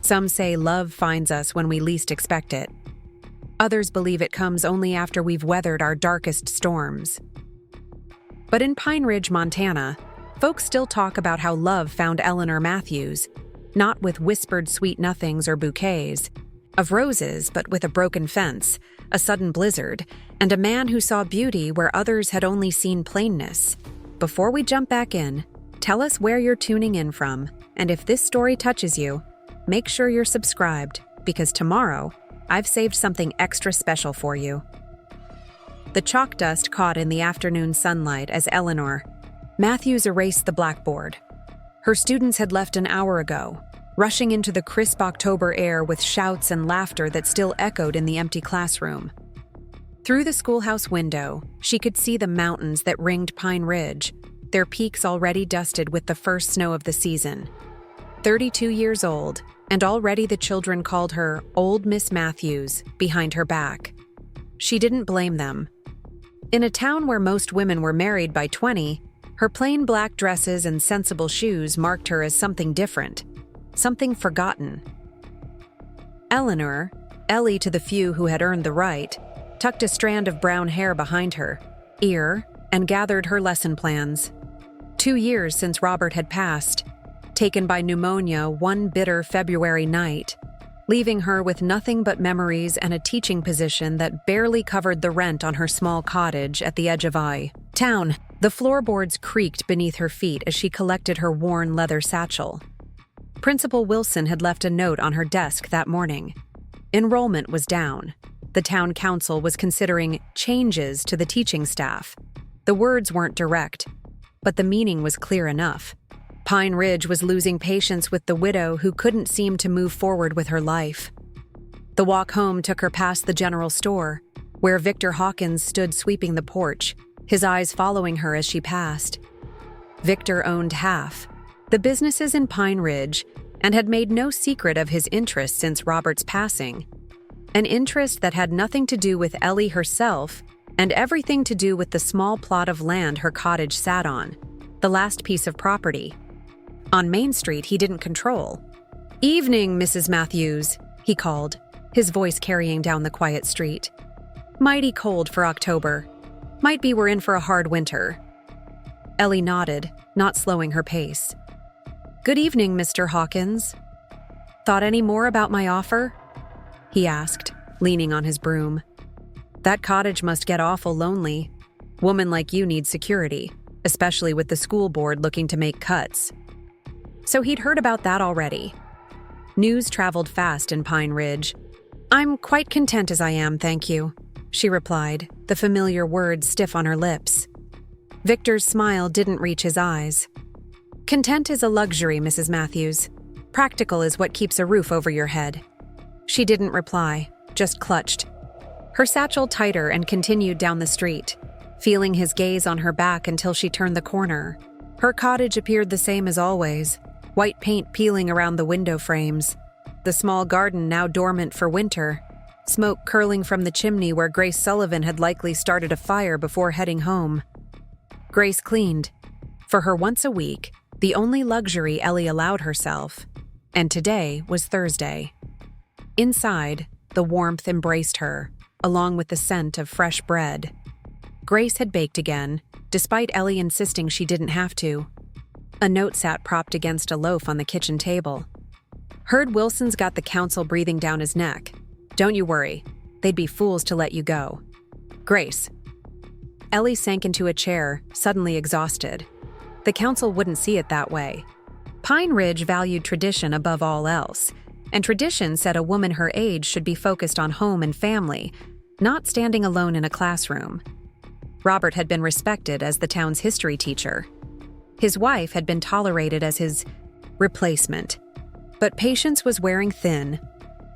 Some say love finds us when we least expect it. Others believe it comes only after we've weathered our darkest storms. But in Pine Ridge, Montana, folks still talk about how love found Eleanor Matthews, not with whispered sweet nothings or bouquets of roses, but with a broken fence, a sudden blizzard, and a man who saw beauty where others had only seen plainness. Before we jump back in, tell us where you're tuning in from, and if this story touches you, make sure you're subscribed, because tomorrow, I've saved something extra special for you. The chalk dust caught in the afternoon sunlight as Eleanor Matthews erased the blackboard. Her students had left an hour ago, rushing into the crisp October air with shouts and laughter that still echoed in the empty classroom. Through the schoolhouse window, she could see the mountains that ringed Pine Ridge, their peaks already dusted with the first snow of the season. 32 years old, and already the children called her Old Miss Matthews behind her back. She didn't blame them. In a town where most women were married by 20, her plain black dresses and sensible shoes marked her as something different, something forgotten. Eleanor, Ellie to the few who had earned the right, tucked a strand of brown hair behind her ear and gathered her lesson plans. 2 years since Robert had passed, taken by pneumonia one bitter February night, leaving her with nothing but memories and a teaching position that barely covered the rent on her small cottage at the edge of town. The floorboards creaked beneath her feet as she collected her worn leather satchel. Principal Wilson had left a note on her desk that morning. Enrollment was down. The town council was considering changes to the teaching staff. The words weren't direct, but the meaning was clear enough. Pine Ridge was losing patience with the widow who couldn't seem to move forward with her life. The walk home took her past the general store, where Victor Hawkins stood sweeping the porch, his eyes following her as she passed. Victor owned half the businesses in Pine Ridge and had made no secret of his interest since Robert's passing, an interest that had nothing to do with Ellie herself and everything to do with the small plot of land her cottage sat on, the last piece of property. On Main Street, he didn't control. "Evening, Mrs. Matthews," he called, his voice carrying down the quiet street. "Mighty cold for October. Might be we're in for a hard winter." Ellie nodded, not slowing her pace. "Good evening, Mr. Hawkins. Thought any more about my offer?" he asked, leaning on his broom. "That cottage must get awful lonely. Woman like you needs security, especially with the school board looking to make cuts." So he'd heard about that already. News traveled fast in Pine Ridge. "I'm quite content as I am, thank you," she replied, the familiar words stiff on her lips. Victor's smile didn't reach his eyes. "Content is a luxury, Mrs. Matthews. Practical is what keeps a roof over your head." She didn't reply, just clutched her satchel tighter and continued down the street, feeling his gaze on her back until she turned the corner. Her cottage appeared the same as always, white paint peeling around the window frames, the small garden now dormant for winter, smoke curling from the chimney where Grace Sullivan had likely started a fire before heading home. Grace cleaned, for her once a week, the only luxury Ellie allowed herself, and today was Thursday. Inside, the warmth embraced her, along with the scent of fresh bread. Grace had baked again, despite Ellie insisting she didn't have to. A note sat propped against a loaf on the kitchen table. "Heard Wilson's got the council breathing down his neck. Don't you worry. They'd be fools to let you go. Grace." Ellie sank into a chair, suddenly exhausted. The council wouldn't see it that way. Pine Ridge valued tradition above all else, and tradition said a woman her age should be focused on home and family, not standing alone in a classroom. Robert had been respected as the town's history teacher. His wife had been tolerated as his replacement. But patience was wearing thin.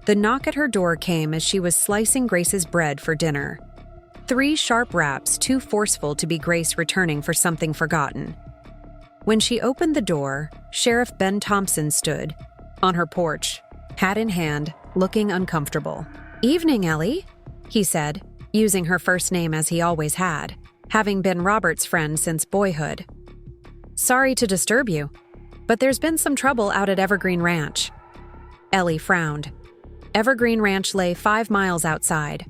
The knock at her door came as she was slicing Grace's bread for dinner. 3 sharp raps, too forceful to be Grace returning for something forgotten. When she opened the door, Sheriff Ben Thompson stood on her porch, hat in hand, looking uncomfortable. "Evening, Ellie," he said, using her first name as he always had, having been Robert's friend since boyhood. "Sorry to disturb you, but there's been some trouble out at Evergreen Ranch." Ellie frowned. Evergreen Ranch lay 5 miles outside.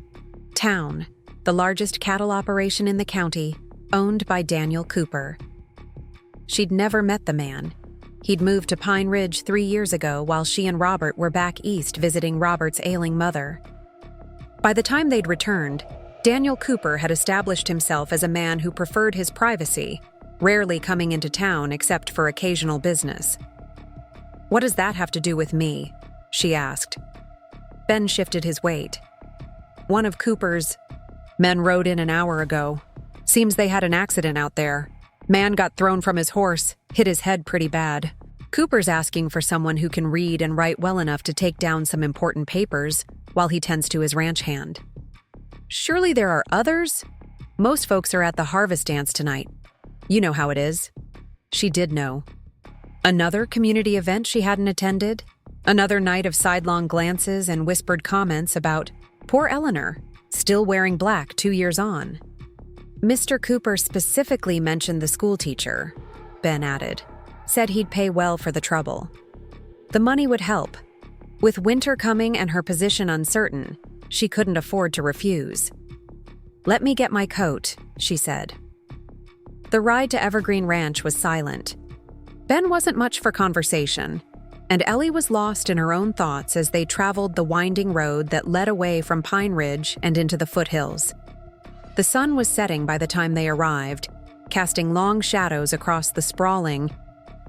Town, the largest cattle operation in the county, owned by Daniel Cooper. She'd never met the man. He'd moved to Pine Ridge 3 years ago while she and Robert were back east visiting Robert's ailing mother. By the time they'd returned, Daniel Cooper had established himself as a man who preferred his privacy, rarely coming into town except for occasional business. "What does that have to do with me?" she asked. Ben shifted his weight. "One of Cooper's men rode in an hour ago. Seems they had an accident out there. Man got thrown from his horse, hit his head pretty bad. Cooper's asking for someone who can read and write well enough to take down some important papers while he tends to his ranch hand. Surely there are others? Most folks are at the harvest dance tonight. You know how it is." She did know. Another community event she hadn't attended? Another night of sidelong glances and whispered comments about poor Eleanor, still wearing black 2 years on. "Mr. Cooper specifically mentioned the schoolteacher," Ben added. "Said he'd pay well for the trouble. The money would help. With winter coming and her position uncertain, she couldn't afford to refuse." "Let me get my coat," she said. The ride to Evergreen Ranch was silent. Ben wasn't much for conversation, and Ellie was lost in her own thoughts as they traveled the winding road that led away from Pine Ridge and into the foothills. The sun was setting by the time they arrived, casting long shadows across the sprawling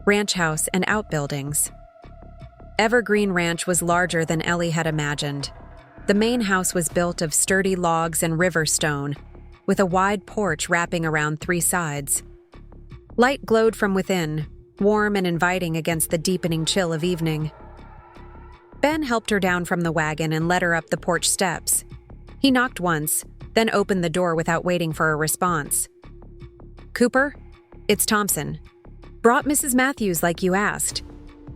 ranch house and outbuildings. Evergreen Ranch was larger than Ellie had imagined. The main house was built of sturdy logs and river stone, with a wide porch wrapping around 3 sides. Light glowed from within, warm and inviting against the deepening chill of evening. Ben helped her down from the wagon and led her up the porch steps. He knocked once, then opened the door without waiting for a response. "Cooper, it's Thompson. Brought Mrs. Matthews like you asked."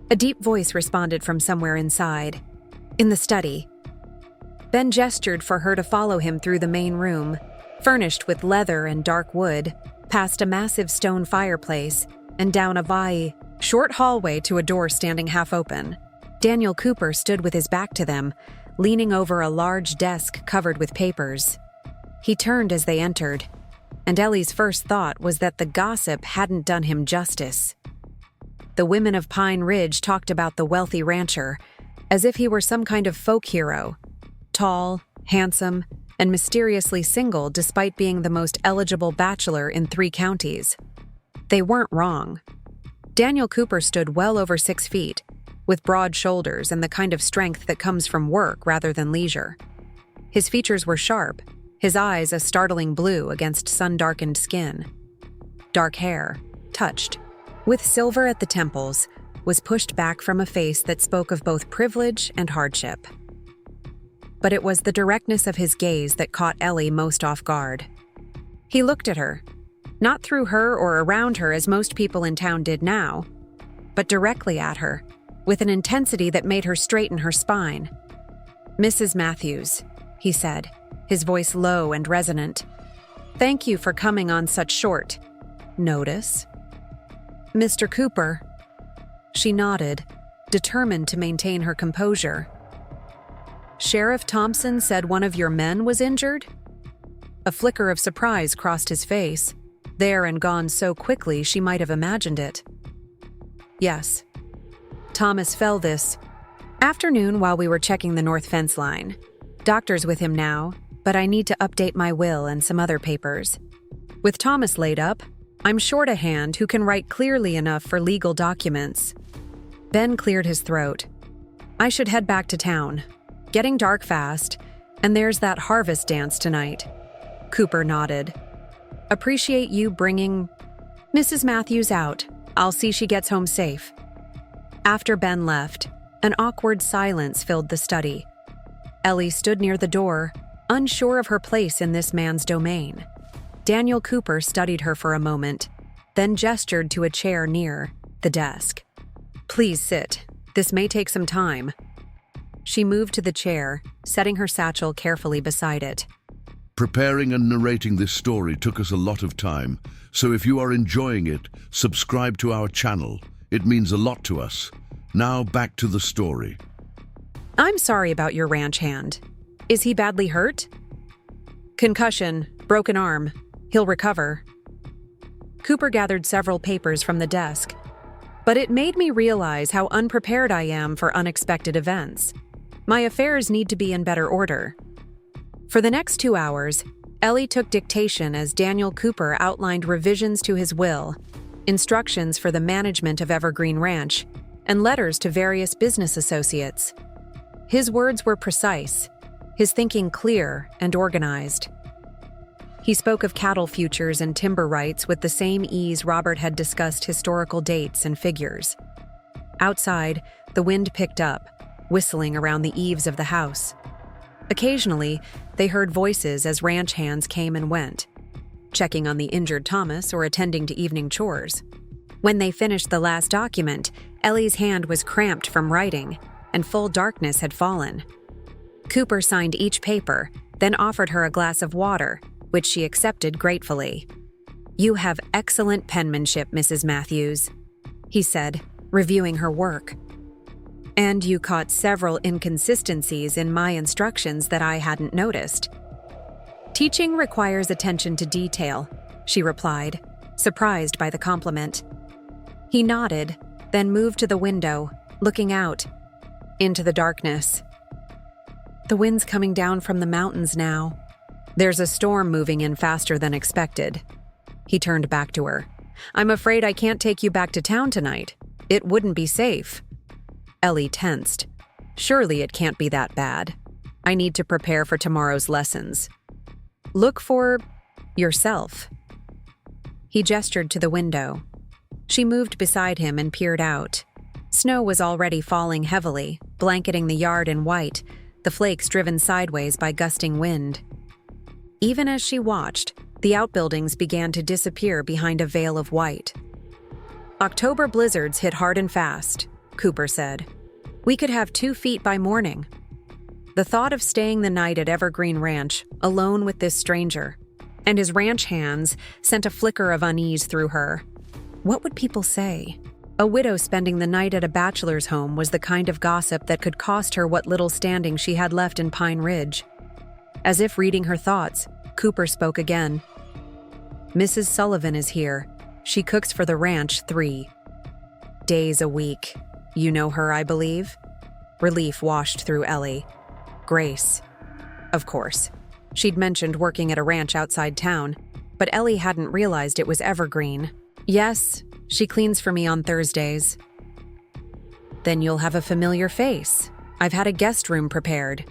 A deep voice responded from somewhere inside. "In the study." Ben gestured for her to follow him through the main room, furnished with leather and dark wood, past a massive stone fireplace, and down a short hallway to a door standing half open. Daniel Cooper stood with his back to them, leaning over a large desk covered with papers. He turned as they entered, and Ellie's first thought was that the gossip hadn't done him justice. The women of Pine Ridge talked about the wealthy rancher, as if he were some kind of folk hero, tall, handsome, and mysteriously single despite being the most eligible bachelor in 3 counties. They weren't wrong. Daniel Cooper stood well over 6 feet, with broad shoulders and the kind of strength that comes from work rather than leisure. His features were sharp, his eyes a startling blue against sun-darkened skin. Dark hair, touched, with silver at the temples, was pushed back from a face that spoke of both privilege and hardship. But it was the directness of his gaze that caught Ellie most off guard. He looked at her, not through her or around her as most people in town did now, but directly at her, with an intensity that made her straighten her spine. "Mrs. Matthews," he said, his voice low and resonant. "Thank you for coming on such short notice." "Mr. Cooper." She nodded, determined to maintain her composure. "Sheriff Thompson said one of your men was injured?" A flicker of surprise crossed his face, there and gone so quickly she might have imagined it. "Yes. Thomas fell this afternoon while we were checking the north fence line. Doctor's with him now, but I need to update my will and some other papers. With Thomas laid up, I'm short a hand who can write clearly enough for legal documents." Ben cleared his throat. "I should head back to town. Getting dark fast, and there's that harvest dance tonight." Cooper nodded. "Appreciate you bringing Mrs. Matthews out. I'll see she gets home safe." After Ben left, an awkward silence filled the study. Ellie stood near the door, unsure of her place in this man's domain. Daniel Cooper studied her for a moment, then gestured to a chair near the desk. "Please sit. This may take some time." She moved to the chair, setting her satchel carefully beside it. Preparing and narrating this story took us a lot of time, so if you are enjoying it, subscribe to our channel. It means a lot to us. Now back to the story. I'm sorry about your ranch hand. Is he badly hurt? Concussion, broken arm. He'll recover. Cooper gathered several papers from the desk, but it made me realize how unprepared I am for unexpected events. My affairs need to be in better order. For the next 2 hours, Ellie took dictation as Daniel Cooper outlined revisions to his will, instructions for the management of Evergreen Ranch, and letters to various business associates. His words were precise, his thinking clear and organized. He spoke of cattle futures and timber rights with the same ease Robert had discussed historical dates and figures. Outside, the wind picked up, whistling around the eaves of the house. Occasionally, they heard voices as ranch hands came and went, checking on the injured Thomas or attending to evening chores. When they finished the last document, Ellie's hand was cramped from writing, and full darkness had fallen. Cooper signed each paper, then offered her a glass of water, which she accepted gratefully. "You have excellent penmanship, Mrs. Matthews," he said, reviewing her work. "And you caught several inconsistencies in my instructions that I hadn't noticed." "Teaching requires attention to detail," she replied, surprised by the compliment. He nodded, then moved to the window, looking out into the darkness. "The wind's coming down from the mountains now. There's a storm moving in faster than expected." He turned back to her. "I'm afraid I can't take you back to town tonight. It wouldn't be safe." Ellie tensed. "Surely it can't be that bad. I need to prepare for tomorrow's lessons." "Look for yourself." He gestured to the window. She moved beside him and peered out. Snow was already falling heavily, blanketing the yard in white, the flakes driven sideways by gusting wind. Even as she watched, the outbuildings began to disappear behind a veil of white. "October blizzards hit hard and fast," Cooper said. "We could have 2 feet by morning." The thought of staying the night at Evergreen Ranch, alone with this stranger, and his ranch hands sent a flicker of unease through her. What would people say? A widow spending the night at a bachelor's home was the kind of gossip that could cost her what little standing she had left in Pine Ridge. As if reading her thoughts, Cooper spoke again. "Mrs. Sullivan is here. She cooks for the ranch 3 days a week. You know her, I believe?" Relief washed through Ellie. Grace. Of course. She'd mentioned working at a ranch outside town, but Ellie hadn't realized it was Evergreen. "Yes, she cleans for me on Thursdays." "Then you'll have a familiar face. I've had a guest room prepared.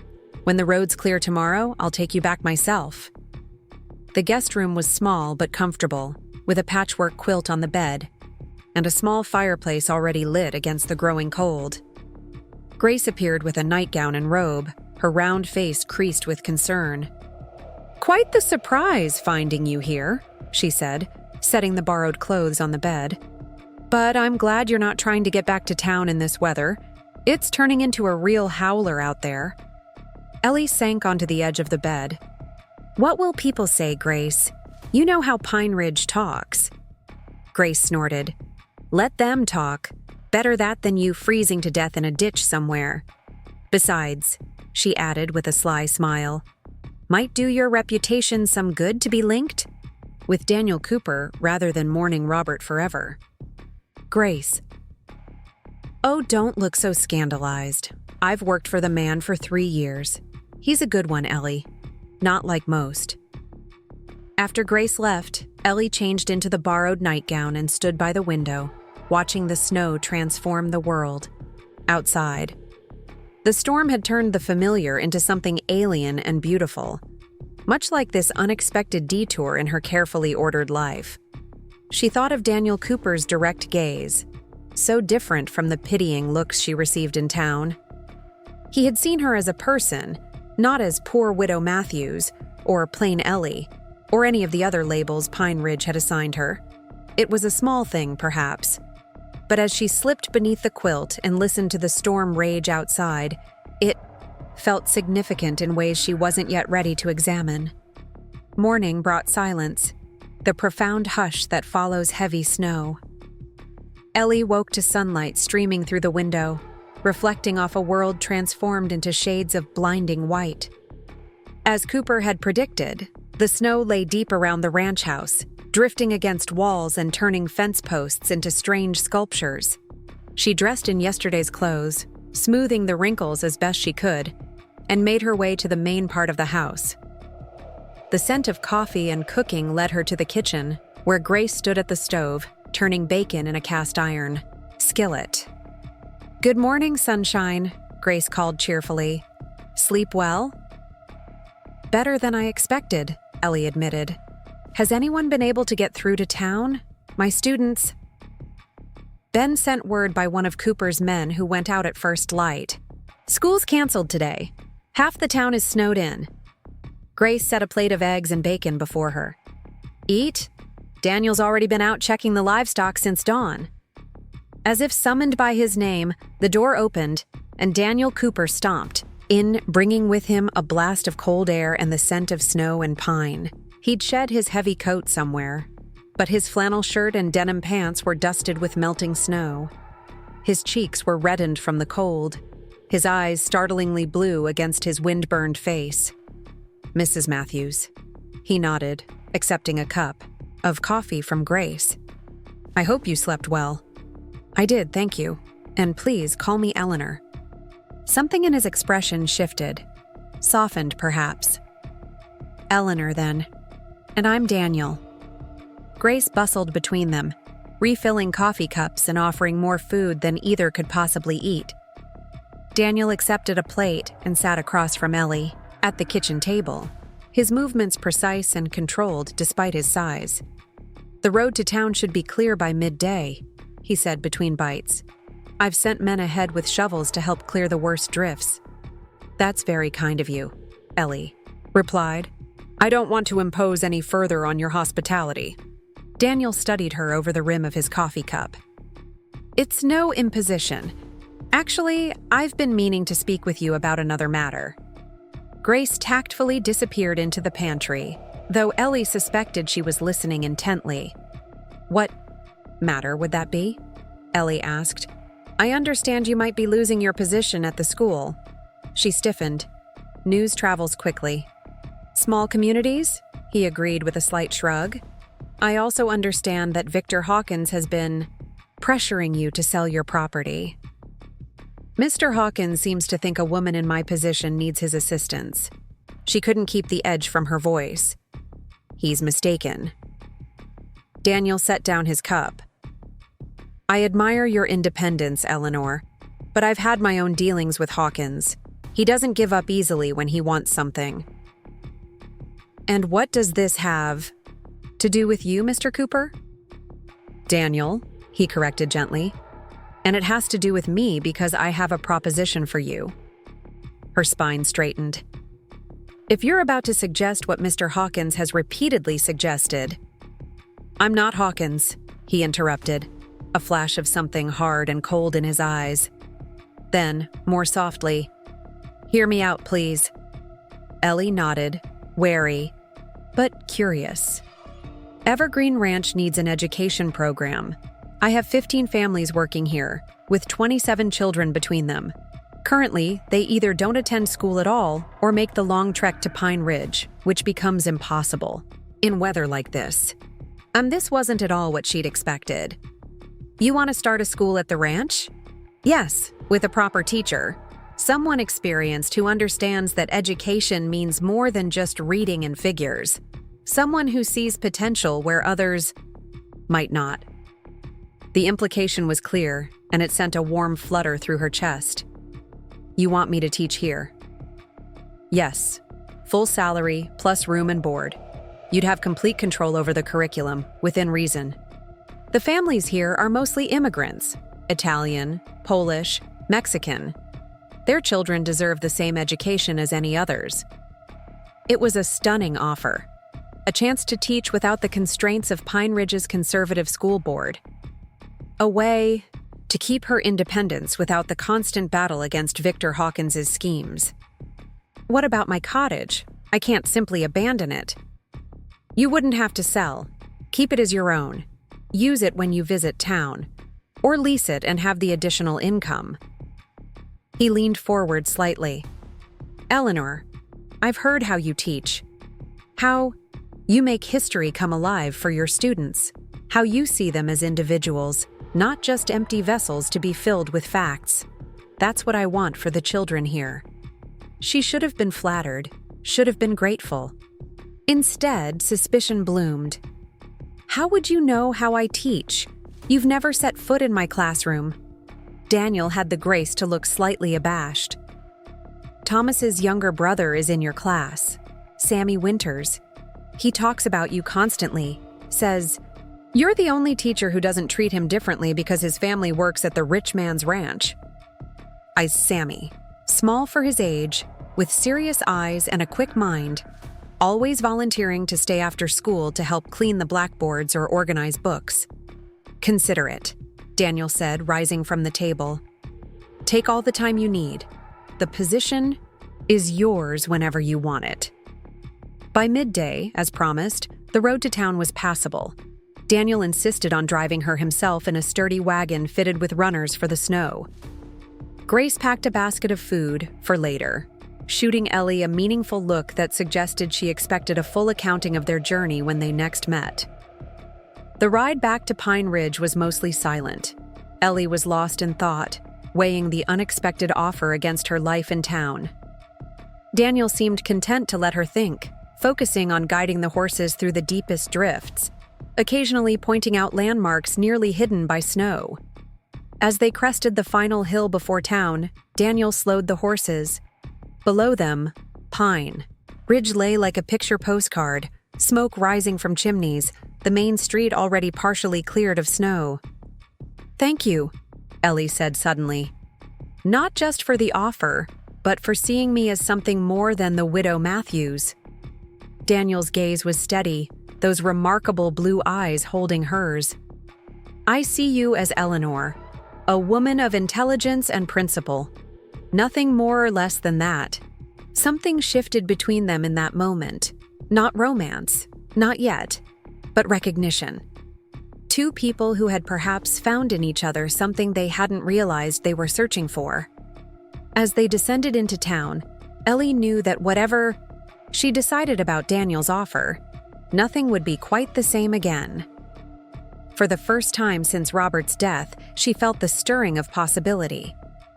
When the road's clear tomorrow, I'll take you back myself." The guest room was small but comfortable, with a patchwork quilt on the bed, and a small fireplace already lit against the growing cold. Grace appeared with a nightgown and robe, her round face creased with concern. "Quite the surprise finding you here," she said, setting the borrowed clothes on the bed. "But I'm glad you're not trying to get back to town in this weather. It's turning into a real howler out there." Ellie sank onto the edge of the bed. "What will people say, Grace? You know how Pine Ridge talks." Grace snorted. "Let them talk. Better that than you freezing to death in a ditch somewhere. Besides," she added with a sly smile, "might do your reputation some good to be linked with Daniel Cooper rather than mourning Robert forever." Grace. "Oh, don't look so scandalized. I've worked for the man for 3 years. He's a good one, Ellie. Not like most." After Grace left, Ellie changed into the borrowed nightgown and stood by the window, watching the snow transform the world. Outside, the storm had turned the familiar into something alien and beautiful, much like this unexpected detour in her carefully ordered life. She thought of Daniel Cooper's direct gaze, so different from the pitying looks she received in town. He had seen her as a person, not as poor widow Matthews, or plain Ellie, or any of the other labels Pine Ridge had assigned her. It was a small thing, perhaps, but as she slipped beneath the quilt and listened to the storm rage outside, it felt significant in ways she wasn't yet ready to examine. Morning brought silence, the profound hush that follows heavy snow. Ellie woke to sunlight streaming through the window. reflecting off a world transformed into shades of blinding white. As Cooper had predicted, the snow lay deep around the ranch house, drifting against walls and turning fence posts into strange sculptures. She dressed in yesterday's clothes, smoothing the wrinkles as best she could, and made her way to the main part of the house. The scent of coffee and cooking led her to the kitchen, where Grace stood at the stove, turning bacon in a cast iron skillet. "Good morning, sunshine," Grace called cheerfully. "Sleep well?" "Better than I expected," Ellie admitted. "Has anyone been able to get through to town? My students—" Ben sent word by one of Cooper's men who went out at first light. "School's canceled today. Half the town is snowed in." Grace set a plate of eggs and bacon before her. "Eat? Daniel's already been out checking the livestock since dawn." As if summoned by his name, the door opened, and Daniel Cooper stomped in, bringing with him a blast of cold air and the scent of snow and pine. He'd shed his heavy coat somewhere, but his flannel shirt and denim pants were dusted with melting snow. His cheeks were reddened from the cold, his eyes startlingly blue against his wind-burned face. "Mrs. Matthews." He nodded, accepting a cup of coffee from Grace. "I hope you slept well." "I did, thank you. And please call me Eleanor." Something in his expression shifted, softened perhaps. "Eleanor, then. And I'm Daniel." Grace bustled between them, refilling coffee cups and offering more food than either could possibly eat. Daniel accepted a plate and sat across from Ellie, at the kitchen table, his movements precise and controlled despite his size. "The road to town should be clear by midday," he said between bites. "I've sent men ahead with shovels to help clear the worst drifts." "That's very kind of you," Ellie replied. "I don't want to impose any further on your hospitality." Daniel studied her over the rim of his coffee cup. "It's no imposition. Actually, I've been meaning to speak with you about another matter." Grace tactfully disappeared into the pantry, though Ellie suspected she was listening intently. "What matter would that be?" Ellie asked. "I understand you might be losing your position at the school." She stiffened. "News travels quickly." "Small communities?" he agreed with a slight shrug. "I also understand that Victor Hawkins has been pressuring you to sell your property." "Mr. Hawkins seems to think a woman in my position needs his assistance." She couldn't keep the edge from her voice. "He's mistaken." Daniel set down his cup. "I admire your independence, Eleanor, but I've had my own dealings with Hawkins. He doesn't give up easily when he wants something." "And what does this have to do with you, Mr. Cooper?" "Daniel," he corrected gently. "And it has to do with me because I have a proposition for you." Her spine straightened. "If you're about to suggest what Mr. Hawkins has repeatedly suggested—" "I'm not Hawkins," he interrupted, a flash of something hard and cold in his eyes. Then, more softly, "Hear me out, please." Ellie nodded, wary, but curious. "Evergreen Ranch needs an education program. I have 15 families working here, with 27 children between them. Currently, they either don't attend school at all or make the long trek to Pine Ridge, which becomes impossible in weather like this." This wasn't at all what she'd expected. "You want to start a school at the ranch?" "Yes, with a proper teacher. Someone experienced who understands that education means more than just reading and figures. Someone who sees potential where others might not." The implication was clear, and it sent a warm flutter through her chest. "You want me to teach here?" "Yes. Full salary, plus room and board. You'd have complete control over the curriculum, within reason. The families here are mostly immigrants, Italian, Polish, Mexican. Their children deserve the same education as any others." It was a stunning offer. A chance to teach without the constraints of Pine Ridge's conservative school board. A way to keep her independence without the constant battle against Victor Hawkins's schemes. "What about my cottage? I can't simply abandon it." "You wouldn't have to sell. Keep it as your own. Use it when you visit town. Or lease it and have the additional income." He leaned forward slightly. "Eleanor, I've heard how you teach. How you make history come alive for your students. How you see them as individuals, not just empty vessels to be filled with facts. That's what I want for the children here." She should have been flattered, should have been grateful. Instead, suspicion bloomed. "How would you know how I teach? You've never set foot in my classroom." Daniel had the grace to look slightly abashed. "Thomas's younger brother is in your class, Sammy Winters. He talks about you constantly, says, you're the only teacher who doesn't treat him differently because his family works at the rich man's ranch." Sammy, small for his age, with serious eyes and a quick mind, always volunteering to stay after school to help clean the blackboards or organize books. "Consider it," Daniel said, rising from the table. "Take all the time you need. The position is yours whenever you want it." By midday, as promised, the road to town was passable. Daniel insisted on driving her himself in a sturdy wagon fitted with runners for the snow. Grace packed a basket of food for later, shooting Ellie a meaningful look that suggested she expected a full accounting of their journey when they next met. The ride back to Pine Ridge was mostly silent. Ellie was lost in thought, weighing the unexpected offer against her life in town. Daniel seemed content to let her think, focusing on guiding the horses through the deepest drifts, occasionally pointing out landmarks nearly hidden by snow. As they crested the final hill before town, Daniel slowed the horses. Below them, Pine Ridge lay like a picture postcard, smoke rising from chimneys, the main street already partially cleared of snow. "Thank you," Ellie said suddenly. "Not just for the offer, but for seeing me as something more than the widow Matthews." Daniel's gaze was steady, those remarkable blue eyes holding hers. "I see you as Eleanor, a woman of intelligence and principle. Nothing more or less than that." Something shifted between them in that moment. Not romance, not yet, but recognition. Two people who had perhaps found in each other something they hadn't realized they were searching for. As they descended into town, Ellie knew that whatever she decided about Daniel's offer, nothing would be quite the same again. For the first time since Robert's death, she felt the stirring of possibility,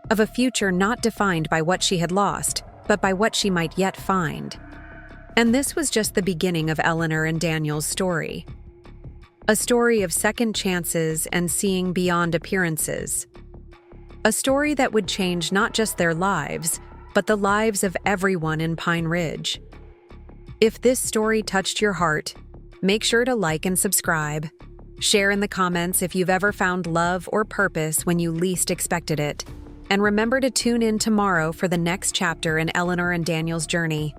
of a future not defined by what she had lost, but by what she might yet find. And this was just the beginning of Eleanor and Daniel's story. A story of second chances and seeing beyond appearances. A story that would change not just their lives, but the lives of everyone in Pine Ridge. If this story touched your heart, make sure to like and subscribe. Share in the comments if you've ever found love or purpose when you least expected it. And remember to tune in tomorrow for the next chapter in Eleanor and Daniel's journey,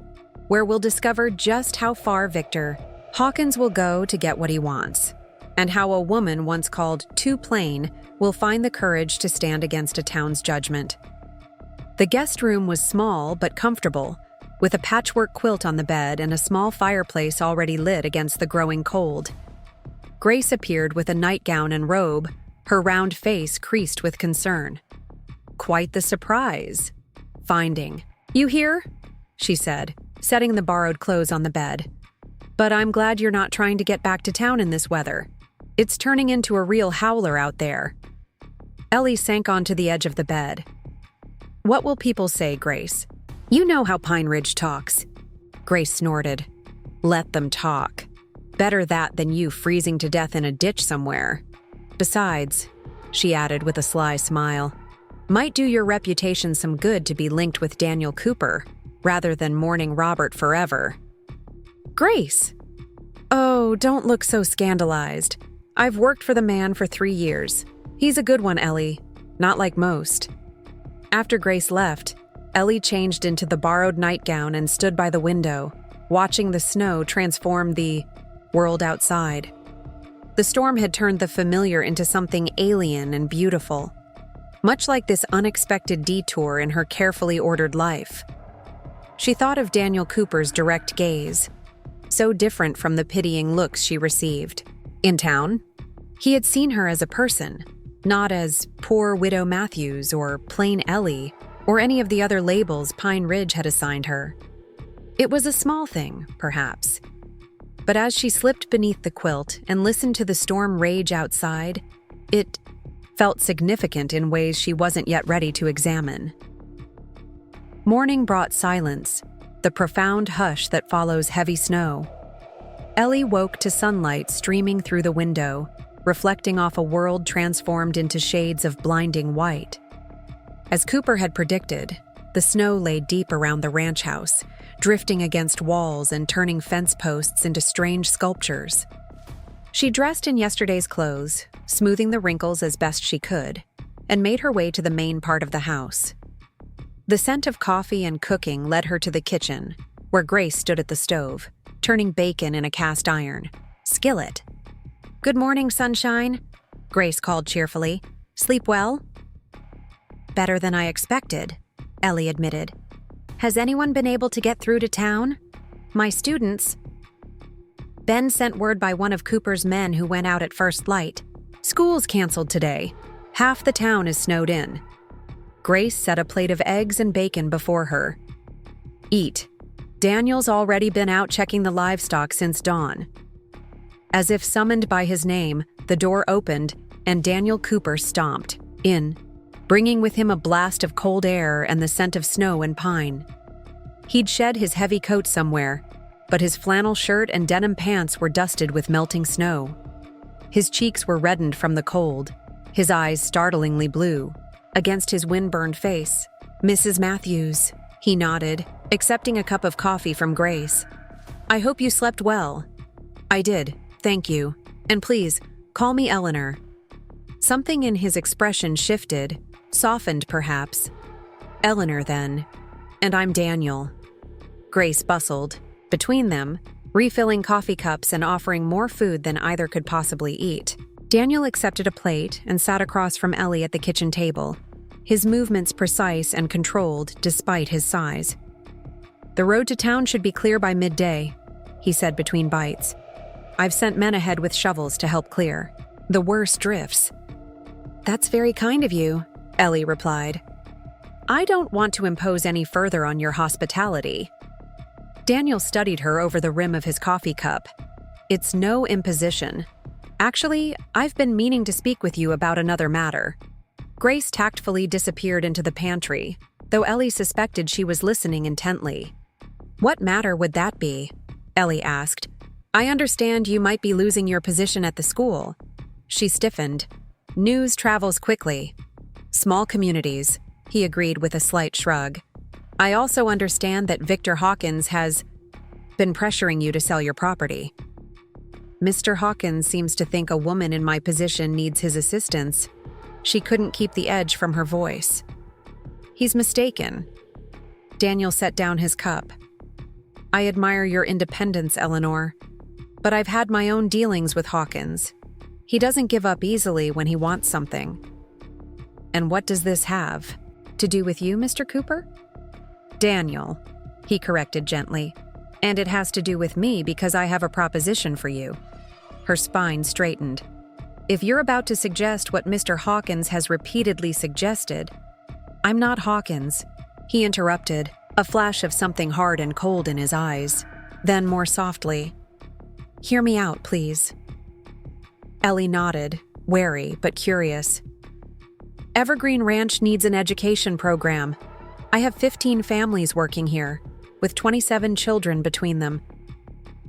where we'll discover just how far Victor Hawkins will go to get what he wants, and how a woman once called too plain will find the courage to stand against a town's judgment. The guest room was small but comfortable, with a patchwork quilt on the bed and a small fireplace already lit against the growing cold. Grace appeared with a nightgown and robe, her round face creased with concern. "Quite the surprise. Finding you here?" she said, setting the borrowed clothes on the bed. "But I'm glad you're not trying to get back to town in this weather. It's turning into a real howler out there." Ellie sank onto the edge of the bed. "What will people say, Grace? You know how Pine Ridge talks." Grace snorted. "Let them talk. Better that than you freezing to death in a ditch somewhere. Besides," she added with a sly smile, "might do your reputation some good to be linked with Daniel Cooper, rather than mourning Robert forever." "Grace! Oh, don't look so scandalized. I've worked for the man for 3 years. He's a good one, Ellie. Not like most." After Grace left, Ellie changed into the borrowed nightgown and stood by the window, watching the snow transform the world outside. The storm had turned the familiar into something alien and beautiful, much like this unexpected detour in her carefully ordered life. She thought of Daniel Cooper's direct gaze, so different from the pitying looks she received. In town, he had seen her as a person, not as poor widow Matthews or plain Ellie, or any of the other labels Pine Ridge had assigned her. It was a small thing, perhaps. But as she slipped beneath the quilt and listened to the storm rage outside, it felt significant in ways she wasn't yet ready to examine. Morning brought silence, the profound hush that follows heavy snow. Ellie woke to sunlight streaming through the window, reflecting off a world transformed into shades of blinding white. As Cooper had predicted, the snow lay deep around the ranch house, drifting against walls and turning fence posts into strange sculptures. She dressed in yesterday's clothes, smoothing the wrinkles as best she could, and made her way to the main part of the house. The scent of coffee and cooking led her to the kitchen, where Grace stood at the stove, turning bacon in a cast iron skillet. "Good morning, sunshine," Grace called cheerfully. "Sleep well?" "Better than I expected," Ellie admitted. "Has anyone been able to get through to town? My students..." Ben sent word by one of Cooper's men who went out at first light. "School's canceled today. Half the town is snowed in." Grace set a plate of eggs and bacon before her. "Eat. Daniel's already been out checking the livestock since dawn." As if summoned by his name, the door opened and Daniel Cooper stomped in, bringing with him a blast of cold air and the scent of snow and pine. He'd shed his heavy coat somewhere, but his flannel shirt and denim pants were dusted with melting snow. His cheeks were reddened from the cold, his eyes startlingly blue. Against his wind-burned face, "Mrs. Matthews," he nodded, accepting a cup of coffee from Grace. "I hope you slept well." "I did, thank you. And please, call me Eleanor." Something in his expression shifted, softened perhaps. "Eleanor, then. And I'm Daniel." Grace bustled, between them, refilling coffee cups and offering more food than either could possibly eat. Daniel accepted a plate and sat across from Ellie at the kitchen table, his movements precise and controlled despite his size. "The road to town should be clear by midday," he said between bites. "I've sent men ahead with shovels to help clear the worst drifts." "That's very kind of you," Ellie replied. "I don't want to impose any further on your hospitality." Daniel studied her over the rim of his coffee cup. "It's no imposition. Actually, I've been meaning to speak with you about another matter." Grace tactfully disappeared into the pantry, though Ellie suspected she was listening intently. "What matter would that be?" Ellie asked. "I understand you might be losing your position at the school." She stiffened. "News travels quickly." "Small communities," he agreed with a slight shrug. "I also understand that Victor Hawkins has been pressuring you to sell your property." "Mr. Hawkins seems to think a woman in my position needs his assistance." She couldn't keep the edge from her voice. "He's mistaken." Daniel set down his cup. "I admire your independence, Eleanor, but I've had my own dealings with Hawkins. He doesn't give up easily when he wants something." "And what does this have to do with you, Mr. Cooper?" "Daniel," he corrected gently. "And it has to do with me because I have a proposition for you." Her spine straightened. "If you're about to suggest what Mr. Hawkins has repeatedly suggested..." "I'm not Hawkins," he interrupted, a flash of something hard and cold in his eyes. Then more softly, "Hear me out, please." Ellie nodded, wary but curious. "Evergreen Ranch needs an education program. I have 15 families working here, with 27 children between them.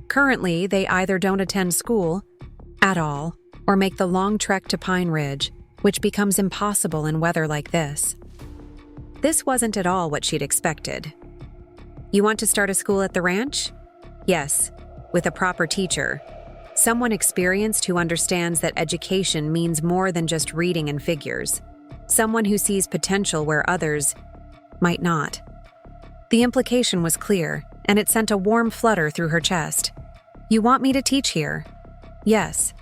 Currently, they either don't attend school at all or make the long trek to Pine Ridge, which becomes impossible in weather like this." This wasn't at all what she'd expected. "You want to start a school at the ranch?" "Yes, with a proper teacher. Someone experienced who understands that education means more than just reading and figures. Someone who sees potential where others might not." The implication was clear, and it sent a warm flutter through her chest. "You want me to teach here?" "Yes.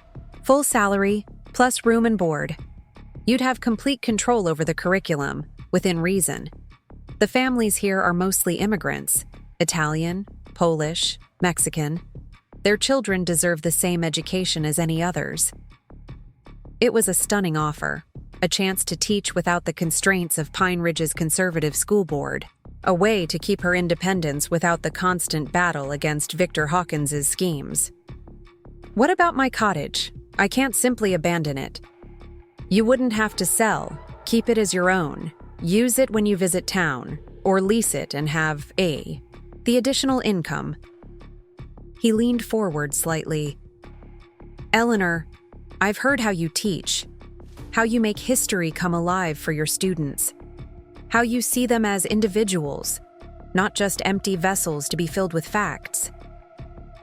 Full salary, plus room and board. You'd have complete control over the curriculum, within reason. The families here are mostly immigrants, Italian, Polish, Mexican. Their children deserve the same education as any others." It was a stunning offer. a chance to teach without the constraints of Pine Ridge's conservative school board, a way to keep her independence without the constant battle against Victor Hawkins's schemes. What about my cottage? I can't simply abandon it. You wouldn't have to sell. Keep it as your own. Use it when you visit town, or lease it and have the additional income. He leaned forward slightly. Eleanor, I've heard how you teach, how you make history come alive for your students, how you see them as individuals, not just empty vessels to be filled with facts.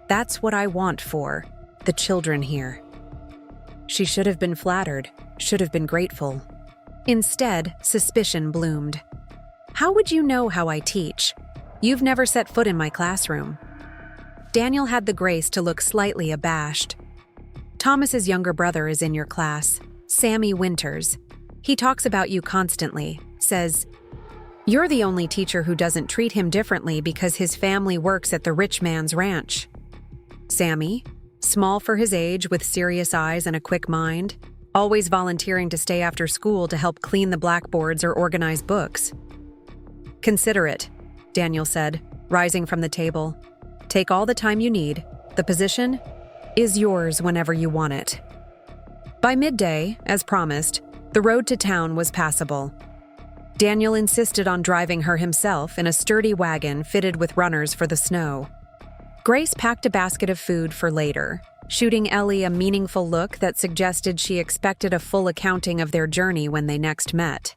That's what I want for the children here. She should have been flattered, should have been grateful. Instead, suspicion bloomed. How would you know how I teach? You've never set foot in my classroom. Daniel had the grace to look slightly abashed. Thomas's younger brother is in your class, Sammy Winters. He talks about you constantly, says, "You're the only teacher who doesn't treat him differently because his family works at the rich man's ranch." Sammy, small for his age with serious eyes and a quick mind, always volunteering to stay after school to help clean the blackboards or organize books. "Consider it," Daniel said, rising from the table. "Take all the time you need. The position is yours whenever you want it." By midday, as promised, the road to town was passable. Daniel insisted on driving her himself in a sturdy wagon fitted with runners for the snow. Grace packed a basket of food for later, shooting Ellie a meaningful look that suggested she expected a full accounting of their journey when they next met.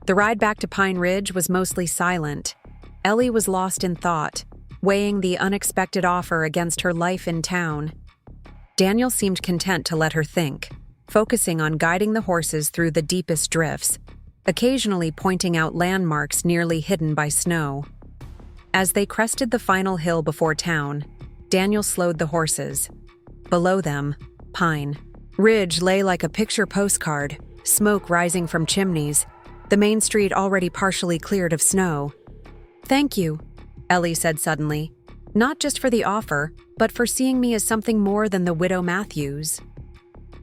The ride back to Pine Ridge was mostly silent. Ellie was lost in thought, weighing the unexpected offer against her life in town. Daniel seemed content to let her think, focusing on guiding the horses through the deepest drifts, occasionally pointing out landmarks nearly hidden by snow. As they crested the final hill before town, Daniel slowed the horses. Below them, Pine Ridge lay like a picture postcard, smoke rising from chimneys, the main street already partially cleared of snow. "Thank you," Ellie said suddenly, "not just for the offer, but for seeing me as something more than the widow Matthews."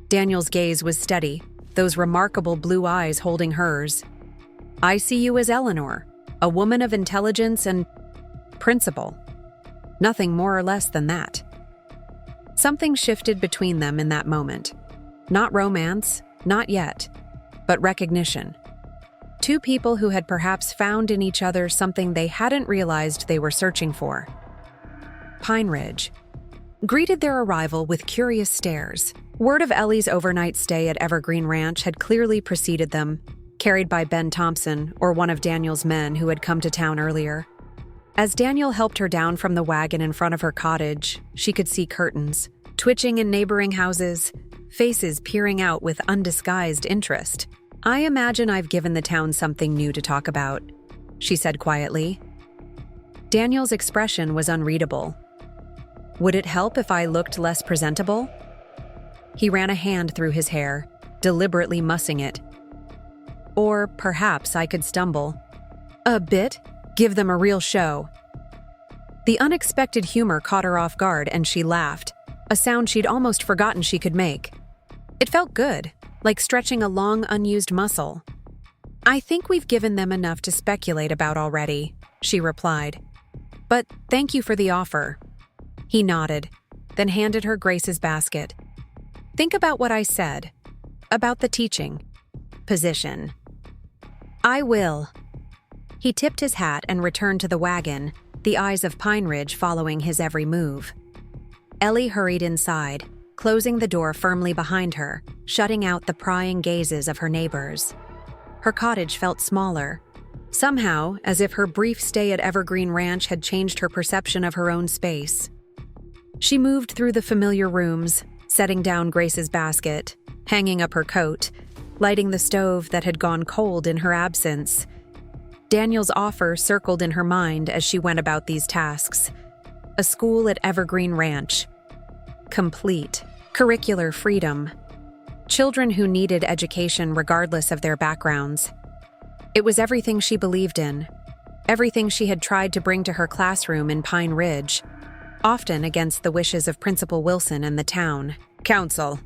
Daniel's gaze was steady, those remarkable blue eyes holding hers. "I see you as Eleanor, a woman of intelligence and principle. Nothing more or less than that." Something shifted between them in that moment. Not romance, not yet, but recognition. Two people who had perhaps found in each other something they hadn't realized they were searching for. Pine Ridge greeted their arrival with curious stares. Word of Ellie's overnight stay at Evergreen Ranch had clearly preceded them, carried by Ben Thompson or one of Daniel's men who had come to town earlier. As Daniel helped her down from the wagon in front of her cottage, she could see curtains, twitching in neighboring houses, faces peering out with undisguised interest. "I imagine I've given the town something new to talk about," she said quietly. Daniel's expression was unreadable. "Would it help if I looked less presentable?" He ran a hand through his hair, deliberately mussing it. "Or perhaps I could stumble. A bit? Give them a real show." The unexpected humor caught her off guard and she laughed, a sound she'd almost forgotten she could make. It felt good, like stretching a long unused muscle. "I think we've given them enough to speculate about already," she replied. "But thank you for the offer." He nodded, then handed her Grace's basket. "Think about what I said, about the teaching position." "I will." He tipped his hat and returned to the wagon, the eyes of Pine Ridge following his every move. Ellie hurried inside, closing the door firmly behind her, shutting out the prying gazes of her neighbors. Her cottage felt smaller, somehow as if her brief stay at Evergreen Ranch had changed her perception of her own space. She moved through the familiar rooms, setting down Grace's basket, hanging up her coat, lighting the stove that had gone cold in her absence. Daniel's offer circled in her mind as she went about these tasks. A school at Evergreen Ranch. Complete. Curricular freedom. Children who needed education regardless of their backgrounds. It was everything she believed in. Everything she had tried to bring to her classroom in Pine Ridge, often against the wishes of Principal Wilson and the town. "Counsel."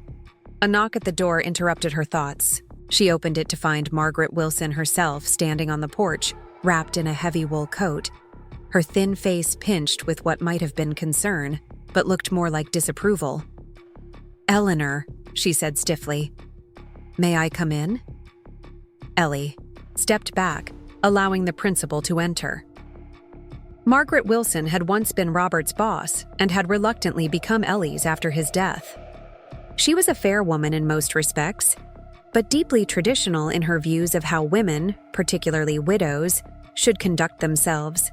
A knock at the door interrupted her thoughts. She opened it to find Margaret Wilson herself standing on the porch, wrapped in a heavy wool coat, her thin face pinched with what might have been concern, but looked more like disapproval. "Eleanor," she said stiffly. "May I come in?" Ellie stepped back, allowing the principal to enter. Margaret Wilson had once been Robert's boss and had reluctantly become Ellie's after his death. She was a fair woman in most respects, but deeply traditional in her views of how women, particularly widows, should conduct themselves.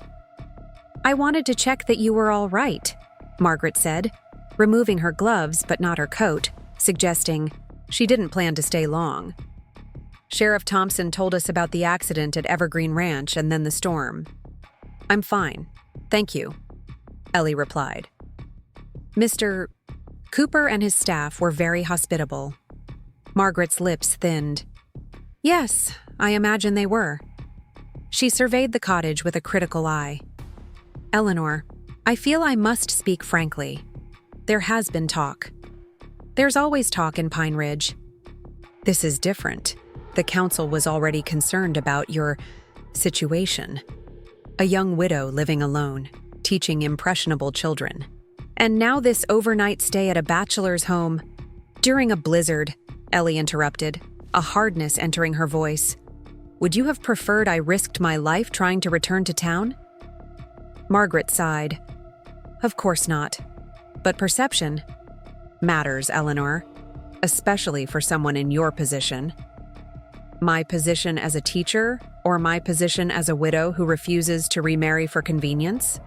"I wanted to check that you were all right," Margaret said, removing her gloves but not her coat, suggesting she didn't plan to stay long. "Sheriff Thompson told us about the accident at Evergreen Ranch and then the storm." "I'm fine, thank you," Ellie replied. Mr. Cooper and his staff were very hospitable. Margaret's lips thinned. "Yes, I imagine they were." She surveyed the cottage with a critical eye. "Eleanor, I feel I must speak frankly. There has been talk. There's always talk in Pine Ridge. This is different. The council was already concerned about your situation. A young widow living alone, teaching impressionable children. And now this overnight stay at a bachelor's home. During a blizzard," Ellie interrupted, a hardness entering her voice. "Would you have preferred I risked my life trying to return to town?" Margaret sighed. "Of course not. But perception matters, Eleanor, especially for someone in your position." "My position as a teacher, or my position as a widow who refuses to remarry for convenience?"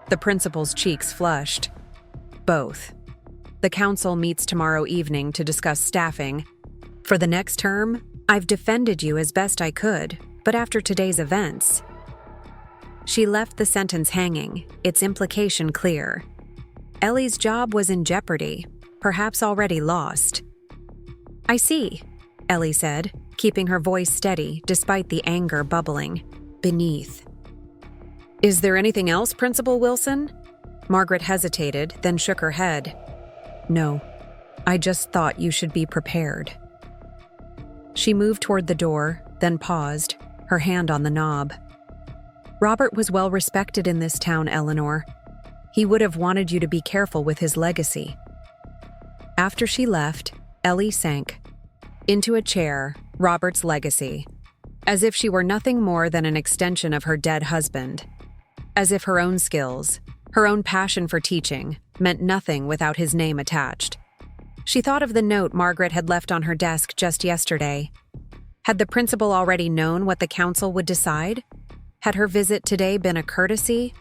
The principal's cheeks flushed. "Both. The council meets tomorrow evening to discuss staffing. For the next term, I've defended you as best I could, but after today's events..." She left the sentence hanging, its implication clear. Ellie's job was in jeopardy, perhaps already lost. "I see," Ellie said, keeping her voice steady despite the anger bubbling beneath. "Is there anything else, Principal Wilson?" Margaret hesitated, then shook her head. "No, I just thought you should be prepared." She moved toward the door, then paused, her hand on the knob. "Robert was well respected in this town, Eleanor. He would have wanted you to be careful with his legacy." After she left, Ellie sank into a chair, Robert's legacy, as if she were nothing more than an extension of her dead husband, as if her own skills, her own passion for teaching, meant nothing without his name attached. She thought of the note Margaret had left on her desk just yesterday. Had the principal already known what the council would decide? Had her visit today been a courtesy,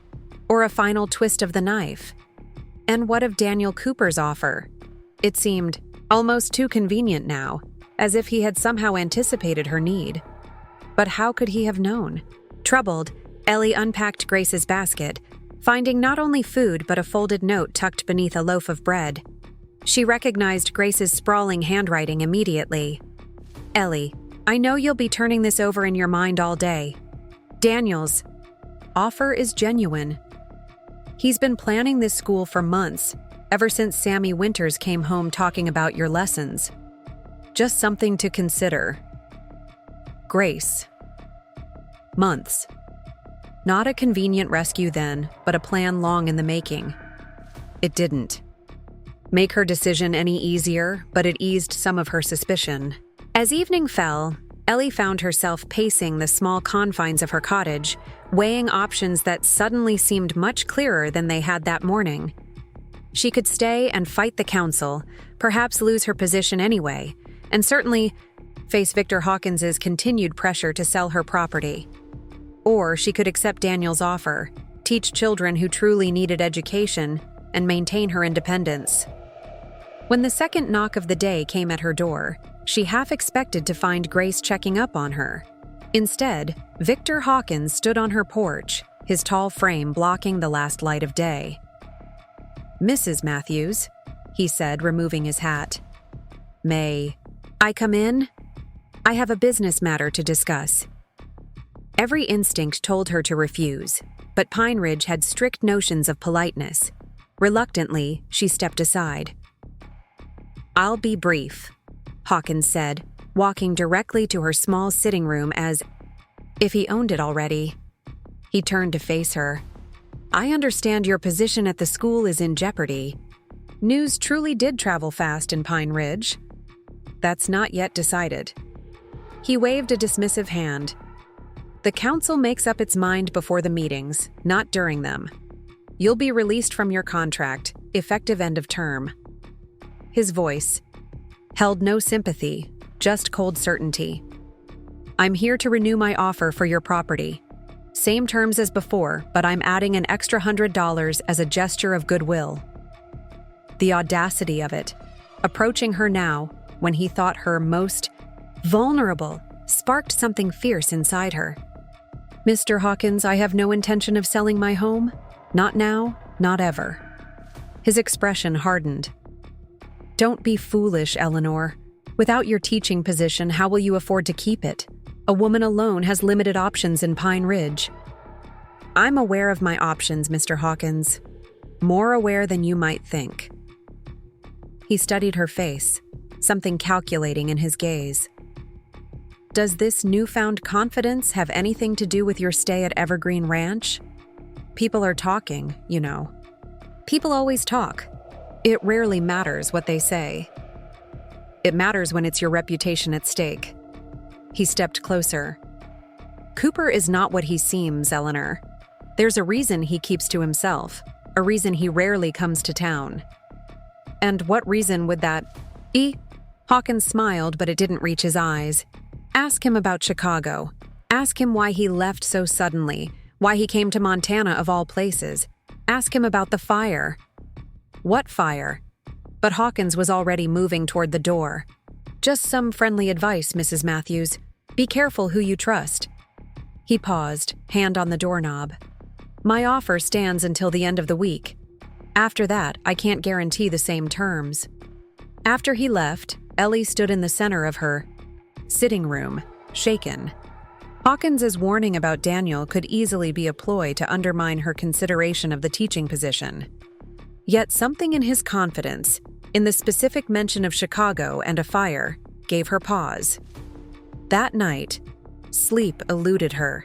or a final twist of the knife? And what of Daniel Cooper's offer? It seemed almost too convenient now, as if he had somehow anticipated her need. But how could he have known? Troubled, Ellie unpacked Grace's basket, finding not only food but a folded note tucked beneath a loaf of bread. She recognized Grace's sprawling handwriting immediately. "Ellie, I know you'll be turning this over in your mind all day. Daniel's offer is genuine. He's been planning this school for months, ever since Sammy Winters came home talking about your lessons. Just something to consider." Grace. Months. Not a convenient rescue then, but a plan long in the making. It didn't make her decision any easier, but it eased some of her suspicion. As evening fell, Ellie found herself pacing the small confines of her cottage, weighing options that suddenly seemed much clearer than they had that morning. She could stay and fight the council, perhaps lose her position anyway, and certainly face Victor Hawkins's continued pressure to sell her property. Or she could accept Daniel's offer, teach children who truly needed education, and maintain her independence. When the second knock of the day came at her door, she half expected to find Grace checking up on her. Instead, Victor Hawkins stood on her porch, his tall frame blocking the last light of day. "Mrs. Matthews," he said, removing his hat. "May I come in? I have a business matter to discuss." Every instinct told her to refuse, but Pine Ridge had strict notions of politeness. Reluctantly, she stepped aside. "I'll be brief," Hawkins said, walking directly to her small sitting room as if he owned it already. He turned to face her. "I understand your position at the school is in jeopardy. News truly did travel fast in Pine Ridge. That's not yet decided." He waved a dismissive hand. "The council makes up its mind before the meetings, not during them. You'll be released from your contract, effective end of term." His voice held no sympathy, just cold certainty. "I'm here to renew my offer for your property. Same terms as before, but I'm adding an extra $100 as a gesture of goodwill." The audacity of it, approaching her now when he thought her most vulnerable, sparked something fierce inside her. "Mr. Hawkins, I have no intention of selling my home. Not now, not ever." His expression hardened. "Don't be foolish, Eleanor. Without your teaching position, how will you afford to keep it? A woman alone has limited options in Pine Ridge." "I'm aware of my options, Mr. Hawkins. More aware than you might think." He studied her face, something calculating in his gaze. "Does this newfound confidence have anything to do with your stay at Evergreen Ranch? People are talking, you know. People always talk. It rarely matters what they say. It matters when it's your reputation at stake." He stepped closer. "Cooper is not what he seems, Eleanor. There's a reason he keeps to himself, a reason he rarely comes to town." "And what reason would that be?" Hawkins smiled, but it didn't reach his eyes. "Ask him about Chicago. Ask him why he left so suddenly, why he came to Montana of all places. Ask him about the fire." "What fire?" But Hawkins was already moving toward the door. "Just some friendly advice, Mrs. Matthews. Be careful who you trust." He paused, hand on the doorknob. "My offer stands until the end of the week. After that, I can't guarantee the same terms." After he left, Ellie stood in the center of her sitting room, shaken. Hawkins's warning about Daniel could easily be a ploy to undermine her consideration of the teaching position. Yet something in his confidence, in the specific mention of Chicago and a fire, gave her pause. That night, sleep eluded her.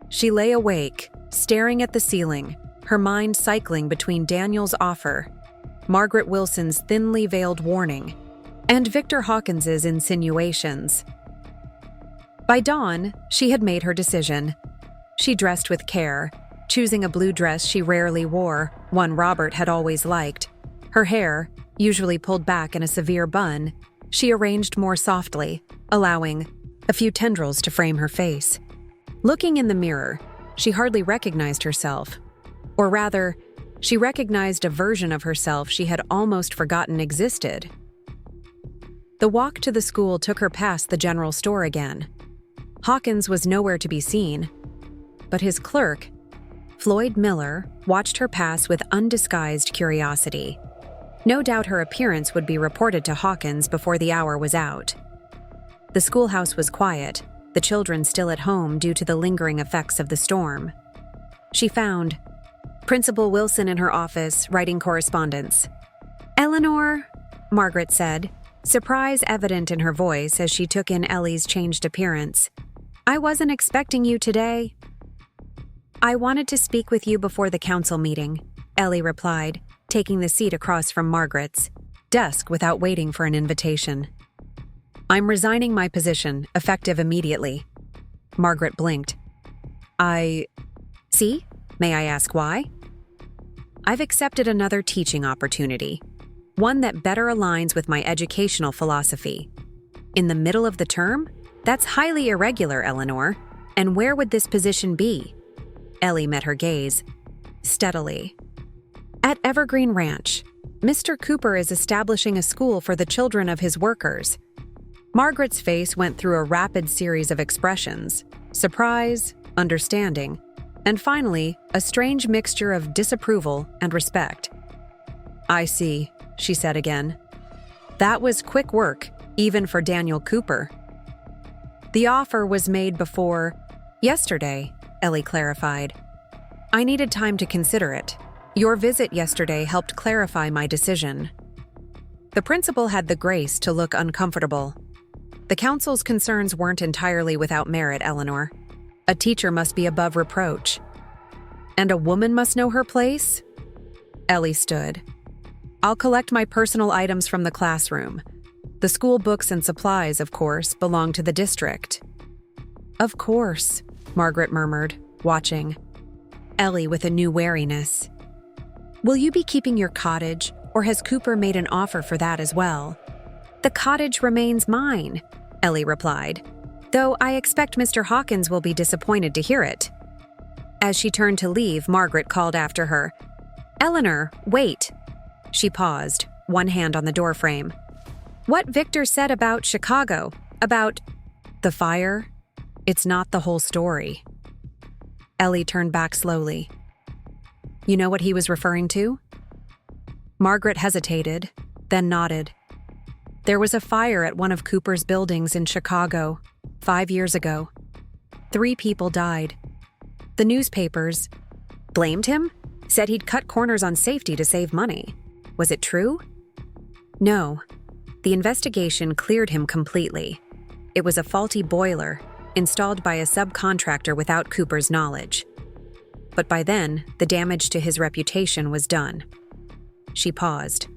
She lay awake, staring at the ceiling, her mind cycling between Daniel's offer, Margaret Wilson's thinly veiled warning, and Victor Hawkins's insinuations. By dawn, she had made her decision. She dressed with care, choosing a blue dress she rarely wore, one Robert had always liked. Her hair, usually pulled back in a severe bun, she arranged more softly, allowing a few tendrils to frame her face. Looking in the mirror, she hardly recognized herself. Or rather, she recognized a version of herself she had almost forgotten existed. The walk to the school took her past the general store again. Hawkins was nowhere to be seen, but his clerk, Floyd Miller, watched her pass with undisguised curiosity. No doubt her appearance would be reported to Hawkins before the hour was out. The schoolhouse was quiet, the children still at home due to the lingering effects of the storm. She found Principal Wilson in her office, writing correspondence. "Eleanor," Margaret said, surprise evident in her voice as she took in Ellie's changed appearance. "I wasn't expecting you today." "I wanted to speak with you before the council meeting," Ellie replied, taking the seat across from Margaret's desk without waiting for an invitation. "I'm resigning my position, effective immediately." Margaret blinked. See? May I ask why?" "I've accepted another teaching opportunity, one that better aligns with my educational philosophy. In the middle of the term? That's highly irregular, Eleanor. And where would this position be?" Ellie met her gaze steadily. "At Evergreen Ranch. Mr. Cooper is establishing a school for the children of his workers." Margaret's face went through a rapid series of expressions: surprise, understanding, and finally, a strange mixture of disapproval and respect. "I see," she said again. "That was quick work, even for Daniel Cooper." "The offer was made before yesterday," Ellie clarified. "I needed time to consider it. Your visit yesterday helped clarify my decision." The principal had the grace to look uncomfortable. The council's concerns weren't entirely without merit, Eleanor. A teacher must be above reproach. And a woman must know her place? Ellie stood. I'll collect my personal items from the classroom. The school books and supplies, of course, belong to the district. Of course, Margaret murmured, watching. Ellie with a new wariness. Will you be keeping your cottage, or has Cooper made an offer for that as well? The cottage remains mine, Ellie replied, though I expect Mr. Hawkins will be disappointed to hear it. As she turned to leave, Margaret called after her. Eleanor, wait. She paused, one hand on the doorframe. What Victor said about Chicago, about the fire, it's not the whole story. Ellie turned back slowly. You know what he was referring to? Margaret hesitated, then nodded. There was a fire at one of Cooper's buildings in Chicago 5 years ago. 3 people died. The newspapers blamed him, said he'd cut corners on safety to save money. Was it true? No. The investigation cleared him completely. It was a faulty boiler, installed by a subcontractor without Cooper's knowledge. But by then, the damage to his reputation was done. She paused.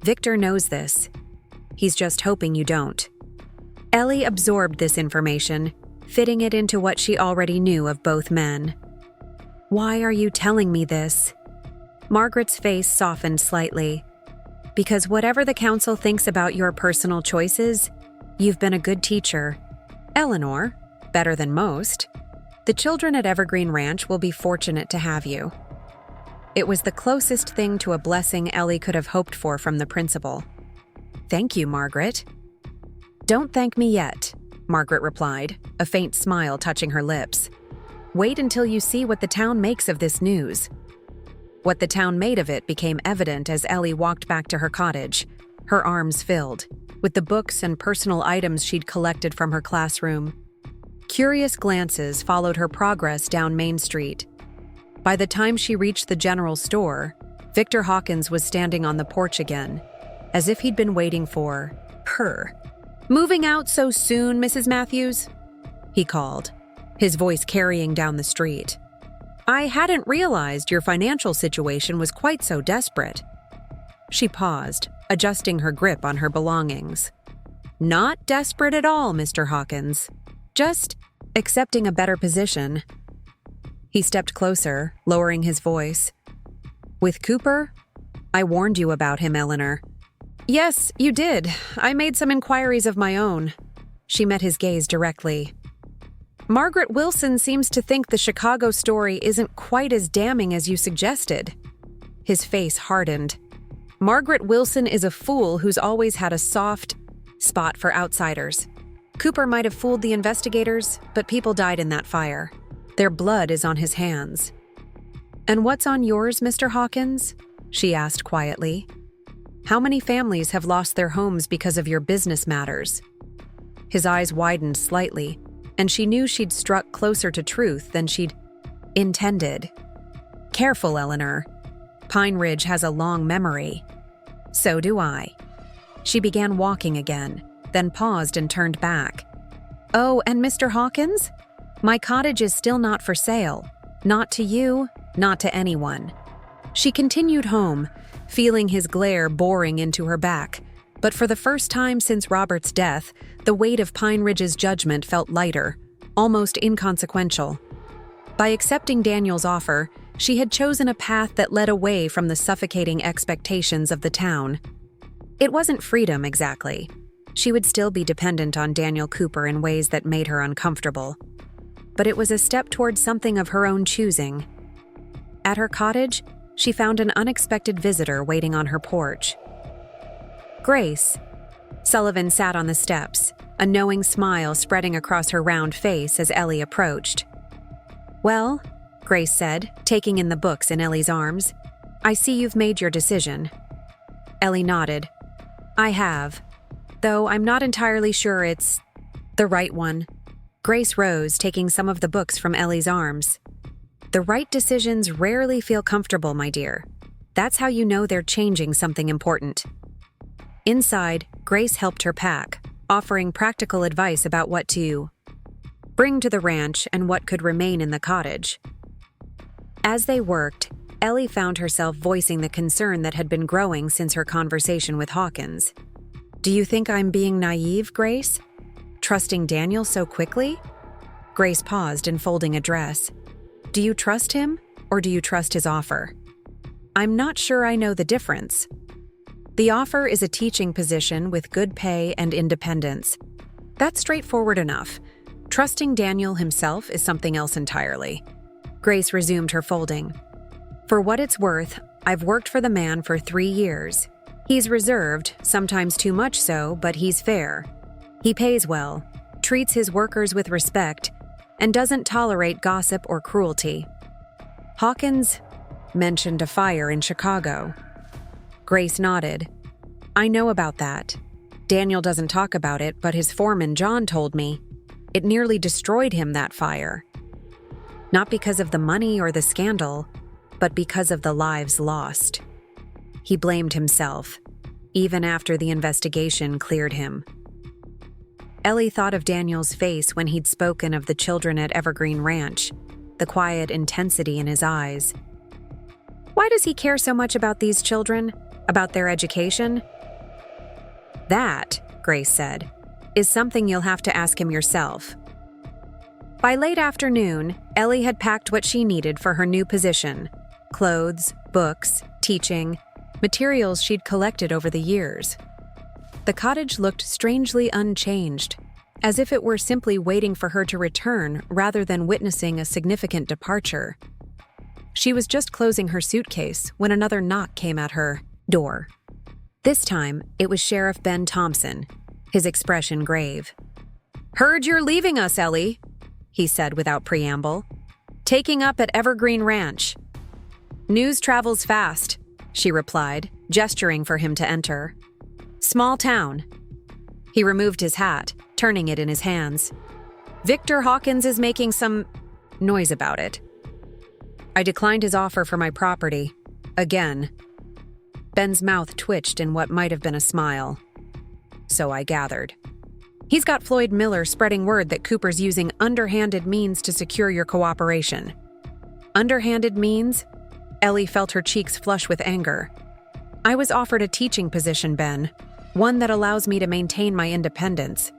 Victor knows this. He's just hoping you don't. Ellie absorbed this information, fitting it into what she already knew of both men. Why are you telling me this? Margaret's face softened slightly. Because whatever the council thinks about your personal choices, you've been a good teacher. Eleanor, better than most. The children at Evergreen Ranch will be fortunate to have you. It was the closest thing to a blessing Ellie could have hoped for from the principal. Thank you, Margaret. Don't thank me yet, Margaret replied, a faint smile touching her lips. Wait until you see what the town makes of this news. What the town made of it became evident as Ellie walked back to her cottage, her arms filled, with the books and personal items she'd collected from her classroom. Curious glances followed her progress down Main Street. By the time she reached the general store, Victor Hawkins was standing on the porch again, as if he'd been waiting for her. Moving out so soon, Mrs. Matthews? He called, his voice carrying down the street. I hadn't realized your financial situation was quite so desperate. She paused, adjusting her grip on her belongings. Not desperate at all, Mr. Hawkins. Just accepting a better position. He stepped closer, lowering his voice. With Cooper? I warned you about him, Eleanor. Yes, you did. I made some inquiries of my own. She met his gaze directly. Margaret Wilson seems to think the Chicago story isn't quite as damning as you suggested. His face hardened. Margaret Wilson is a fool who's always had a soft spot for outsiders. Cooper might have fooled the investigators, but people died in that fire. Their blood is on his hands. And what's on yours, Mr. Hawkins? She asked quietly. How many families have lost their homes because of your business matters? His eyes widened slightly, and she knew she'd struck closer to truth than she'd intended. Careful, Eleanor. Pine Ridge has a long memory. So do I. She began walking again, then paused and turned back. Oh, and Mr. Hawkins? My cottage is still not for sale. Not to you, not to anyone. She continued home, feeling his glare boring into her back. But for the first time since Robert's death, the weight of Pine Ridge's judgment felt lighter, almost inconsequential. By accepting Daniel's offer, she had chosen a path that led away from the suffocating expectations of the town. It wasn't freedom, exactly. She would still be dependent on Daniel Cooper in ways that made her uncomfortable. But it was a step towards something of her own choosing. At her cottage, she found an unexpected visitor waiting on her porch. Grace. Sullivan sat on the steps, a knowing smile spreading across her round face as Ellie approached. Well, Grace said, taking in the books in Ellie's arms, I see you've made your decision. Ellie nodded. I have, though I'm not entirely sure it's the right one. Grace rose, taking some of the books from Ellie's arms. The right decisions rarely feel comfortable, my dear. That's how you know they're changing something important. Inside, Grace helped her pack, offering practical advice about what to bring to the ranch and what could remain in the cottage. As they worked, Ellie found herself voicing the concern that had been growing since her conversation with Hawkins. "Do you think I'm being naive, Grace? Trusting Daniel so quickly?" Grace paused in folding a dress. "Do you trust him, or do you trust his offer?" "I'm not sure I know the difference. The offer is a teaching position with good pay and independence. That's straightforward enough. Trusting Daniel himself is something else entirely." Grace resumed her folding. "For what it's worth, I've worked for the man for 3 years. He's reserved, sometimes too much so, but he's fair. He pays well, treats his workers with respect, and doesn't tolerate gossip or cruelty." Hawkins mentioned a fire in Chicago. Grace nodded. "I know about that. Daniel doesn't talk about it, but his foreman John told me. It nearly destroyed him, that fire. Not because of the money or the scandal, but because of the lives lost. He blamed himself, even after the investigation cleared him." Ellie thought of Daniel's face when he'd spoken of the children at Evergreen Ranch, the quiet intensity in his eyes. "Why does he care so much about these children? About their education?" "That," Grace said, "is something you'll have to ask him yourself." By late afternoon, Ellie had packed what she needed for her new position: clothes, books, teaching, materials she'd collected over the years. The cottage looked strangely unchanged, as if it were simply waiting for her to return rather than witnessing a significant departure. She was just closing her suitcase when another knock came at her door. This time, it was Sheriff Ben Thompson, his expression grave. "Heard you're leaving us, Ellie," he said without preamble. "Taking up at Evergreen Ranch." "News travels fast," she replied, gesturing for him to enter. "Small town." He removed his hat, turning it in his hands. "Victor Hawkins is making some noise about it. I declined his offer for my property. Again." Ben's mouth twitched in what might have been a smile. "So I gathered. He's got Floyd Miller spreading word that Cooper's using underhanded means to secure your cooperation." "Underhanded means?" Ellie felt her cheeks flush with anger. "I was offered a teaching position, Ben, one that allows me to maintain my independence."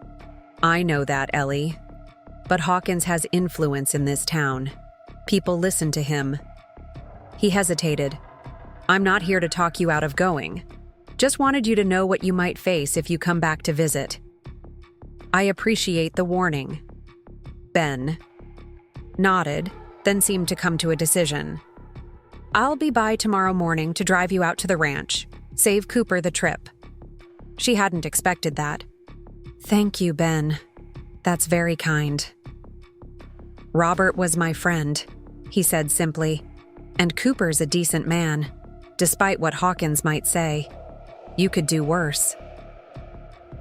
"I know that, Ellie. But Hawkins has influence in this town. People listen to him." He hesitated. "I'm not here to talk you out of going. Just wanted you to know what you might face if you come back to visit." "I appreciate the warning." Ben nodded, then seemed to come to a decision. "I'll be by tomorrow morning to drive you out to the ranch. Save Cooper the trip." She hadn't expected that. "Thank you, Ben. That's very kind." "Robert was my friend," he said simply, "and Cooper's a decent man, despite what Hawkins might say. You could do worse."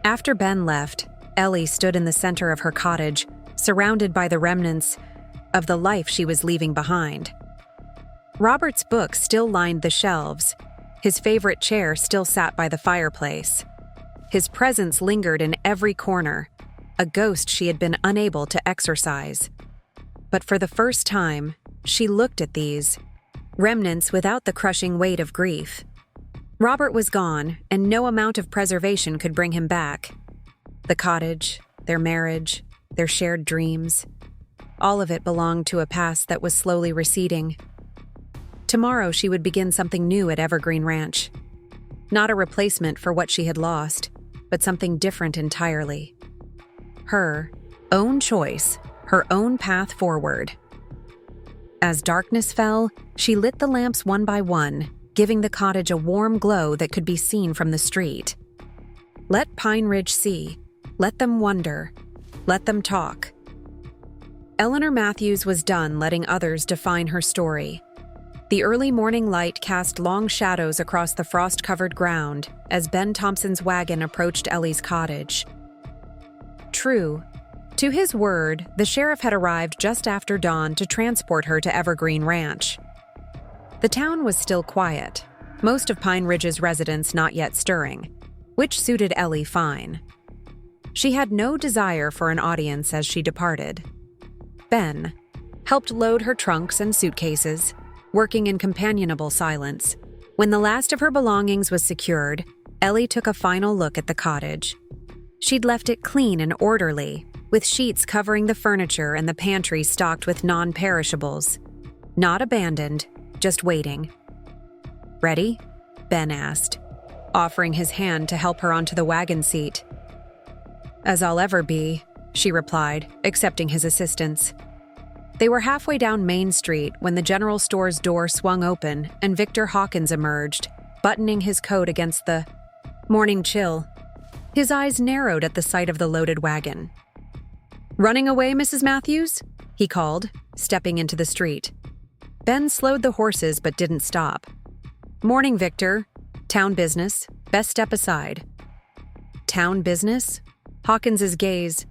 After Ben left, Ellie stood in the center of her cottage, surrounded by the remnants of the life she was leaving behind. Robert's books still lined the shelves. His favorite chair still sat by the fireplace. His presence lingered in every corner, a ghost she had been unable to exorcise. But for the first time, she looked at these remnants without the crushing weight of grief. Robert was gone, and no amount of preservation could bring him back. The cottage, their marriage, their shared dreams, all of it belonged to a past that was slowly receding. Tomorrow she would begin something new at Evergreen Ranch. Not a replacement for what she had lost, but something different entirely. Her own choice, her own path forward. As darkness fell, she lit the lamps one by one, giving the cottage a warm glow that could be seen from the street. Let Pine Ridge see. Let them wonder. Let them talk. Eleanor Matthews was done letting others define her story. The early morning light cast long shadows across the frost-covered ground as Ben Thompson's wagon approached Ellie's cottage. True, to his word, the sheriff had arrived just after dawn to transport her to Evergreen Ranch. The town was still quiet, most of Pine Ridge's residents not yet stirring, which suited Ellie fine. She had no desire for an audience as she departed. Ben helped load her trunks and suitcases, working in companionable silence. When the last of her belongings was secured, Ellie took a final look at the cottage. She'd left it clean and orderly, with sheets covering the furniture and the pantry stocked with non-perishables. Not abandoned, just waiting. "Ready?" Ben asked, offering his hand to help her onto the wagon seat. "As I'll ever be," she replied, accepting his assistance. They were halfway down Main Street when the general store's door swung open and Victor Hawkins emerged, buttoning his coat against the morning chill. His eyes narrowed at the sight of the loaded wagon. "Running away, Mrs. Matthews?" he called, stepping into the street. Ben slowed the horses but didn't stop. "Morning, Victor. Town business. Best step aside." "Town business?" Hawkins's gaze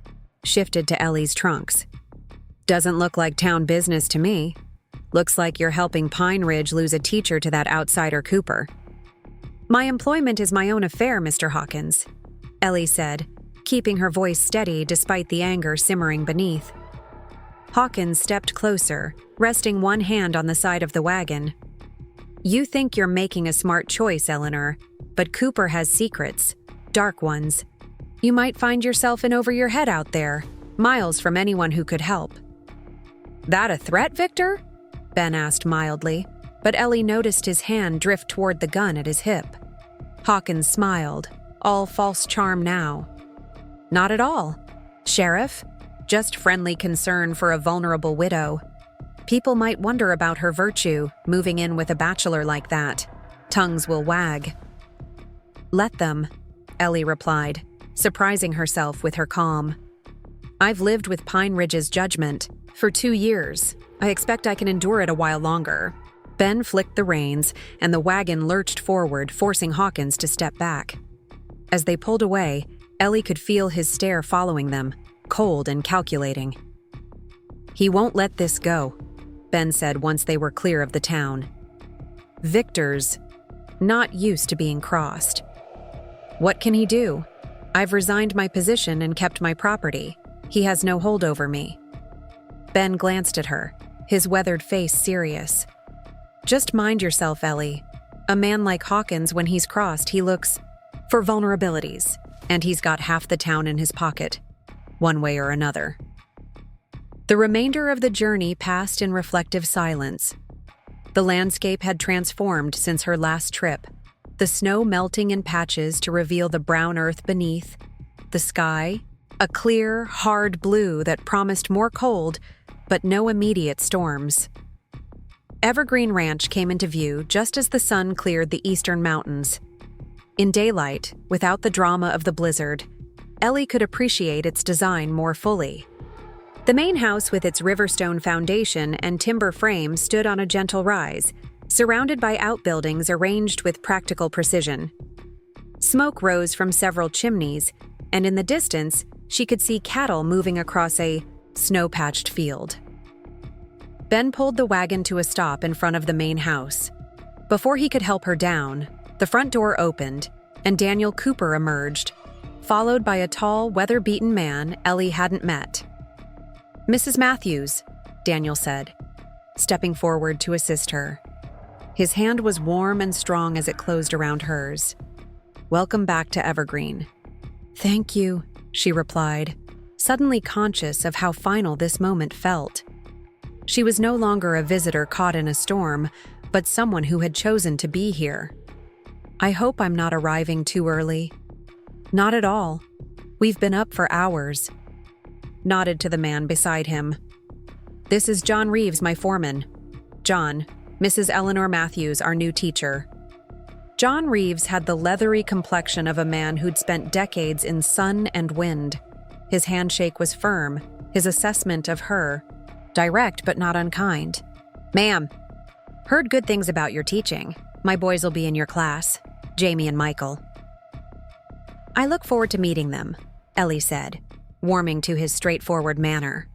shifted to Ellie's trunks. "Doesn't look like town business to me. Looks like you're helping Pine Ridge lose a teacher to that outsider Cooper." "My employment is my own affair, Mr. Hawkins," Ellie said, keeping her voice steady despite the anger simmering beneath. Hawkins stepped closer, resting one hand on the side of the wagon. "You think you're making a smart choice, Eleanor, but Cooper has secrets, dark ones. You might find yourself in over your head out there, miles from anyone who could help." "That a threat, Victor?" Ben asked mildly, but Ellie noticed his hand drift toward the gun at his hip. Hawkins smiled, all false charm now. "Not at all, Sheriff. Just friendly concern for a vulnerable widow. People might wonder about her virtue, moving in with a bachelor like that. Tongues will wag." "Let them," Ellie replied, surprising herself with her calm. "I've lived with Pine Ridge's judgment for 2 years. I expect I can endure it a while longer." Ben flicked the reins, and the wagon lurched forward, forcing Hawkins to step back. As they pulled away, Ellie could feel his stare following them, cold and calculating. "He won't let this go," Ben said once they were clear of the town. "Victor's not used to being crossed. What can he do? I've resigned my position and kept my property. He has no hold over me." Ben glanced at her, his weathered face serious. "Just mind yourself, Ellie. A man like Hawkins, when he's crossed, he looks for vulnerabilities, and he's got half the town in his pocket, one way or another." The remainder of the journey passed in reflective silence. The landscape had transformed since her last trip, the snow melting in patches to reveal the brown earth beneath, the sky, a clear, hard blue that promised more cold, but no immediate storms. Evergreen Ranch came into view just as the sun cleared the eastern mountains. In daylight, without the drama of the blizzard, Ellie could appreciate its design more fully. The main house with its riverstone foundation and timber frame stood on a gentle rise, surrounded by outbuildings arranged with practical precision. Smoke rose from several chimneys, and in the distance, she could see cattle moving across a snow-patched field. Ben pulled the wagon to a stop in front of the main house. Before he could help her down, the front door opened, and Daniel Cooper emerged, followed by a tall, weather-beaten man Ellie hadn't met. "Mrs. Matthews," Daniel said, stepping forward to assist her. His hand was warm and strong as it closed around hers. "Welcome back to Evergreen." "Thank you," she replied, suddenly conscious of how final this moment felt. She was no longer a visitor caught in a storm, but someone who had chosen to be here. "I hope I'm not arriving too early." "Not at all. We've been up for hours," nodded to the man beside him. "This is John Reeves, my foreman. John, Mrs. Eleanor Matthews, our new teacher." John Reeves had the leathery complexion of a man who'd spent decades in sun and wind. His handshake was firm, his assessment of her direct but not unkind. "Ma'am, heard good things about your teaching. My boys will be in your class, Jamie and Michael." "I look forward to meeting them," Ellie said, warming to his straightforward manner.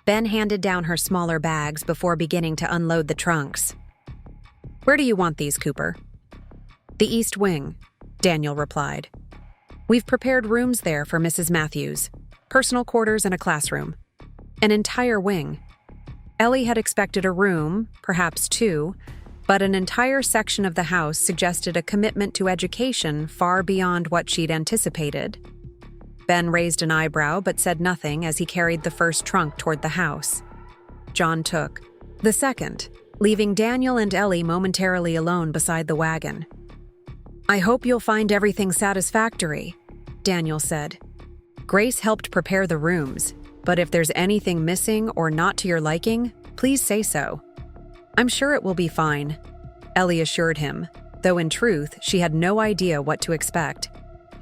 Ben handed down her smaller bags before beginning to unload the trunks. "Where do you want these, Cooper?" "The East Wing," Daniel replied. We've prepared rooms there for Mrs. Matthews, personal quarters and a classroom. An entire wing. Ellie had expected a room, perhaps two, but an entire section of the house suggested a commitment to education far beyond what she'd anticipated. Ben raised an eyebrow but said nothing as he carried the first trunk toward the house. John took the second, leaving Daniel and Ellie momentarily alone beside the wagon. "I hope you'll find everything satisfactory," Daniel said. "Grace helped prepare the rooms, but if there's anything missing or not to your liking, please say so." "I'm sure it will be fine," Ellie assured him, though in truth she had no idea what to expect.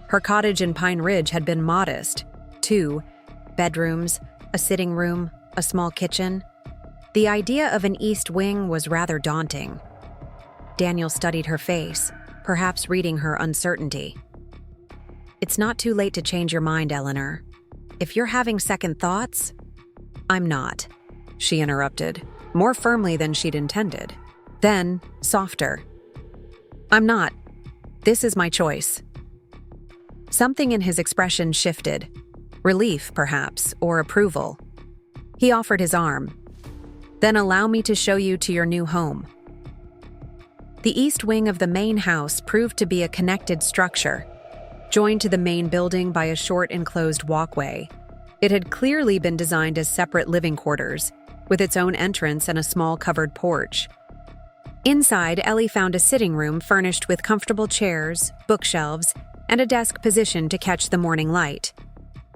Her cottage in Pine Ridge had been modest. 2 bedrooms, a sitting room, a small kitchen. The idea of an east wing was rather daunting. Daniel studied her face, perhaps reading her uncertainty. "It's not too late to change your mind, Eleanor. If you're having second thoughts—" "I'm not," she interrupted, more firmly than she'd intended. Then, softer. "I'm not. This is my choice." Something in his expression shifted. Relief, perhaps, or approval. He offered his arm. "Then allow me to show you to your new home." The east wing of the main house proved to be a connected structure, joined to the main building by a short enclosed walkway. It had clearly been designed as separate living quarters, with its own entrance and a small covered porch. Inside, Ellie found a sitting room furnished with comfortable chairs, bookshelves, and a desk positioned to catch the morning light.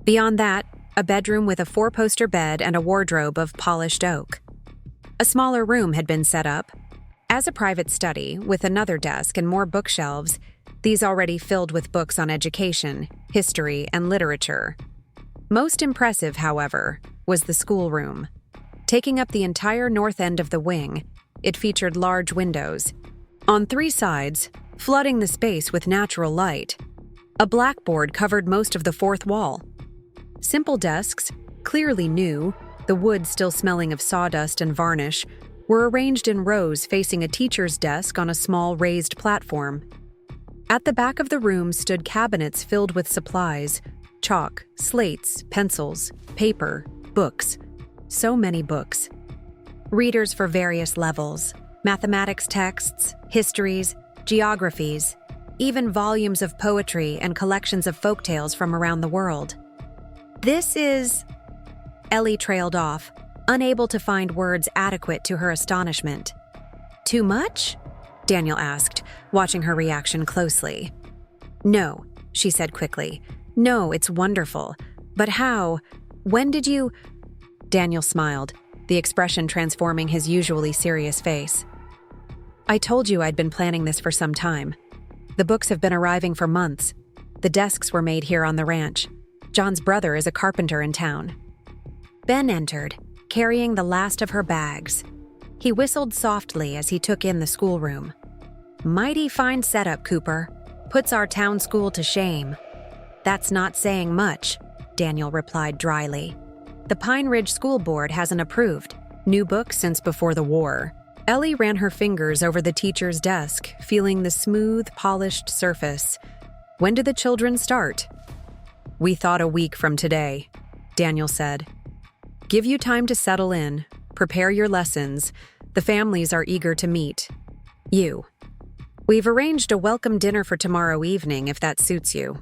Beyond that, a bedroom with a 4-poster bed and a wardrobe of polished oak. A smaller room had been set up as a private study with another desk and more bookshelves, these already filled with books on education, history, and literature. Most impressive, however, was the schoolroom. Taking up the entire north end of the wing, it featured large windows. On 3 sides, flooding the space with natural light. A blackboard covered most of the 4th wall. Simple desks, clearly new, the wood still smelling of sawdust and varnish, were arranged in rows facing a teacher's desk on a small raised platform. At the back of the room stood cabinets filled with supplies, chalk, slates, pencils, paper, books. So many books. Readers for various levels, mathematics texts, histories, geographies, even volumes of poetry and collections of folktales from around the world. "This is—" Ellie trailed off, unable to find words adequate to her astonishment. "Too much?" Daniel asked, watching her reaction closely. "No," she said quickly. "No, it's wonderful. But how? When did you—" Daniel smiled, the expression transforming his usually serious face. "I told you I'd been planning this for some time. The books have been arriving for months. The desks were made here on the ranch. John's brother is a carpenter in town." Ben entered, carrying the last of her bags. He whistled softly as he took in the schoolroom. "Mighty fine setup, Cooper. Puts our town school to shame." "That's not saying much," Daniel replied dryly. "The Pine Ridge School Board hasn't approved. New books since before the war." Ellie ran her fingers over the teacher's desk, feeling the smooth, polished surface. "When do the children start?" "We thought a week from today," Daniel said. "Give you time to settle in, prepare your lessons. The families are eager to meet you. We've arranged a welcome dinner for tomorrow evening if that suits you."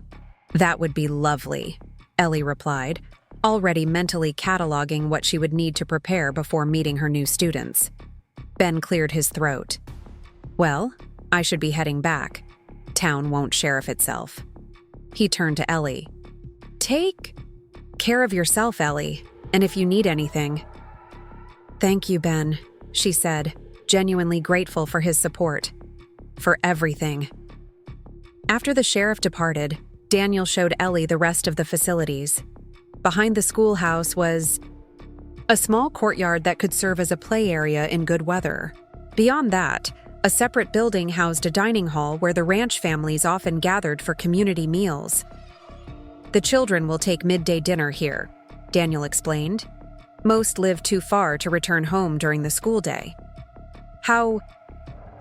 "That would be lovely," Ellie replied, already mentally cataloging what she would need to prepare before meeting her new students. Ben cleared his throat. "Well, I should be heading back. Town won't sheriff itself." He turned to Ellie. "Take care of yourself, Ellie, and if you need anything." "Thank you, Ben," she said, genuinely grateful for his support. "For everything." After the sheriff departed, Daniel showed Ellie the rest of the facilities. Behind the schoolhouse was a small courtyard that could serve as a play area in good weather. Beyond that, a separate building housed a dining hall where the ranch families often gathered for community meals. "The children will take midday dinner here," Daniel explained. "Most live too far to return home during the school day." "How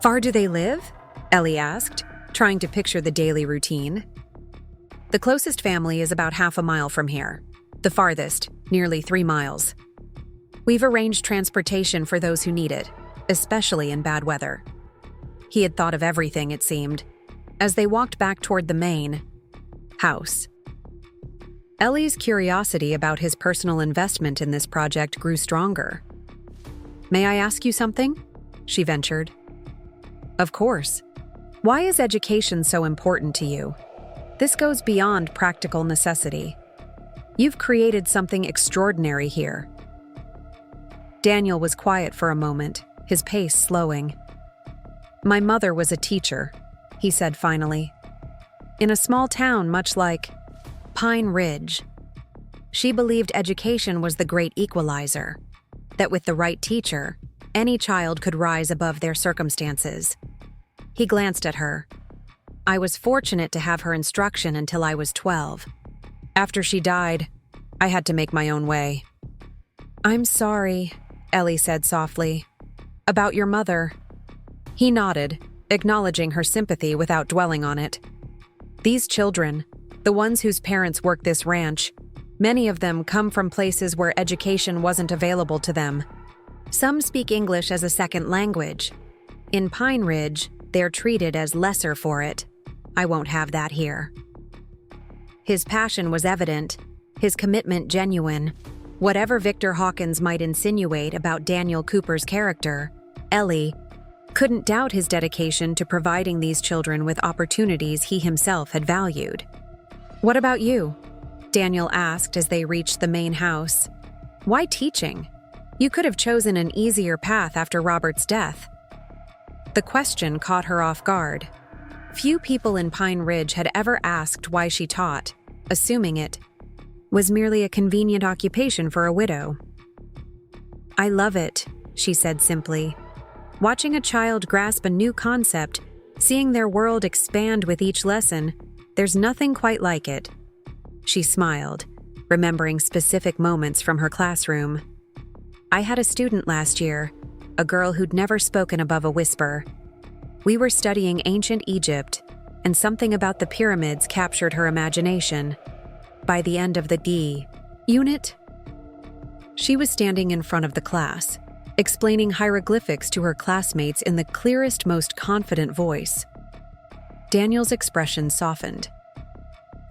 far do they live?" Ellie asked, trying to picture the daily routine. The closest family is about half a mile from here. The farthest, nearly 3 miles. We've arranged transportation for those who need it, especially in bad weather. He had thought of everything, it seemed, as they walked back toward the main house. Ellie's curiosity about his personal investment in this project grew stronger. "May I ask you something?" she ventured. "Of course. Why is education so important to you? This goes beyond practical necessity. You've created something extraordinary here." Daniel was quiet for a moment, his pace slowing. "My mother was a teacher," he said finally. "In a small town much like Pine Ridge. She believed education was the great equalizer, that with the right teacher, any child could rise above their circumstances." He glanced at her. "I was fortunate to have her instruction until I was 12. After she died, I had to make my own way." "I'm sorry," Ellie said softly. "About your mother." He nodded, acknowledging her sympathy without dwelling on it. "These children, the ones whose parents work this ranch, many of them come from places where education wasn't available to them. Some speak English as a second language. In Pine Ridge, they're treated as lesser for it. I won't have that here." His passion was evident, his commitment genuine. Whatever Victor Hawkins might insinuate about Daniel Cooper's character, Ellie couldn't doubt his dedication to providing these children with opportunities he himself had valued. "What about you?" Daniel asked as they reached the main house. "Why teaching? You could have chosen an easier path after Robert's death." The question caught her off guard. Few people in Pine Ridge had ever asked why she taught, assuming it was merely a convenient occupation for a widow. "I love it," she said simply. "Watching a child grasp a new concept, seeing their world expand with each lesson, there's nothing quite like it." She smiled, remembering specific moments from her classroom. "I had a student last year, a girl who'd never spoken above a whisper. We were studying ancient Egypt, and something about the pyramids captured her imagination. By the end of the unit, she was standing in front of the class, explaining hieroglyphics to her classmates in the clearest, most confident voice." Daniel's expression softened.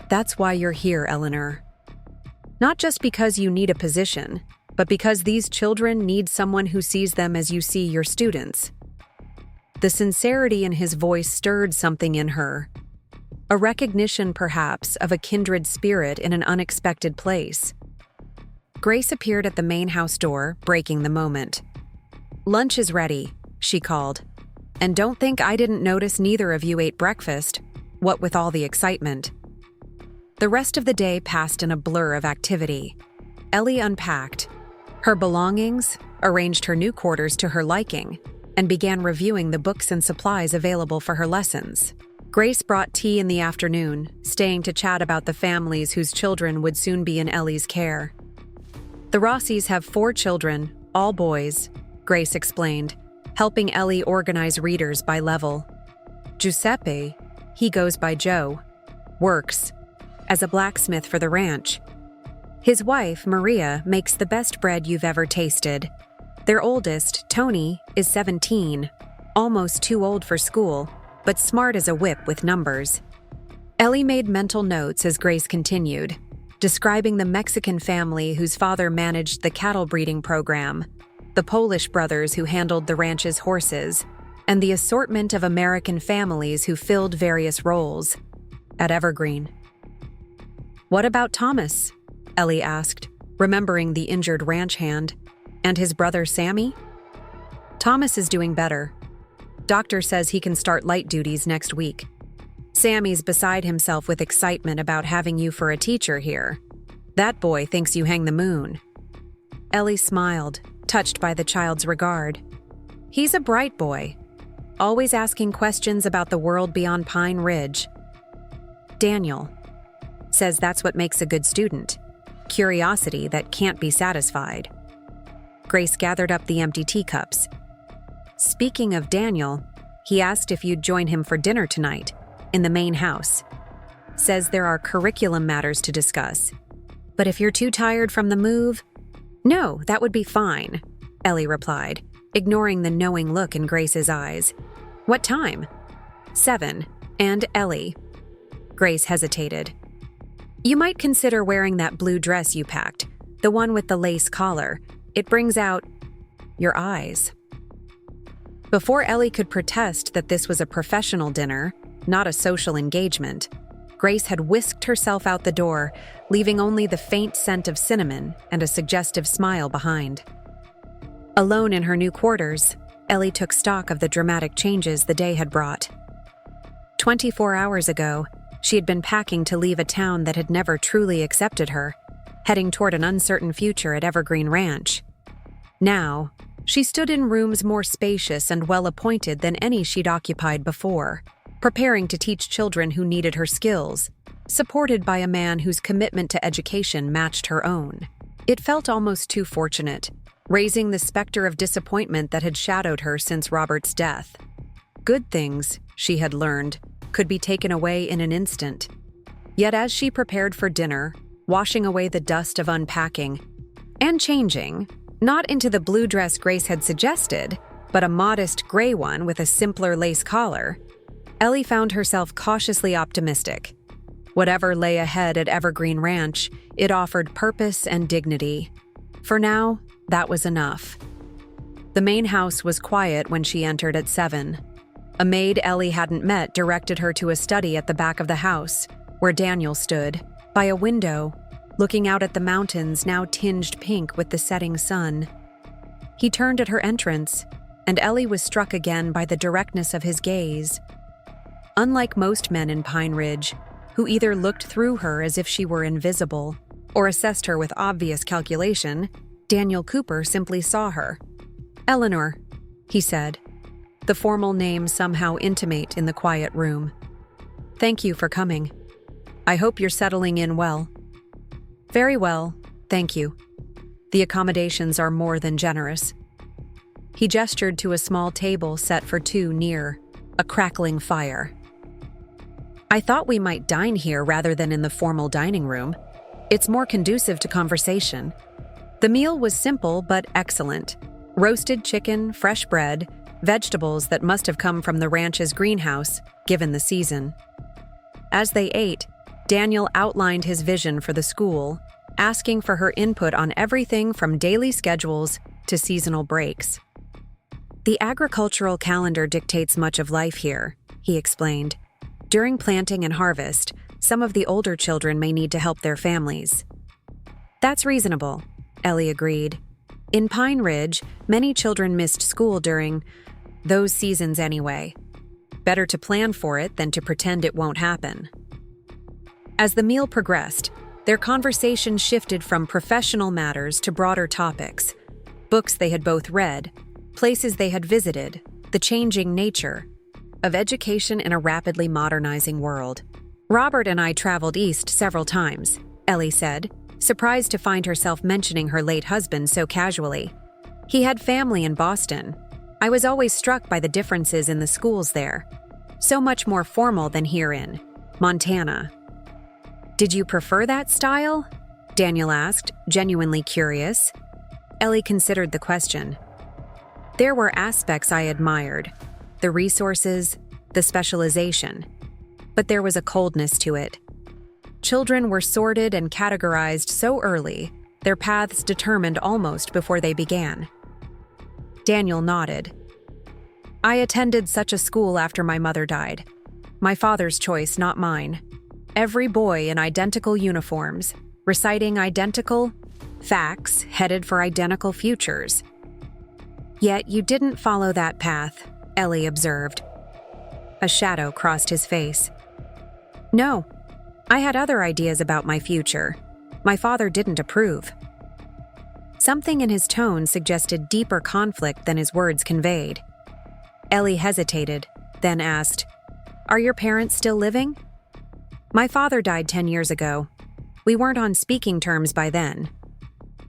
"That's why you're here, Eleanor. Not just because you need a position, but because these children need someone who sees them as you see your students." The sincerity in his voice stirred something in her. A recognition, perhaps, of a kindred spirit in an unexpected place. Grace appeared at the main house door, breaking the moment. "Lunch is ready," she called. "And don't think I didn't notice neither of you ate breakfast, what with all the excitement." The rest of the day passed in a blur of activity. Ellie unpacked her belongings, arranged her new quarters to her liking, and began reviewing the books and supplies available for her lessons. Grace brought tea in the afternoon, staying to chat about the families whose children would soon be in Ellie's care. "The Rossis have 4 children, all boys," Grace explained, helping Ellie organize readers by level. "Giuseppe, he goes by Joe, works as a blacksmith for the ranch. His wife, Maria, makes the best bread you've ever tasted. Their oldest, Tony, is 17, almost too old for school, but smart as a whip with numbers." Ellie made mental notes as Grace continued, describing the Mexican family whose father managed the cattle breeding program, the Polish brothers who handled the ranch's horses, and the assortment of American families who filled various roles at Evergreen. "What about Thomas?" Ellie asked, remembering the injured ranch hand. "And his brother Sammy?" "Thomas is doing better. Doctor says he can start light duties next week. Sammy's beside himself with excitement about having you for a teacher here. That boy thinks you hang the moon." Ellie smiled, touched by the child's regard. "He's a bright boy, always asking questions about the world beyond Pine Ridge. Daniel says that's what makes a good student, curiosity that can't be satisfied." Grace gathered up the empty teacups. "Speaking of Daniel, he asked if you'd join him for dinner tonight, in the main house." says there are curriculum matters to discuss. But if you're too tired from the move, no, that would be fine, Ellie replied, ignoring the knowing look in Grace's eyes. What time? 7. And Ellie. Grace hesitated. You might consider wearing that blue dress you packed, the one with the lace collar. It brings out your eyes. Before Ellie could protest that this was a professional dinner, not a social engagement, Grace had whisked herself out the door, leaving only the faint scent of cinnamon and a suggestive smile behind. Alone in her new quarters, Ellie took stock of the dramatic changes the day had brought. 24 hours ago, she had been packing to leave a town that had never truly accepted her, heading toward an uncertain future at Evergreen Ranch. Now, she stood in rooms more spacious and well-appointed than any she'd occupied before, preparing to teach children who needed her skills, supported by a man whose commitment to education matched her own. It felt almost too fortunate, raising the specter of disappointment that had shadowed her since Robert's death. Good things, she had learned, could be taken away in an instant. Yet as she prepared for dinner, washing away the dust of unpacking, and changing, not into the blue dress Grace had suggested, but a modest gray one with a simpler lace collar, Ellie found herself cautiously optimistic. Whatever lay ahead at Evergreen Ranch, it offered purpose and dignity. For now, that was enough. The main house was quiet when she entered at 7. A maid Ellie hadn't met directed her to a study at the back of the house, where Daniel stood, by a window, looking out at the mountains now tinged pink with the setting sun. He turned at her entrance, and Ellie was struck again by the directness of his gaze. Unlike most men in Pine Ridge, who either looked through her as if she were invisible, or assessed her with obvious calculation, Daniel Cooper simply saw her. "Eleanor," he said, the formal name somehow intimate in the quiet room. "Thank you for coming. I hope you're settling in well." "Very well, thank you. The accommodations are more than generous." He gestured to a small table set for two near a crackling fire. "I thought we might dine here rather than in the formal dining room. It's more conducive to conversation." The meal was simple but excellent. Roasted chicken, fresh bread, vegetables that must have come from the ranch's greenhouse, given the season. As they ate, Daniel outlined his vision for the school, asking for her input on everything from daily schedules to seasonal breaks. "The agricultural calendar dictates much of life here," he explained. "During planting and harvest, some of the older children may need to help their families." "That's reasonable," Ellie agreed. In Pine Ridge, many children missed school during those seasons anyway. Better to plan for it than to pretend it won't happen. As the meal progressed, their conversation shifted from professional matters to broader topics. Books they had both read, places they had visited, the changing nature of education in a rapidly modernizing world. "Robert and I traveled east several times," Ellie said, surprised to find herself mentioning her late husband so casually. "He had family in Boston. I was always struck by the differences in the schools there. So much more formal than here in Montana." "Did you prefer that style?" Daniel asked, genuinely curious. Ellie considered the question. "There were aspects I admired, the resources, the specialization. But there was a coldness to it. Children were sorted and categorized so early, their paths determined almost before they began." Daniel nodded. "I attended such a school after my mother died. My father's choice, not mine. Every boy in identical uniforms, reciting identical facts, headed for identical futures." "Yet you didn't follow that path," Ellie observed. A shadow crossed his face. "No, I had other ideas about my future. My father didn't approve." Something in his tone suggested deeper conflict than his words conveyed. Ellie hesitated, then asked, "Are your parents still living?" "My father died 10 years ago. We weren't on speaking terms by then."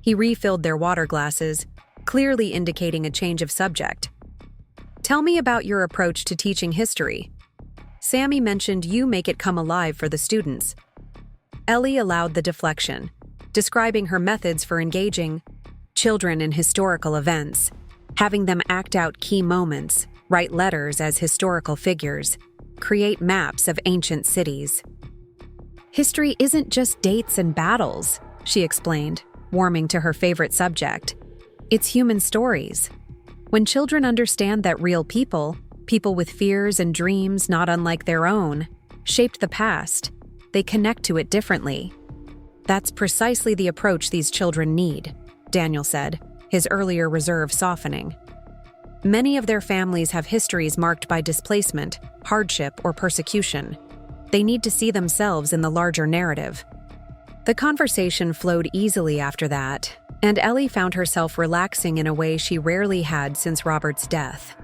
He refilled their water glasses, clearly indicating a change of subject. "Tell me about your approach to teaching history." Sammy mentioned you make it come alive for the students. Ellie allowed the deflection, describing her methods for engaging children in historical events, having them act out key moments, write letters as historical figures, create maps of ancient cities. History isn't just dates and battles, she explained, warming to her favorite subject. It's human stories. When children understand that real people with fears and dreams not unlike their own, shaped the past, they connect to it differently. That's precisely the approach these children need, Daniel said, his earlier reserve softening. Many of their families have histories marked by displacement, hardship, or persecution. They need to see themselves in the larger narrative. The conversation flowed easily after that, and Ellie found herself relaxing in a way she rarely had since Robert's death.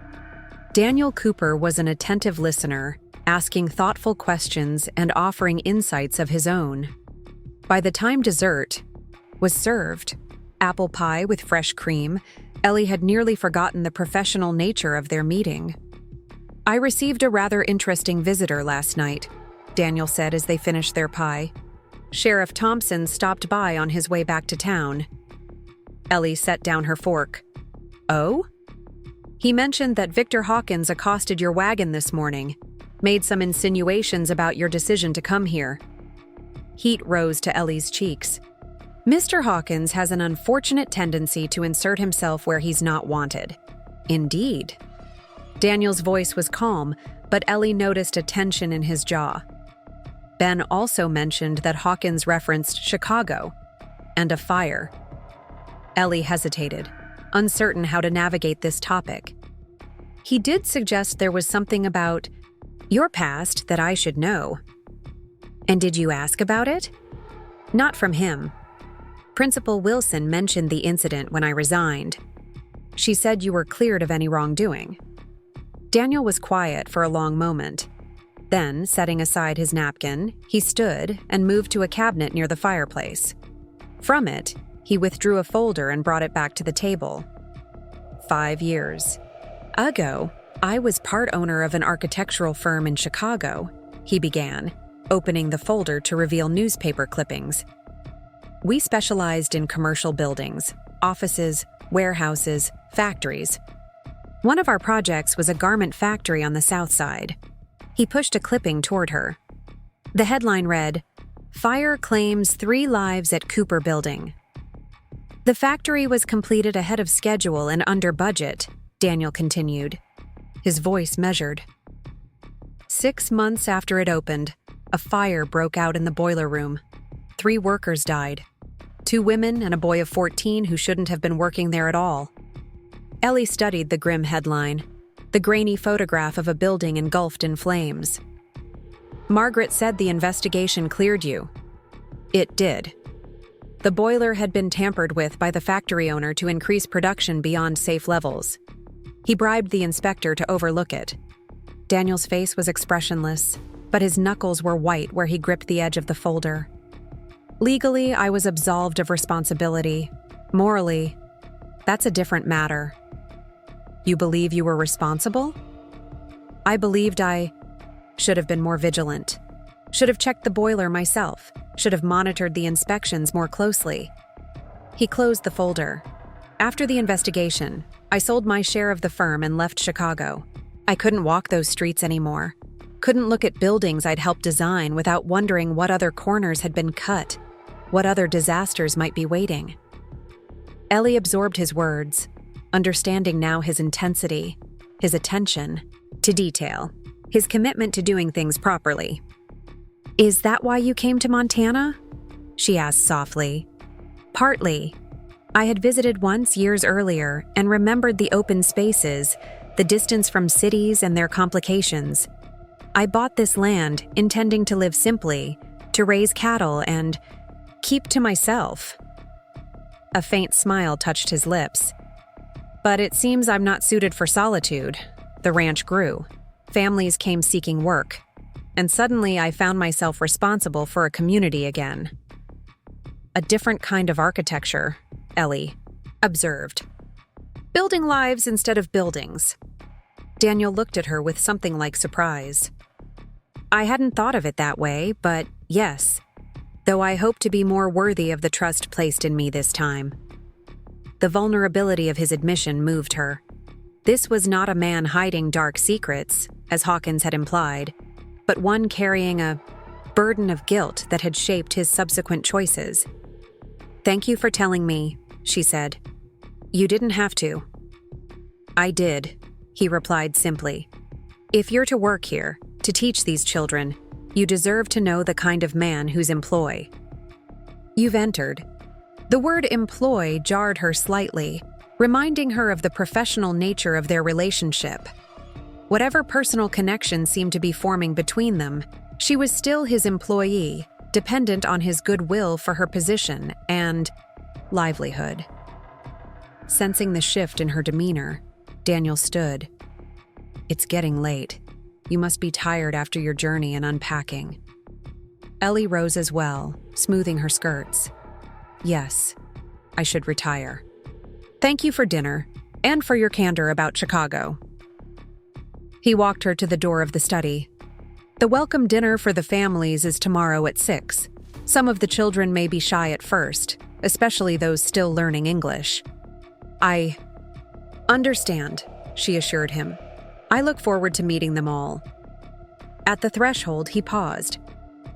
Daniel Cooper was an attentive listener, asking thoughtful questions and offering insights of his own. By the time dessert was served, apple pie with fresh cream, Ellie had nearly forgotten the professional nature of their meeting. "I received a rather interesting visitor last night," Daniel said as they finished their pie. "Sheriff Thompson stopped by on his way back to town." Ellie set down her fork. "Oh?" "He mentioned that Victor Hawkins accosted your wagon this morning, made some insinuations about your decision to come here." Heat rose to Ellie's cheeks. "Mr. Hawkins has an unfortunate tendency to insert himself where he's not wanted." "Indeed." Daniel's voice was calm, but Ellie noticed a tension in his jaw. Ben also mentioned that Hawkins referenced Chicago and a fire. Ellie hesitated, uncertain how to navigate this topic. "He did suggest there was something about your past that I should know." "And did you ask about it?" "Not from him. Principal Wilson mentioned the incident when I resigned. She said you were cleared of any wrongdoing." Daniel was quiet for a long moment. Then, setting aside his napkin, he stood and moved to a cabinet near the fireplace. From it, he withdrew a folder and brought it back to the table. 5 years ago, I was part owner of an architectural firm in Chicago, he began, opening the folder to reveal newspaper clippings. We specialized in commercial buildings, offices, warehouses, factories. One of our projects was a garment factory on the south side. He pushed a clipping toward her. The headline read, "Fire Claims 3 Lives at Cooper Building." "The factory was completed ahead of schedule and under budget," Daniel continued, his voice measured. 6 months after it opened, a fire broke out in the boiler room. 3 workers died. 2 women and a boy of 14 who shouldn't have been working there at all. Ellie studied the grim headline, the grainy photograph of a building engulfed in flames. "Margaret said the investigation cleared you." It did. The boiler had been tampered with by the factory owner to increase production beyond safe levels. He bribed the inspector to overlook it. Daniel's face was expressionless, but his knuckles were white where he gripped the edge of the folder. "Legally, I was absolved of responsibility. Morally, that's a different matter." "You believe you were responsible?" "I believed I should have been more vigilant. Should have checked the boiler myself. Should have monitored the inspections more closely." He closed the folder. "After the investigation, I sold my share of the firm and left Chicago. I couldn't walk those streets anymore. Couldn't look at buildings I'd helped design without wondering what other corners had been cut, what other disasters might be waiting." Ellie absorbed his words, understanding now his intensity, his attention to detail, his commitment to doing things properly. "Is that why you came to Montana?" she asked softly. "Partly. I had visited once years earlier and remembered the open spaces, the distance from cities and their complications. I bought this land intending to live simply, to raise cattle and keep to myself." A faint smile touched his lips. "But it seems I'm not suited for solitude." The ranch grew. Families came seeking work. And suddenly I found myself responsible for a community again. "A different kind of architecture," Ellie observed. "Building lives instead of buildings." Daniel looked at her with something like surprise. I hadn't thought of it that way, but yes, though I hope to be more worthy of the trust placed in me this time. The vulnerability of his admission moved her. This was not a man hiding dark secrets, as Hawkins had implied, but one carrying a burden of guilt that had shaped his subsequent choices. "Thank you for telling me," she said. "You didn't have to." "I did," he replied simply. "If you're to work here, to teach these children, you deserve to know the kind of man whose employ you've entered." The word employ jarred her slightly, reminding her of the professional nature of their relationship. Whatever personal connection seemed to be forming between them, she was still his employee, dependent on his goodwill for her position and livelihood. Sensing the shift in her demeanor, Daniel stood. "It's getting late. You must be tired after your journey and unpacking." Ellie rose as well, smoothing her skirts. "Yes, I should retire. Thank you for dinner, and for your candor about Chicago." He walked her to the door of the study. "The welcome dinner for the families is tomorrow at 6. Some of the children may be shy at first, especially those still learning English." "I understand," she assured him. "I look forward to meeting them all." At the threshold, he paused.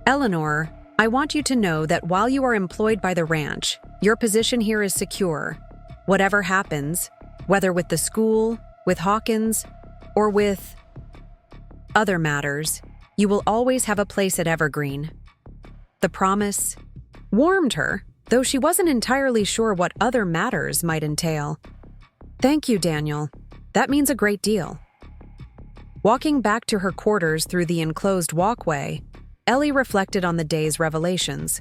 "Eleanor, I want you to know that while you are employed by the ranch, your position here is secure. Whatever happens, whether with the school, with Hawkins, or with other matters, you will always have a place at Evergreen." The promise warmed her, though she wasn't entirely sure what other matters might entail. "Thank you, Daniel. That means a great deal." Walking back to her quarters through the enclosed walkway, Ellie reflected on the day's revelations.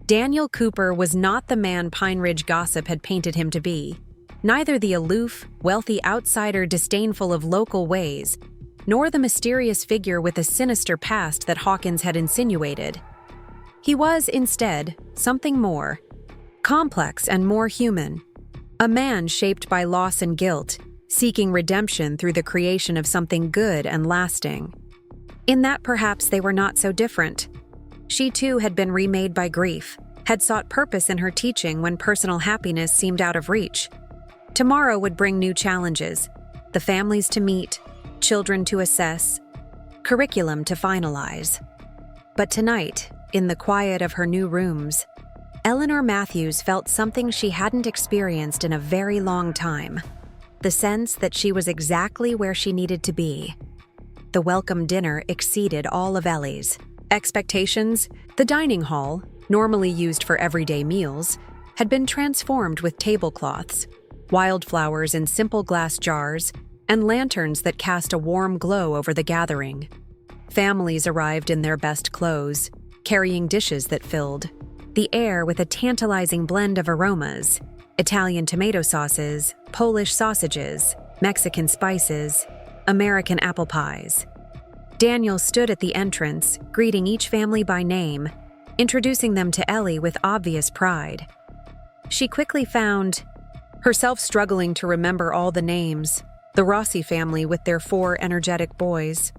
Daniel Cooper was not the man Pine Ridge gossip had painted him to be, neither the aloof, wealthy outsider disdainful of local ways, nor the mysterious figure with a sinister past that Hawkins had insinuated. He was, instead, something more, complex and more human, a man shaped by loss and guilt, seeking redemption through the creation of something good and lasting. In that perhaps they were not so different. She too had been remade by grief, had sought purpose in her teaching when personal happiness seemed out of reach. Tomorrow would bring new challenges, the families to meet, children to assess, curriculum to finalize. But tonight, in the quiet of her new rooms, Eleanor Matthews felt something she hadn't experienced in a very long time, the sense that she was exactly where she needed to be. The welcome dinner exceeded all of Ellie's expectations. The dining hall, normally used for everyday meals, had been transformed with tablecloths, wildflowers in simple glass jars, and lanterns that cast a warm glow over the gathering. Families arrived in their best clothes, carrying dishes that filled the air with a tantalizing blend of aromas: Italian tomato sauces, Polish sausages, Mexican spices, American apple pies. Daniel stood at the entrance, greeting each family by name, introducing them to Ellie with obvious pride. She quickly found herself struggling to remember all the names: the Rossi family with their 4 energetic boys,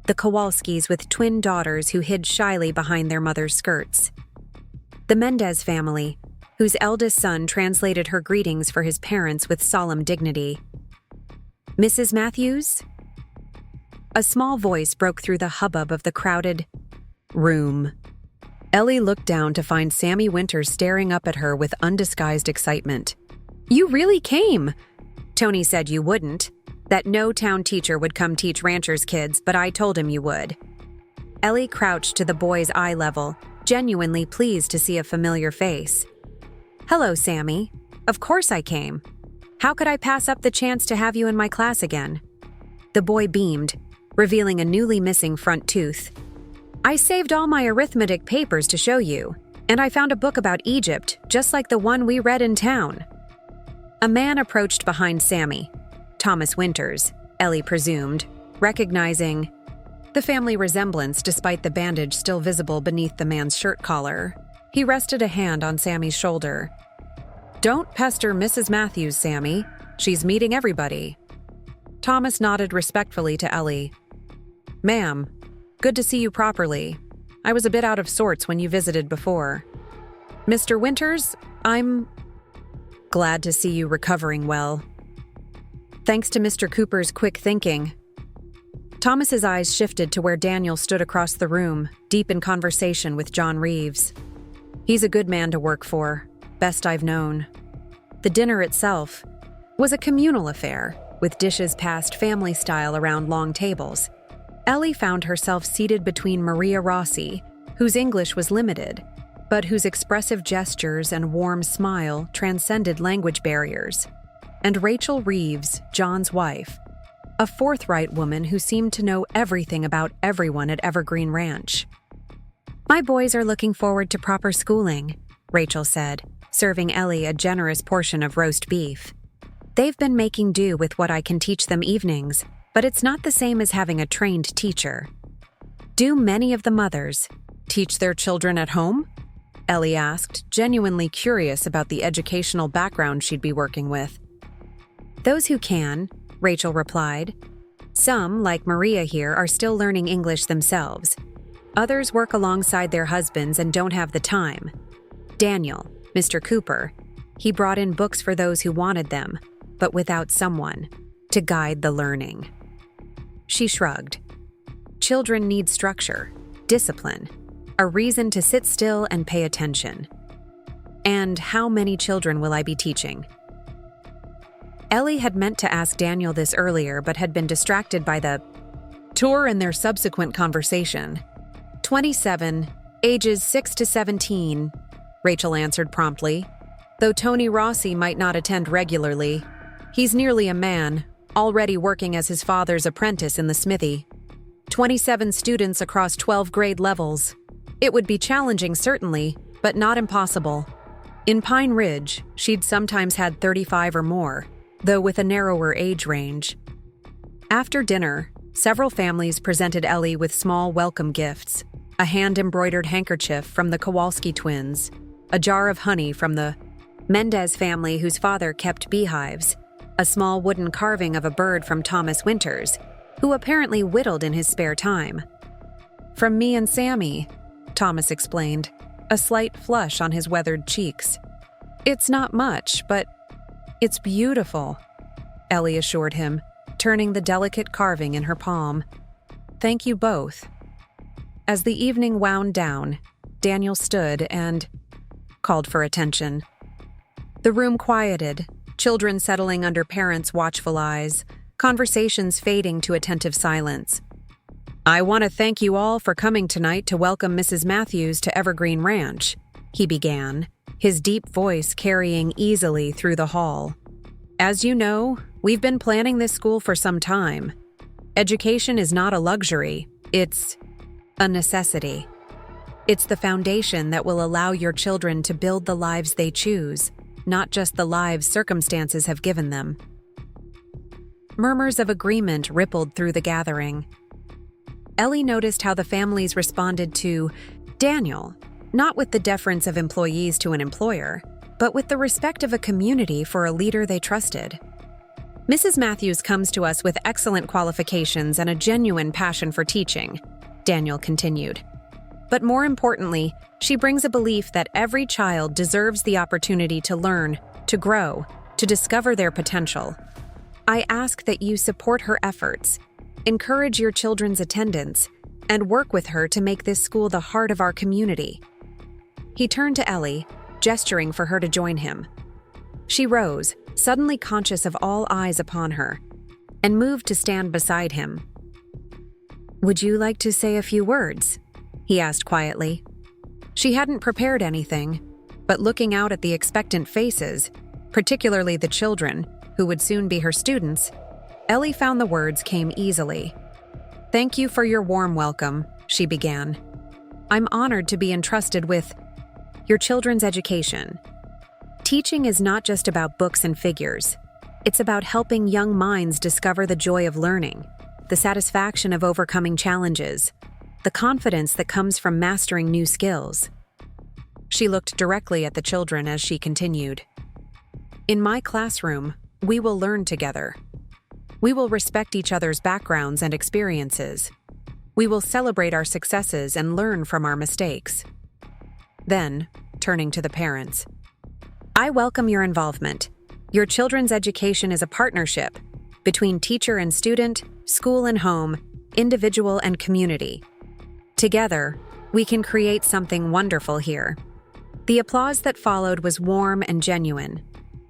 the Kowalskis with twin daughters who hid shyly behind their mother's skirts, the Mendez family, whose eldest son translated her greetings for his parents with solemn dignity. "Mrs. Matthews?" A small voice broke through the hubbub of the crowded room. Ellie looked down to find Sammy Winters staring up at her with undisguised excitement. "You really came!" "Tony said you wouldn't, that no town teacher would come teach ranchers' kids, but I told him you would." Ellie crouched to the boy's eye level, genuinely pleased to see a familiar face. "Hello, Sammy. Of course I came. How could I pass up the chance to have you in my class again?" The boy beamed, revealing a newly missing front tooth. "I saved all my arithmetic papers to show you, and I found a book about Egypt, just like the one we read in town." A man approached behind Sammy. Thomas Winters, Ellie presumed, recognizing the family resemblance despite the bandage still visible beneath the man's shirt collar. He rested a hand on Sammy's shoulder. "Don't pester Mrs. Matthews, Sammy. She's meeting everybody." Thomas nodded respectfully to Ellie. "Ma'am, Good to see you properly. I was a bit out of sorts when you visited before. Mr. Winters, I'm glad to see you recovering well. Thanks to Mr. Cooper's quick thinking. Thomas's eyes shifted to where Daniel stood across the room, deep in conversation with John Reeves. He's a good man to work for, best I've known. The dinner itself was a communal affair, with dishes passed family style around long tables. Ellie found herself seated between Maria Rossi, whose English was limited, but whose expressive gestures and warm smile transcended language barriers, and Rachel Reeves, John's wife, a forthright woman who seemed to know everything about everyone at Evergreen Ranch. My boys are looking forward to proper schooling, Rachel said, serving Ellie a generous portion of roast beef. They've been making do with what I can teach them evenings, but it's not the same as having a trained teacher. Do many of the mothers teach their children at home? Ellie asked, genuinely curious about the educational background she'd be working with. Those who can, Rachel replied. Some, like Maria here, are still learning English themselves. Others work alongside their husbands and don't have the time. Daniel, Mr. Cooper, he brought in books for those who wanted them, but without someone to guide the learning. She shrugged. Children need structure, discipline, a reason to sit still and pay attention. And how many children will I be teaching? Ellie had meant to ask Daniel this earlier, but had been distracted by the tour and their subsequent conversation. 27, ages 6 to 17, Rachel answered promptly. Though Tony Rossi might not attend regularly, he's nearly a man, already working as his father's apprentice in the smithy. 27 students across 12 grade levels. It would be challenging, certainly, but not impossible. In Pine Ridge, she'd sometimes had 35 or more, though with a narrower age range. After dinner, several families presented Ellie with small welcome gifts: a hand-embroidered handkerchief from the Kowalski twins, a jar of honey from the Mendez family whose father kept beehives, a small wooden carving of a bird from Thomas Winters, who apparently whittled in his spare time. From me and Sammy, Thomas explained, a slight flush on his weathered cheeks. It's not much, but it's beautiful, Ellie assured him, turning the delicate carving in her palm. Thank you both. As the evening wound down, Daniel stood and called for attention. The room quieted, children settling under parents' watchful eyes, conversations fading to attentive silence. I want to thank you all for coming tonight to welcome Mrs. Matthews to Evergreen Ranch, he began, his deep voice carrying easily through the hall. As you know, we've been planning this school for some time. Education is not a luxury, it's a necessity. It's the foundation that will allow your children to build the lives they choose, not just the lives circumstances have given them. Murmurs of agreement rippled through the gathering. Ellie noticed how the families responded to Daniel, not with the deference of employees to an employer, but with the respect of a community for a leader they trusted. Mrs. Matthews comes to us with excellent qualifications and a genuine passion for teaching, Daniel continued. But more importantly, she brings a belief that every child deserves the opportunity to learn, to grow, to discover their potential. I ask that you support her efforts, encourage your children's attendance, and work with her to make this school the heart of our community. He turned to Ellie, gesturing for her to join him. She rose, suddenly conscious of all eyes upon her, and moved to stand beside him. Would you like to say a few words? He asked quietly. She hadn't prepared anything, but looking out at the expectant faces, particularly the children, who would soon be her students, Ellie found the words came easily. Thank you for your warm welcome, she began. I'm honored to be entrusted with your children's education. Teaching is not just about books and figures. It's about helping young minds discover the joy of learning, the satisfaction of overcoming challenges, the confidence that comes from mastering new skills. She looked directly at the children as she continued. In my classroom, we will learn together. We will respect each other's backgrounds and experiences. We will celebrate our successes and learn from our mistakes. Then, turning to the parents, I welcome your involvement. Your children's education is a partnership between teacher and student, school and home, individual and community. Together, we can create something wonderful here. The applause that followed was warm and genuine.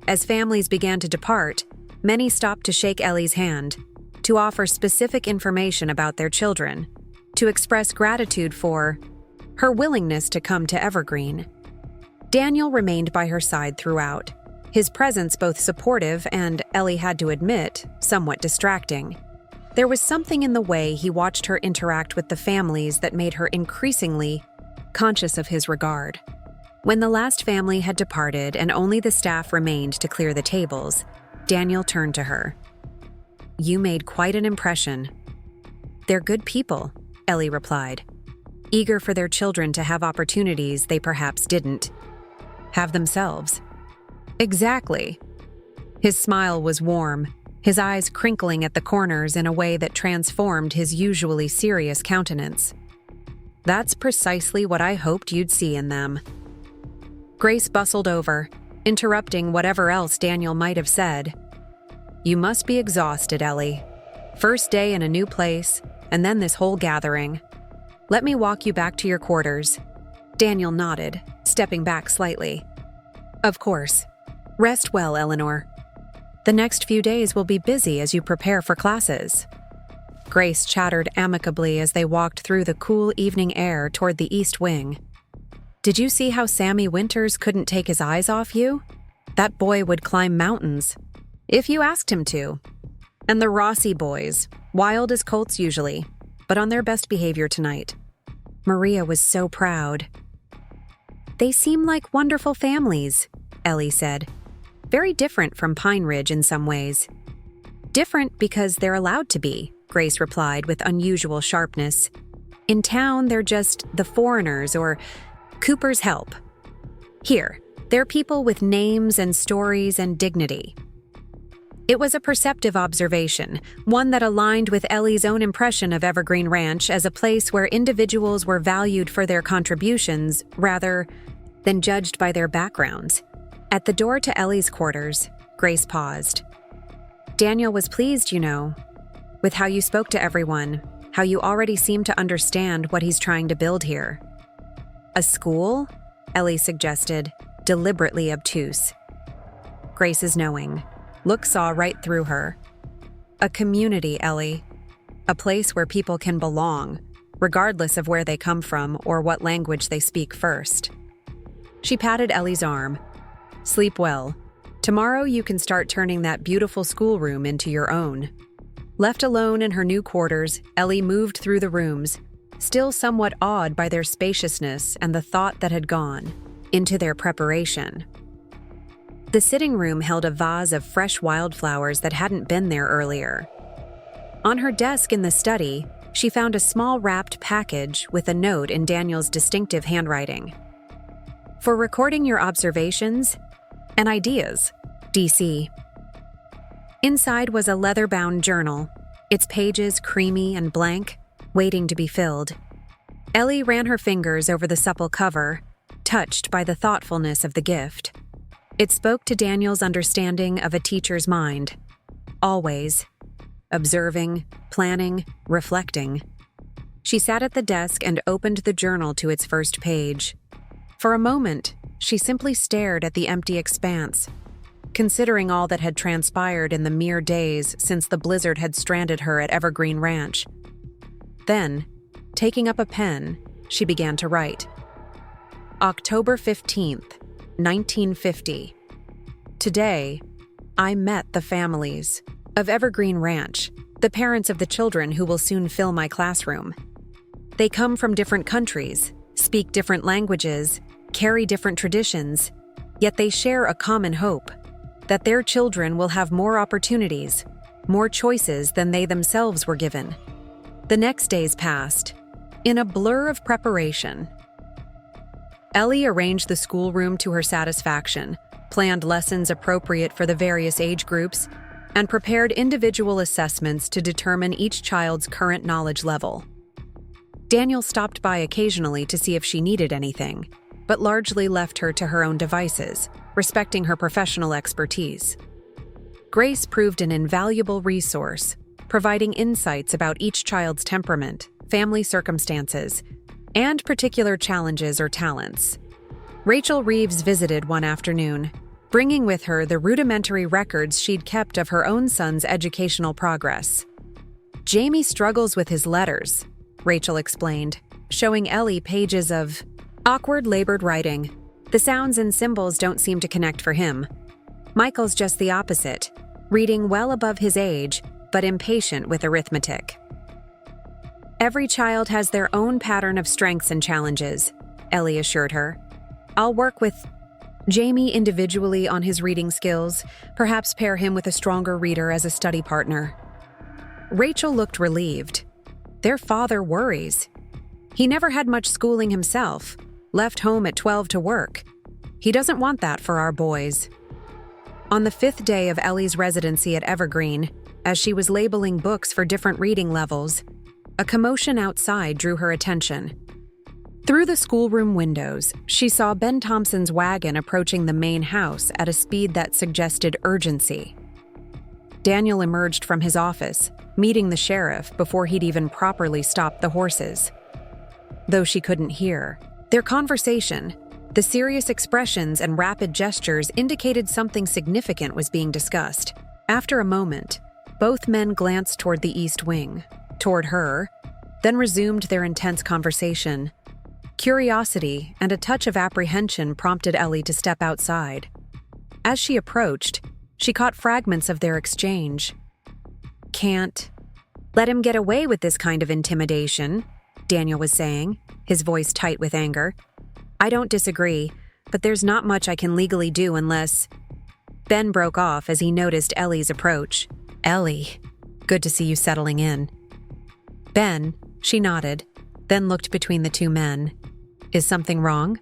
As families began to depart, many stopped to shake Ellie's hand, to offer specific information about their children, to express gratitude for her willingness to come to Evergreen. Daniel remained by her side throughout, his presence both supportive and, Ellie had to admit, somewhat distracting. There was something in the way he watched her interact with the families that made her increasingly conscious of his regard. When the last family had departed and only the staff remained to clear the tables, Daniel turned to her. You made quite an impression. They're good people, Ellie replied, eager for their children to have opportunities they perhaps didn't have themselves. Exactly. His smile was warm, his eyes crinkling at the corners in a way that transformed his usually serious countenance. That's precisely what I hoped you'd see in them. Grace bustled over, interrupting whatever else Daniel might have said. You must be exhausted, Ellie. First day in a new place, and then this whole gathering. Let me walk you back to your quarters. Daniel nodded, stepping back slightly. Of course. Rest well, Eleanor. The next few days will be busy as you prepare for classes. Grace chattered amicably as they walked through the cool evening air toward the east wing. Did you see how Sammy Winters couldn't take his eyes off you? That boy would climb mountains, if you asked him to. And the Rossi boys, wild as colts usually, but on their best behavior tonight. Maria was so proud. They seem like wonderful families, Ellie said. Very different from Pine Ridge in some ways. Different because they're allowed to be, Grace replied with unusual sharpness. In town, they're just the foreigners or Cooper's help. Here, they're people with names and stories and dignity. It was a perceptive observation, one that aligned with Ellie's own impression of Evergreen Ranch as a place where individuals were valued for their contributions rather than judged by their backgrounds. At the door to Ellie's quarters, Grace paused. Daniel was pleased, with how you spoke to everyone, how you already seem to understand what he's trying to build here. A school? Ellie suggested, deliberately obtuse. Grace's knowing look saw right through her. A community, Ellie. A place where people can belong, regardless of where they come from or what language they speak first. She patted Ellie's arm. Sleep well. Tomorrow you can start turning that beautiful schoolroom into your own. Left alone in her new quarters, Ellie moved through the rooms, still somewhat awed by their spaciousness and the thought that had gone into their preparation. The sitting room held a vase of fresh wildflowers that hadn't been there earlier. On her desk in the study, she found a small wrapped package with a note in Daniel's distinctive handwriting. For recording your observations and ideas, DC. Inside was a leather-bound journal, its pages creamy and blank, waiting to be filled. Ellie ran her fingers over the supple cover, touched by the thoughtfulness of the gift. It spoke to Daniel's understanding of a teacher's mind. Always. Observing, planning, reflecting. She sat at the desk and opened the journal to its first page. For a moment, she simply stared at the empty expanse, considering all that had transpired in the mere days since the blizzard had stranded her at Evergreen Ranch. Then, taking up a pen, she began to write. October 15th, 1950. Today, I met the families of Evergreen Ranch, the parents of the children who will soon fill my classroom. They come from different countries, speak different languages, carry different traditions, yet they share a common hope that their children will have more opportunities, more choices than they themselves were given. The next days passed, in a blur of preparation. Ellie arranged the schoolroom to her satisfaction, planned lessons appropriate for the various age groups, and prepared individual assessments to determine each child's current knowledge level. Daniel stopped by occasionally to see if she needed anything, but largely left her to her own devices, respecting her professional expertise. Grace proved an invaluable resource, providing insights about each child's temperament, family circumstances, and particular challenges or talents. Rachel Reeves visited one afternoon, bringing with her the rudimentary records she'd kept of her own son's educational progress. "Jamie struggles with his letters," Rachel explained, showing Ellie pages of awkward labored writing. "The sounds and symbols don't seem to connect for him. Michael's just the opposite, reading well above his age, but impatient with arithmetic." "Every child has their own pattern of strengths and challenges," Ellie assured her. "I'll work with Jamie individually on his reading skills, perhaps pair him with a stronger reader as a study partner." Rachel looked relieved. Their father worries. He never had much schooling himself, left home at 12 to work. He doesn't want that for our boys. On the 5th day of Ellie's residency at Evergreen, as she was labeling books for different reading levels, a commotion outside drew her attention. Through the schoolroom windows, she saw Ben Thompson's wagon approaching the main house at a speed that suggested urgency. Daniel emerged from his office, meeting the sheriff before he'd even properly stopped the horses. Though she couldn't hear, their conversation, the serious expressions and rapid gestures indicated something significant was being discussed. After a moment, both men glanced toward the east wing, toward her, then resumed their intense conversation. Curiosity and a touch of apprehension prompted Ellie to step outside. As she approached, she caught fragments of their exchange. "Can't let him get away with this kind of intimidation," Daniel was saying, his voice tight with anger. "I don't disagree, but there's not much I can legally do unless—" Ben broke off as he noticed Ellie's approach. "Ellie, good to see you settling in." "Ben," she nodded, then looked between the two men. "Is something wrong?"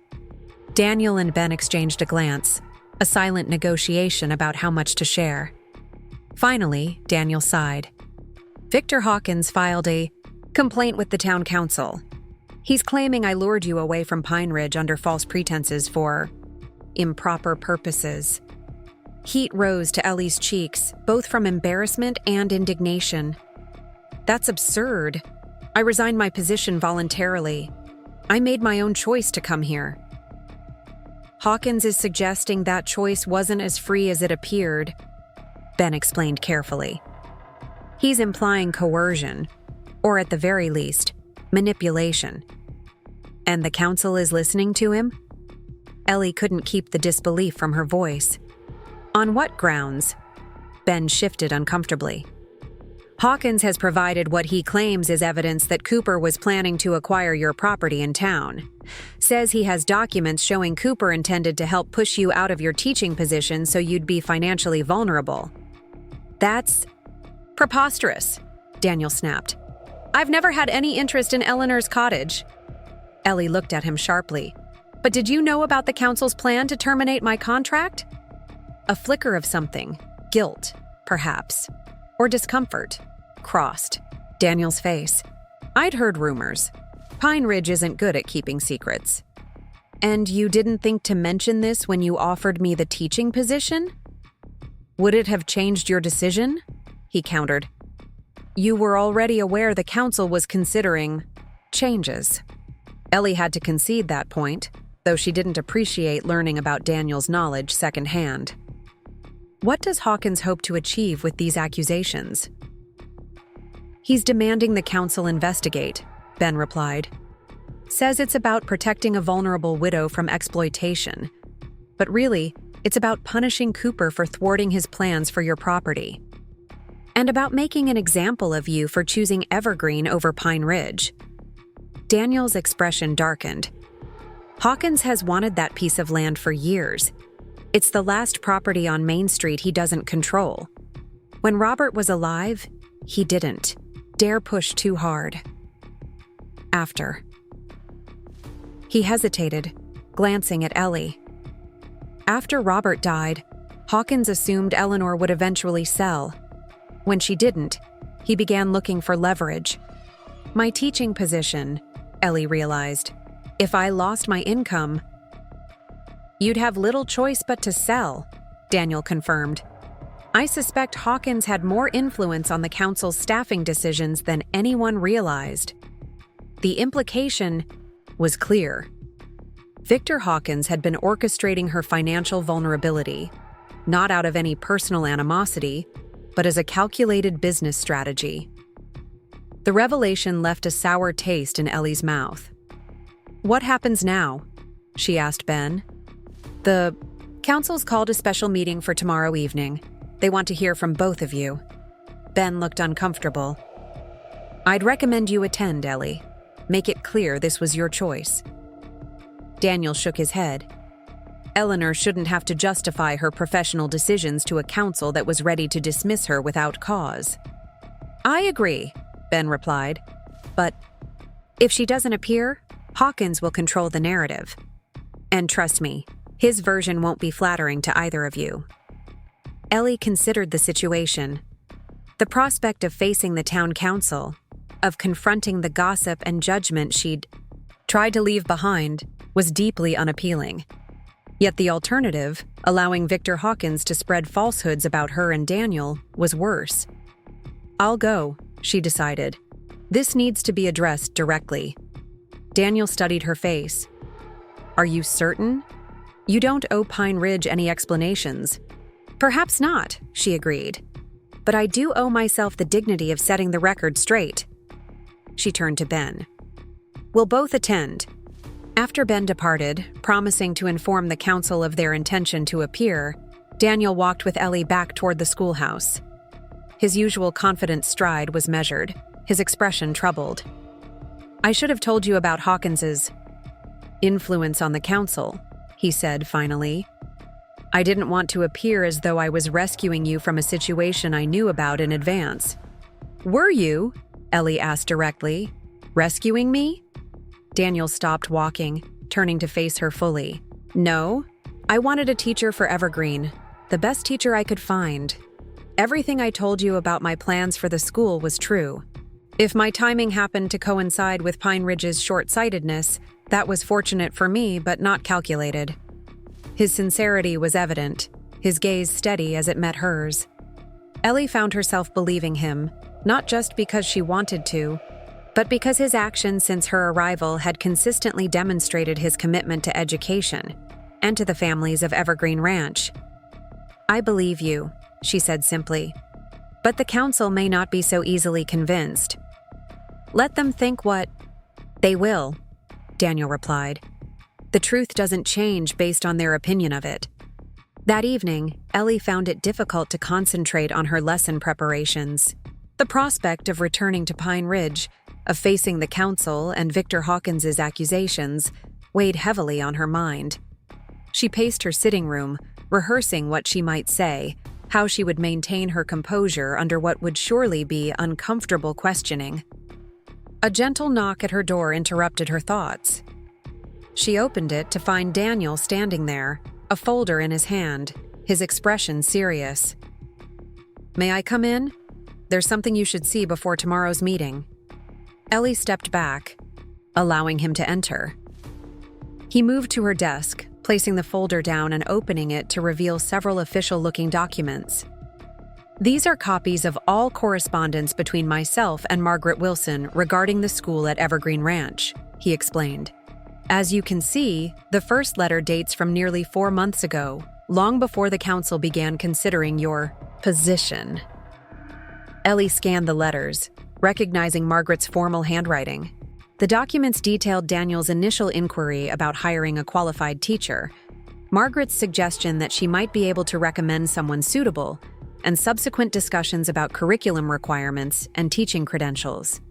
Daniel and Ben exchanged a glance, a silent negotiation about how much to share. Finally, Daniel sighed. "Victor Hawkins filed a complaint with the town council. He's claiming I lured you away from Pine Ridge under false pretenses for improper purposes." Heat rose to Ellie's cheeks, both from embarrassment and indignation. "That's absurd. I resigned my position voluntarily. I made my own choice to come here." "Hawkins is suggesting that choice wasn't as free as it appeared," Ben explained carefully. "He's implying coercion, or at the very least, manipulation." "And the council is listening to him?" Ellie couldn't keep the disbelief from her voice. "On what grounds?" Ben shifted uncomfortably. "Hawkins has provided what he claims is evidence that Cooper was planning to acquire your property in town. Says he has documents showing Cooper intended to help push you out of your teaching position so you'd be financially vulnerable." "That's preposterous," Daniel snapped. "I've never had any interest in Eleanor's cottage." Ellie looked at him sharply. "But did you know about the council's plan to terminate my contract?" A flicker of something, guilt, perhaps, or discomfort, crossed Daniel's face. "I'd heard rumors. Pine Ridge isn't good at keeping secrets." "And you didn't think to mention this when you offered me the teaching position?" "Would it have changed your decision?" he countered. "You were already aware the council was considering changes." Ellie had to concede that point, though she didn't appreciate learning about Daniel's knowledge secondhand. "What does Hawkins hope to achieve with these accusations?" "He's demanding the council investigate," Ben replied. "Says it's about protecting a vulnerable widow from exploitation. But really, it's about punishing Cooper for thwarting his plans for your property. And about making an example of you for choosing Evergreen over Pine Ridge." Daniel's expression darkened. "Hawkins has wanted that piece of land for years. It's the last property on Main Street he doesn't control. When Robert was alive, he didn't dare push too hard." After. He hesitated, glancing at Ellie. "After Robert died, Hawkins assumed Eleanor would eventually sell. When she didn't, he began looking for leverage. My teaching position, Ellie realized. If I lost my income, you'd have little choice but to sell, Daniel confirmed. I suspect Hawkins had more influence on the council's staffing decisions than anyone realized. The implication was clear. Victor Hawkins had been orchestrating her financial vulnerability, not out of any personal animosity, but as a calculated business strategy. The revelation left a sour taste in Ellie's mouth. "What happens now?" she asked Ben. "The council's called a special meeting for tomorrow evening. They want to hear from both of you." Ben looked uncomfortable. "I'd recommend you attend, Ellie. Make it clear this was your choice." Daniel shook his head. Eleanor shouldn't have to justify her professional decisions to a council that was ready to dismiss her without cause. "I agree," Ben replied. "But if she doesn't appear, Hawkins will control the narrative. And trust me, his version won't be flattering to either of you." Ellie considered the situation. The prospect of facing the town council, of confronting the gossip and judgment she'd tried to leave behind, was deeply unappealing. Yet the alternative, allowing Victor Hawkins to spread falsehoods about her and Daniel, was worse. "I'll go," she decided. "This needs to be addressed directly." Daniel studied her face. "Are you certain? You don't owe Pine Ridge any explanations." "Perhaps not," she agreed. "But I do owe myself the dignity of setting the record straight." She turned to Ben. "We'll both attend." After Ben departed, promising to inform the council of their intention to appear, Daniel walked with Ellie back toward the schoolhouse. His usual confident stride was measured, his expression troubled. "I should have told you about Hawkins's influence on the council," he said finally. "I didn't want to appear as though I was rescuing you from a situation I knew about in advance." "Were you?" Ellie asked directly. "Rescuing me?" Daniel stopped walking, turning to face her fully. "No, I wanted a teacher for Evergreen, the best teacher I could find. Everything I told you about my plans for the school was true. If my timing happened to coincide with Pine Ridge's short-sightedness, that was fortunate for me but not calculated." His sincerity was evident, his gaze steady as it met hers. Ellie found herself believing him, not just because she wanted to, but because his actions since her arrival had consistently demonstrated his commitment to education and to the families of Evergreen Ranch. "I believe you," she said simply. "But the council may not be so easily convinced." "Let them think what they will," Daniel replied. "The truth doesn't change based on their opinion of it." That evening, Ellie found it difficult to concentrate on her lesson preparations. The prospect of returning to Pine Ridge, of facing the council and Victor Hawkins's accusations, weighed heavily on her mind. She paced her sitting room, rehearsing what she might say, how she would maintain her composure under what would surely be uncomfortable questioning. A gentle knock at her door interrupted her thoughts. She opened it to find Daniel standing there, a folder in his hand, his expression serious. "May I come in? There's something you should see before tomorrow's meeting." Ellie stepped back, allowing him to enter. He moved to her desk, placing the folder down and opening it to reveal several official-looking documents. "These are copies of all correspondence between myself and Margaret Wilson regarding the school at Evergreen Ranch," he explained. "As you can see, the first letter dates from nearly 4 months ago, long before the council began considering your position." Ellie scanned the letters, recognizing Margaret's formal handwriting. The documents detailed Daniel's initial inquiry about hiring a qualified teacher, Margaret's suggestion that she might be able to recommend someone suitable, and subsequent discussions about curriculum requirements and teaching credentials.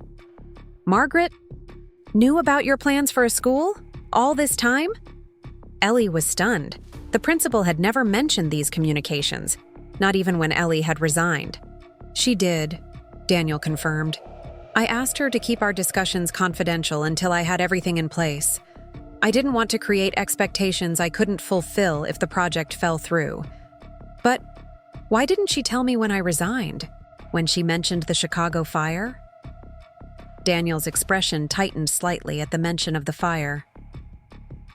"Margaret knew about your plans for a school? All this time?" Ellie was stunned. The principal had never mentioned these communications, not even when Ellie had resigned. "She did," Daniel confirmed. "I asked her to keep our discussions confidential until I had everything in place. I didn't want to create expectations I couldn't fulfill if the project fell through. But why didn't she tell me when I resigned? When she mentioned the Chicago fire?" Daniel's expression tightened slightly at the mention of the fire.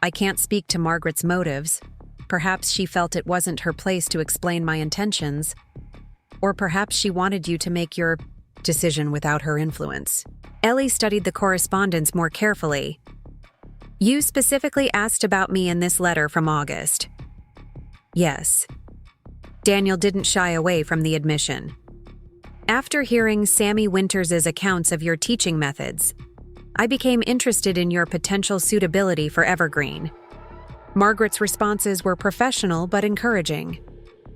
I can't speak to Margaret's motives. Perhaps she felt it wasn't her place to explain my intentions. Or perhaps she wanted you to make your decision without her influence. Ellie studied the correspondence more carefully. You specifically asked about me in this letter from August. Yes. Daniel didn't shy away from the admission. After hearing Sammy Winters' accounts of your teaching methods, I became interested in your potential suitability for Evergreen. Margaret's responses were professional but encouraging.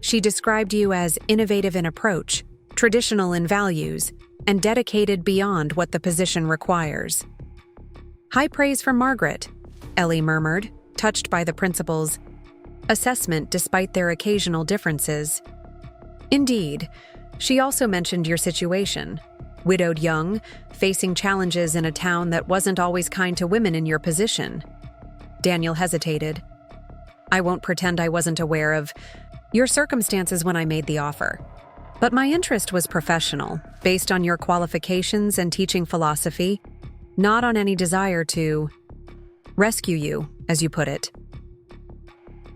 She described you as innovative in approach, traditional in values, and dedicated beyond what the position requires. High praise from Margaret, Ellie murmured, touched by the principal's assessment despite their occasional differences. Indeed, she also mentioned your situation. Widowed young, facing challenges in a town that wasn't always kind to women in your position. Daniel hesitated. I won't pretend I wasn't aware of your circumstances when I made the offer. But my interest was professional, based on your qualifications and teaching philosophy, not on any desire to rescue you, as you put it.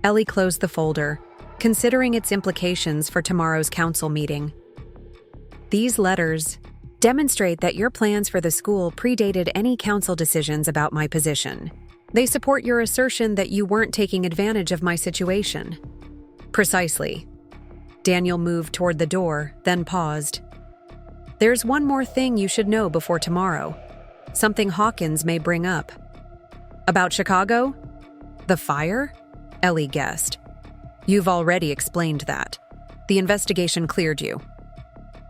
Ellie closed the folder, considering its implications for tomorrow's council meeting. These letters demonstrate that your plans for the school predated any council decisions about my position. They support your assertion that you weren't taking advantage of my situation. Precisely. Daniel moved toward the door, then paused. There's one more thing you should know before tomorrow. Something Hawkins may bring up. About Chicago? The fire? Ellie guessed. You've already explained that. The investigation cleared you.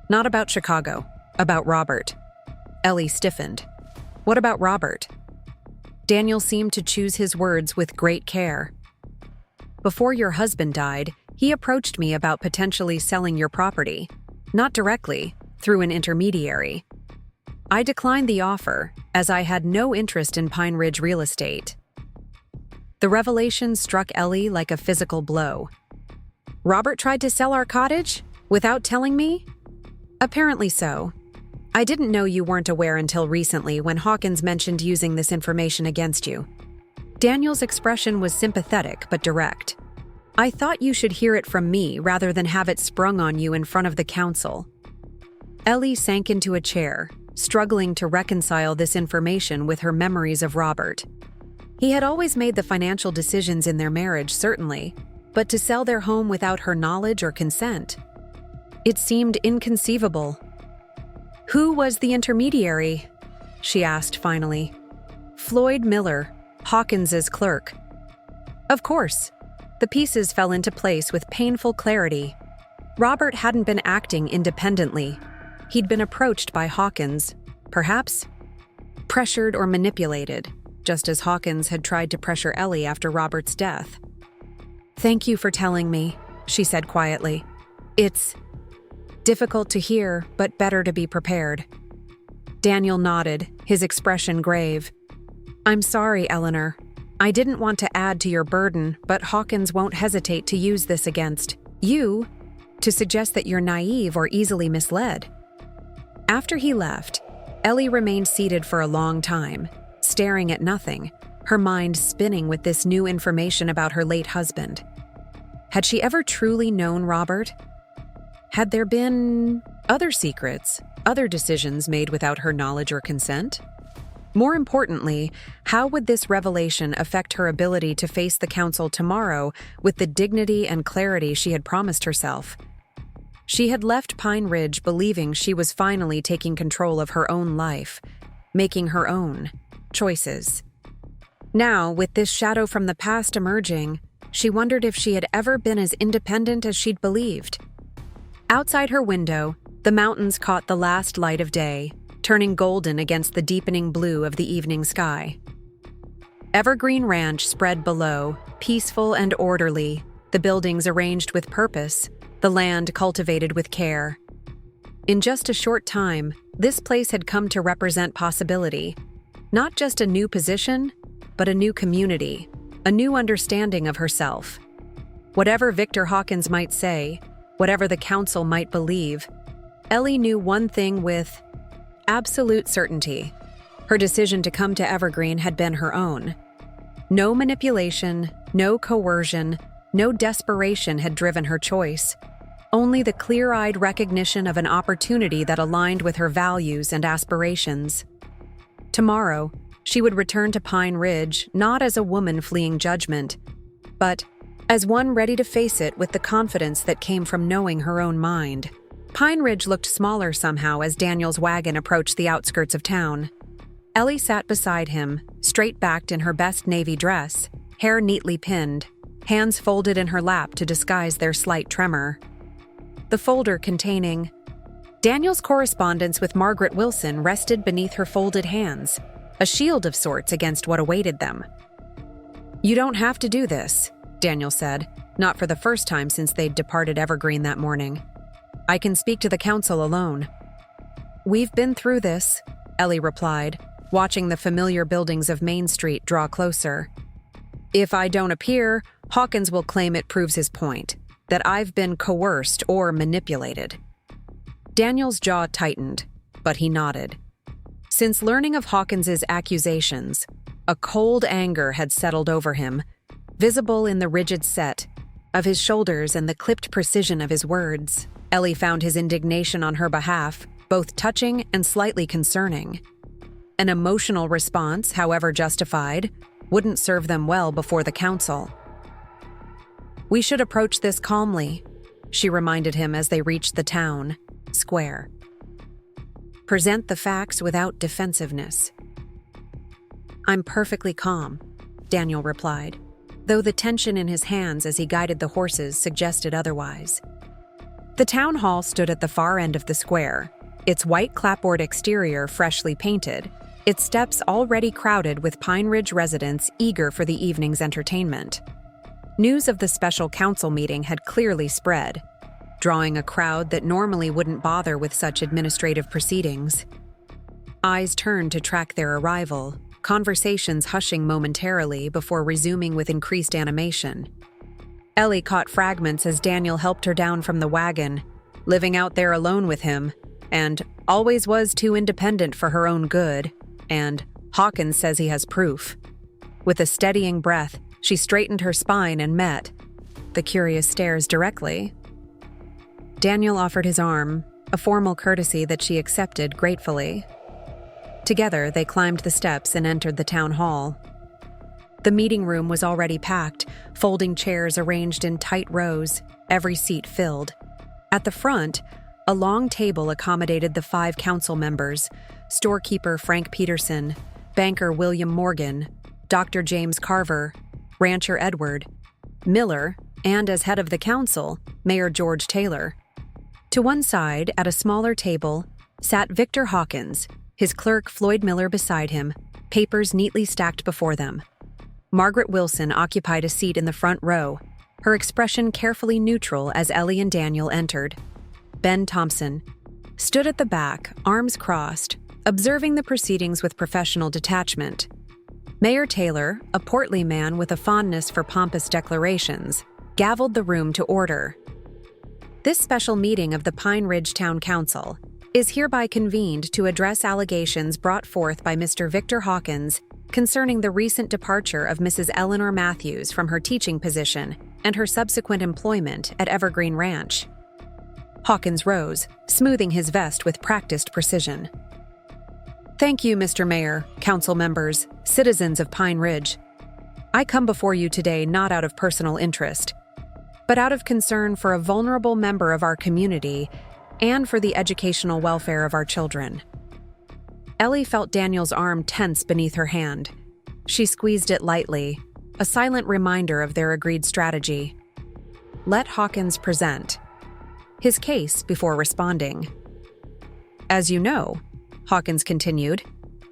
Not about Chicago. About Robert. Ellie stiffened. What about Robert? Daniel seemed to choose his words with great care. Before your husband died, he approached me about potentially selling your property. Not directly, through an intermediary. I declined the offer, as I had no interest in Pine Ridge real estate. The revelation struck Ellie like a physical blow. Robert tried to sell our cottage? Without telling me? Apparently so. I didn't know you weren't aware until recently when Hawkins mentioned using this information against you. Daniel's expression was sympathetic but direct. I thought you should hear it from me rather than have it sprung on you in front of the council. Ellie sank into a chair, struggling to reconcile this information with her memories of Robert. He had always made the financial decisions in their marriage, certainly, but to sell their home without her knowledge or consent? It seemed inconceivable. Who was the intermediary? She asked finally. Floyd Miller, Hawkins's clerk. Of course. The pieces fell into place with painful clarity. Robert hadn't been acting independently. He'd been approached by Hawkins, perhaps pressured or manipulated, just as Hawkins had tried to pressure Ellie after Robert's death. Thank you for telling me, she said quietly. It's difficult to hear, but better to be prepared. Daniel nodded, his expression grave. I'm sorry, Eleanor. I didn't want to add to your burden, but Hawkins won't hesitate to use this against you to suggest that you're naive or easily misled. After he left, Ellie remained seated for a long time, staring at nothing, her mind spinning with this new information about her late husband. Had she ever truly known Robert? Had there been other secrets, other decisions made without her knowledge or consent? More importantly, how would this revelation affect her ability to face the council tomorrow with the dignity and clarity she had promised herself? She had left Pine Ridge believing she was finally taking control of her own life, making her own choices. Now, with this shadow from the past emerging, she wondered if she had ever been as independent as she'd believed. Outside her window, the mountains caught the last light of day, turning golden against the deepening blue of the evening sky. Evergreen Ranch spread below, peaceful and orderly, the buildings arranged with purpose, the land cultivated with care. In just a short time, this place had come to represent possibility, not just a new position, but a new community, a new understanding of herself. Whatever Victor Hawkins might say, whatever the council might believe, Ellie knew one thing with absolute certainty. Her decision to come to Evergreen had been her own. No manipulation, no coercion, no desperation had driven her choice. Only the clear-eyed recognition of an opportunity that aligned with her values and aspirations. Tomorrow, she would return to Pine Ridge not as a woman fleeing judgment, but as one ready to face it with the confidence that came from knowing her own mind. Pine Ridge looked smaller somehow as Daniel's wagon approached the outskirts of town. Ellie sat beside him, straight-backed in her best navy dress, hair neatly pinned, hands folded in her lap to disguise their slight tremor. The folder containing Daniel's correspondence with Margaret Wilson rested beneath her folded hands, a shield of sorts against what awaited them. "You don't have to do this," Daniel said, not for the first time since they'd departed Evergreen that morning. "I can speak to the council alone." "We've been through this," Ellie replied, watching the familiar buildings of Main Street draw closer. "If I don't appear, Hawkins will claim it proves his point, that I've been coerced or manipulated." Daniel's jaw tightened, but he nodded. Since learning of Hawkins's accusations, a cold anger had settled over him, visible in the rigid set of his shoulders and the clipped precision of his words. Ellie found his indignation on her behalf both touching and slightly concerning. An emotional response, however justified, wouldn't serve them well before the council. "We should approach this calmly," she reminded him as they reached the town square. "Present the facts without defensiveness." "I'm perfectly calm," Daniel replied, though the tension in his hands as he guided the horses suggested otherwise. The town hall stood at the far end of the square, its white clapboard exterior freshly painted, its steps already crowded with Pine Ridge residents eager for the evening's entertainment. News of the special council meeting had clearly spread, drawing a crowd that normally wouldn't bother with such administrative proceedings. Eyes turned to track their arrival, conversations hushing momentarily before resuming with increased animation. Ellie caught fragments as Daniel helped her down from the wagon, living out there alone with him, and always was too independent for her own good, and Hawkins says he has proof. With a steadying breath, she straightened her spine and met the curious stares directly. Daniel offered his arm, a formal courtesy that she accepted gratefully. Together, they climbed the steps and entered the town hall. The meeting room was already packed, folding chairs arranged in tight rows, every seat filled. At the front, a long table accommodated the 5 council members: storekeeper Frank Peterson, banker William Morgan, Dr. James Carver, rancher Edward, Miller, and as head of the council, Mayor George Taylor. To one side, at a smaller table, sat Victor Hawkins, his clerk Floyd Miller beside him, papers neatly stacked before them. Margaret Wilson occupied a seat in the front row, her expression carefully neutral as Ellie and Daniel entered. Ben Thompson stood at the back, arms crossed, observing the proceedings with professional detachment. Mayor Taylor, a portly man with a fondness for pompous declarations, gavelled the room to order. This special meeting of the Pine Ridge Town Council is hereby convened to address allegations brought forth by Mr. Victor Hawkins concerning the recent departure of Mrs. Eleanor Matthews from her teaching position and her subsequent employment at Evergreen Ranch. Hawkins rose, smoothing his vest with practiced precision. "Thank you, Mr. Mayor, council members, citizens of Pine Ridge. I come before you today not out of personal interest, but out of concern for a vulnerable member of our community and for the educational welfare of our children." Ellie felt Daniel's arm tense beneath her hand. She squeezed it lightly, a silent reminder of their agreed strategy. Let Hawkins present his case before responding. "As you know," Hawkins continued,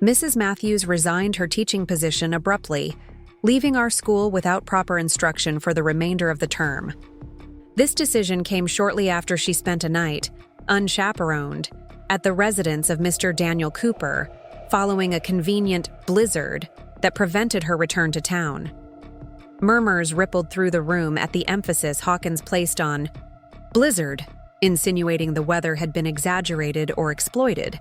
"Mrs. Matthews resigned her teaching position abruptly, leaving our school without proper instruction for the remainder of the term. This decision came shortly after she spent a night, unchaperoned, at the residence of Mr. Daniel Cooper, following a convenient blizzard that prevented her return to town." Murmurs rippled through the room at the emphasis Hawkins placed on blizzard, insinuating the weather had been exaggerated or exploited.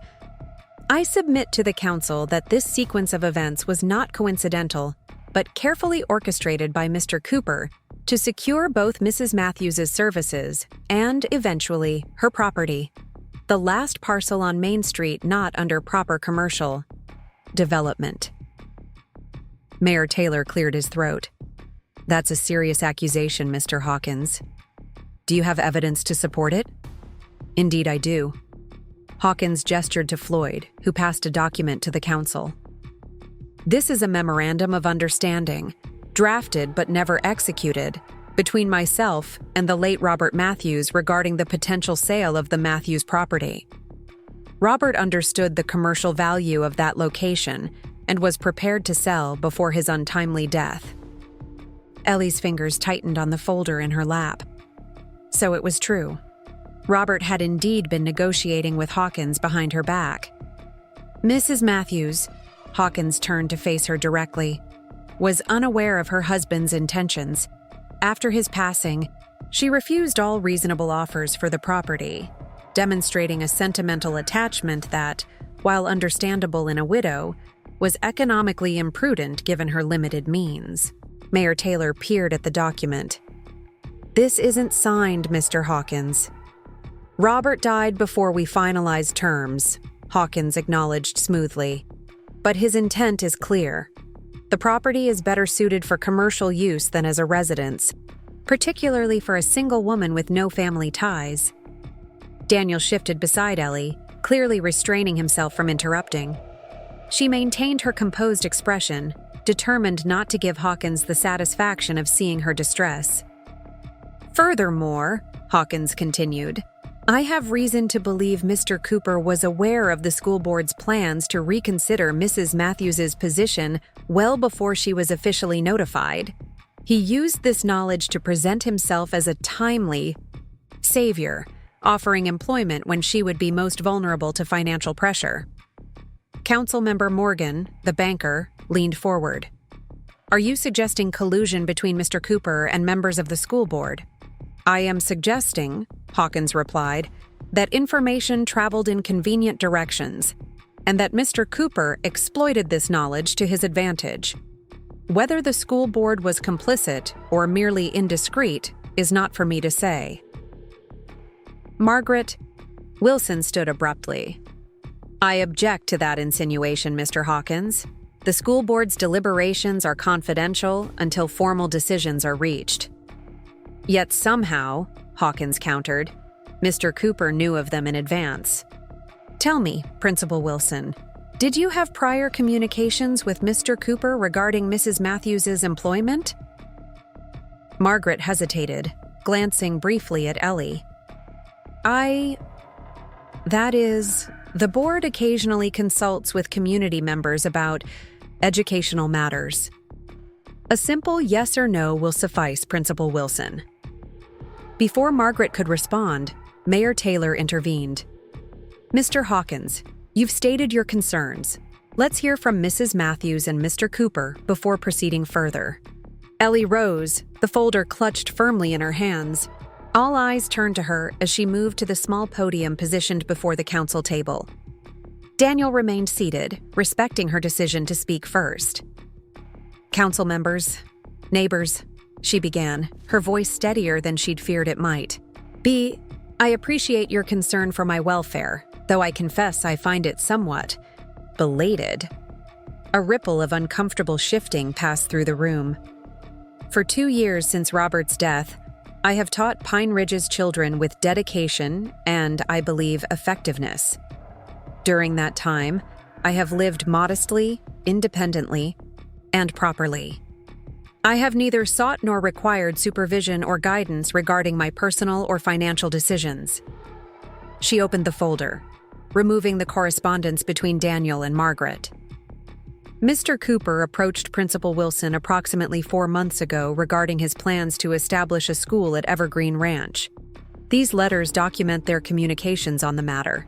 I submit to the council that this sequence of events was not coincidental, but carefully orchestrated by Mr. Cooper to secure both Mrs. Matthews' services and, eventually, her property, the last parcel on Main Street not under proper commercial development. Mayor Taylor cleared his throat. That's a serious accusation, Mr. Hawkins. Do you have evidence to support it? Indeed, I do. Hawkins gestured to Floyd, who passed a document to the council. This is a memorandum of understanding, drafted but never executed, between myself and the late Robert Matthews regarding the potential sale of the Matthews property. Robert understood the commercial value of that location and was prepared to sell before his untimely death. Ellie's fingers tightened on the folder in her lap. So it was true. Robert had indeed been negotiating with Hawkins behind her back. Mrs. Matthews, Hawkins turned to face her directly, was unaware of her husband's intentions. After his passing, she refused all reasonable offers for the property, demonstrating a sentimental attachment that, while understandable in a widow, was economically imprudent given her limited means. Mayor Taylor peered at the document. This isn't signed, Mr. Hawkins. Robert died before we finalized terms, Hawkins acknowledged smoothly. But his intent is clear. The property is better suited for commercial use than as a residence, particularly for a single woman with no family ties. Daniel shifted beside Ellie, clearly restraining himself from interrupting. She maintained her composed expression, determined not to give Hawkins the satisfaction of seeing her distress. Furthermore, Hawkins continued, I have reason to believe Mr. Cooper was aware of the school board's plans to reconsider Mrs. Matthews's position well before she was officially notified. He used this knowledge to present himself as a timely savior, offering employment when she would be most vulnerable to financial pressure. Councilmember Morgan, the banker, leaned forward. Are you suggesting collusion between Mr. Cooper and members of the school board? I am suggesting, Hawkins replied, that information traveled in convenient directions, and that Mr. Cooper exploited this knowledge to his advantage. Whether the school board was complicit or merely indiscreet is not for me to say. Margaret, Wilson stood abruptly. I object to that insinuation, Mr. Hawkins. The school board's deliberations are confidential until formal decisions are reached. Yet somehow, Hawkins countered, Mr. Cooper knew of them in advance. Tell me, Principal Wilson, did you have prior communications with Mr. Cooper regarding Mrs. Matthews's employment? Margaret hesitated, glancing briefly at Ellie. The board occasionally consults with community members about educational matters. A simple yes or no will suffice, Principal Wilson. Before Margaret could respond, Mayor Taylor intervened. Mr. Hawkins, you've stated your concerns. Let's hear from Mrs. Matthews and Mr. Cooper before proceeding further. Ellie rose, the folder clutched firmly in her hands. All eyes turned to her as she moved to the small podium positioned before the council table. Daniel remained seated, respecting her decision to speak first. Council members, neighbors, she began, her voice steadier than she'd feared it might. I appreciate your concern for my welfare, though I confess I find it somewhat belated. A ripple of uncomfortable shifting passed through the room. For 2 years since Robert's death, I have taught Pine Ridge's children with dedication and, I believe, effectiveness. During that time, I have lived modestly, independently, and properly. I have neither sought nor required supervision or guidance regarding my personal or financial decisions. She opened the folder, removing the correspondence between Daniel and Margaret. Mr. Cooper approached Principal Wilson approximately 4 months ago regarding his plans to establish a school at Evergreen Ranch. These letters document their communications on the matter.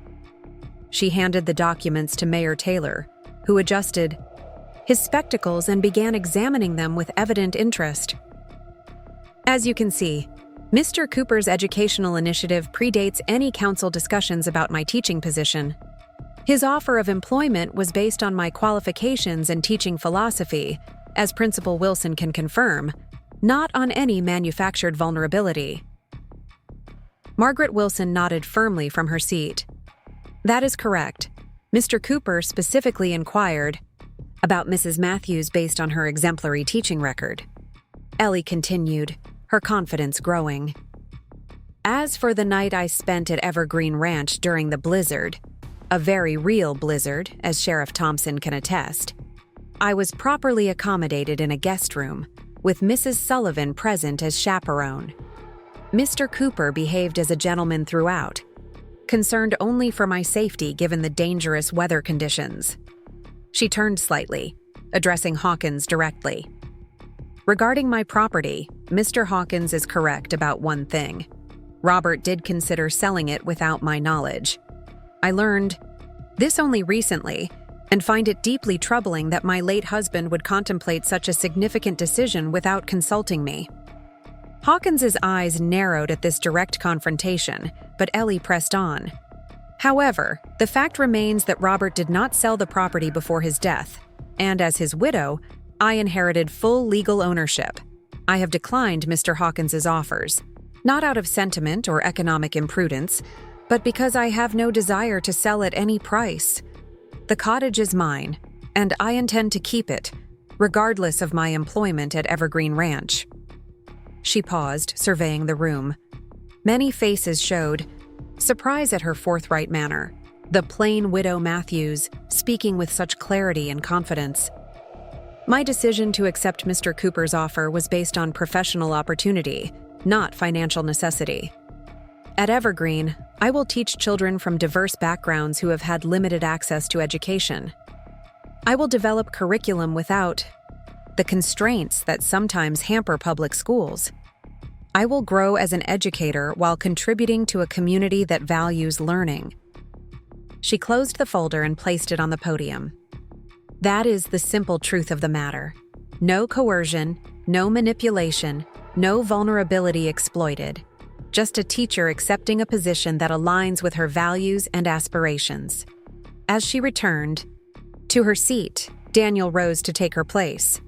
She handed the documents to Mayor Taylor, who adjusted his spectacles and began examining them with evident interest. As you can see, Mr. Cooper's educational initiative predates any council discussions about my teaching position. His offer of employment was based on my qualifications and teaching philosophy, as Principal Wilson can confirm, not on any manufactured vulnerability. Margaret Wilson nodded firmly from her seat. That is correct. Mr. Cooper specifically inquired about Mrs. Matthews based on her exemplary teaching record. Ellie continued, her confidence growing. As for the night I spent at Evergreen Ranch during the blizzard, a very real blizzard, as Sheriff Thompson can attest, I was properly accommodated in a guest room, with Mrs. Sullivan present as chaperone. Mr. Cooper behaved as a gentleman throughout, concerned only for my safety given the dangerous weather conditions. She turned slightly, addressing Hawkins directly. Regarding my property, Mr. Hawkins is correct about one thing. Robert did consider selling it without my knowledge. I learned this only recently, and find it deeply troubling that my late husband would contemplate such a significant decision without consulting me. Hawkins's eyes narrowed at this direct confrontation, but Ellie pressed on. However, the fact remains that Robert did not sell the property before his death, and as his widow, I inherited full legal ownership. I have declined Mr. Hawkins's offers, not out of sentiment or economic imprudence, but because I have no desire to sell at any price. The cottage is mine, and I intend to keep it, regardless of my employment at Evergreen Ranch. She paused, surveying the room. Many faces showed surprise at her forthright manner, the plain widow Matthews speaking with such clarity and confidence. My decision to accept Mr. Cooper's offer was based on professional opportunity, not financial necessity. At Evergreen, I will teach children from diverse backgrounds who have had limited access to education. I will develop curriculum without the constraints that sometimes hamper public schools. I will grow as an educator while contributing to a community that values learning. She closed the folder and placed it on the podium. That is the simple truth of the matter. No coercion, no manipulation, no vulnerability exploited. Just a teacher accepting a position that aligns with her values and aspirations. As she returned to her seat, Daniel rose to take her place.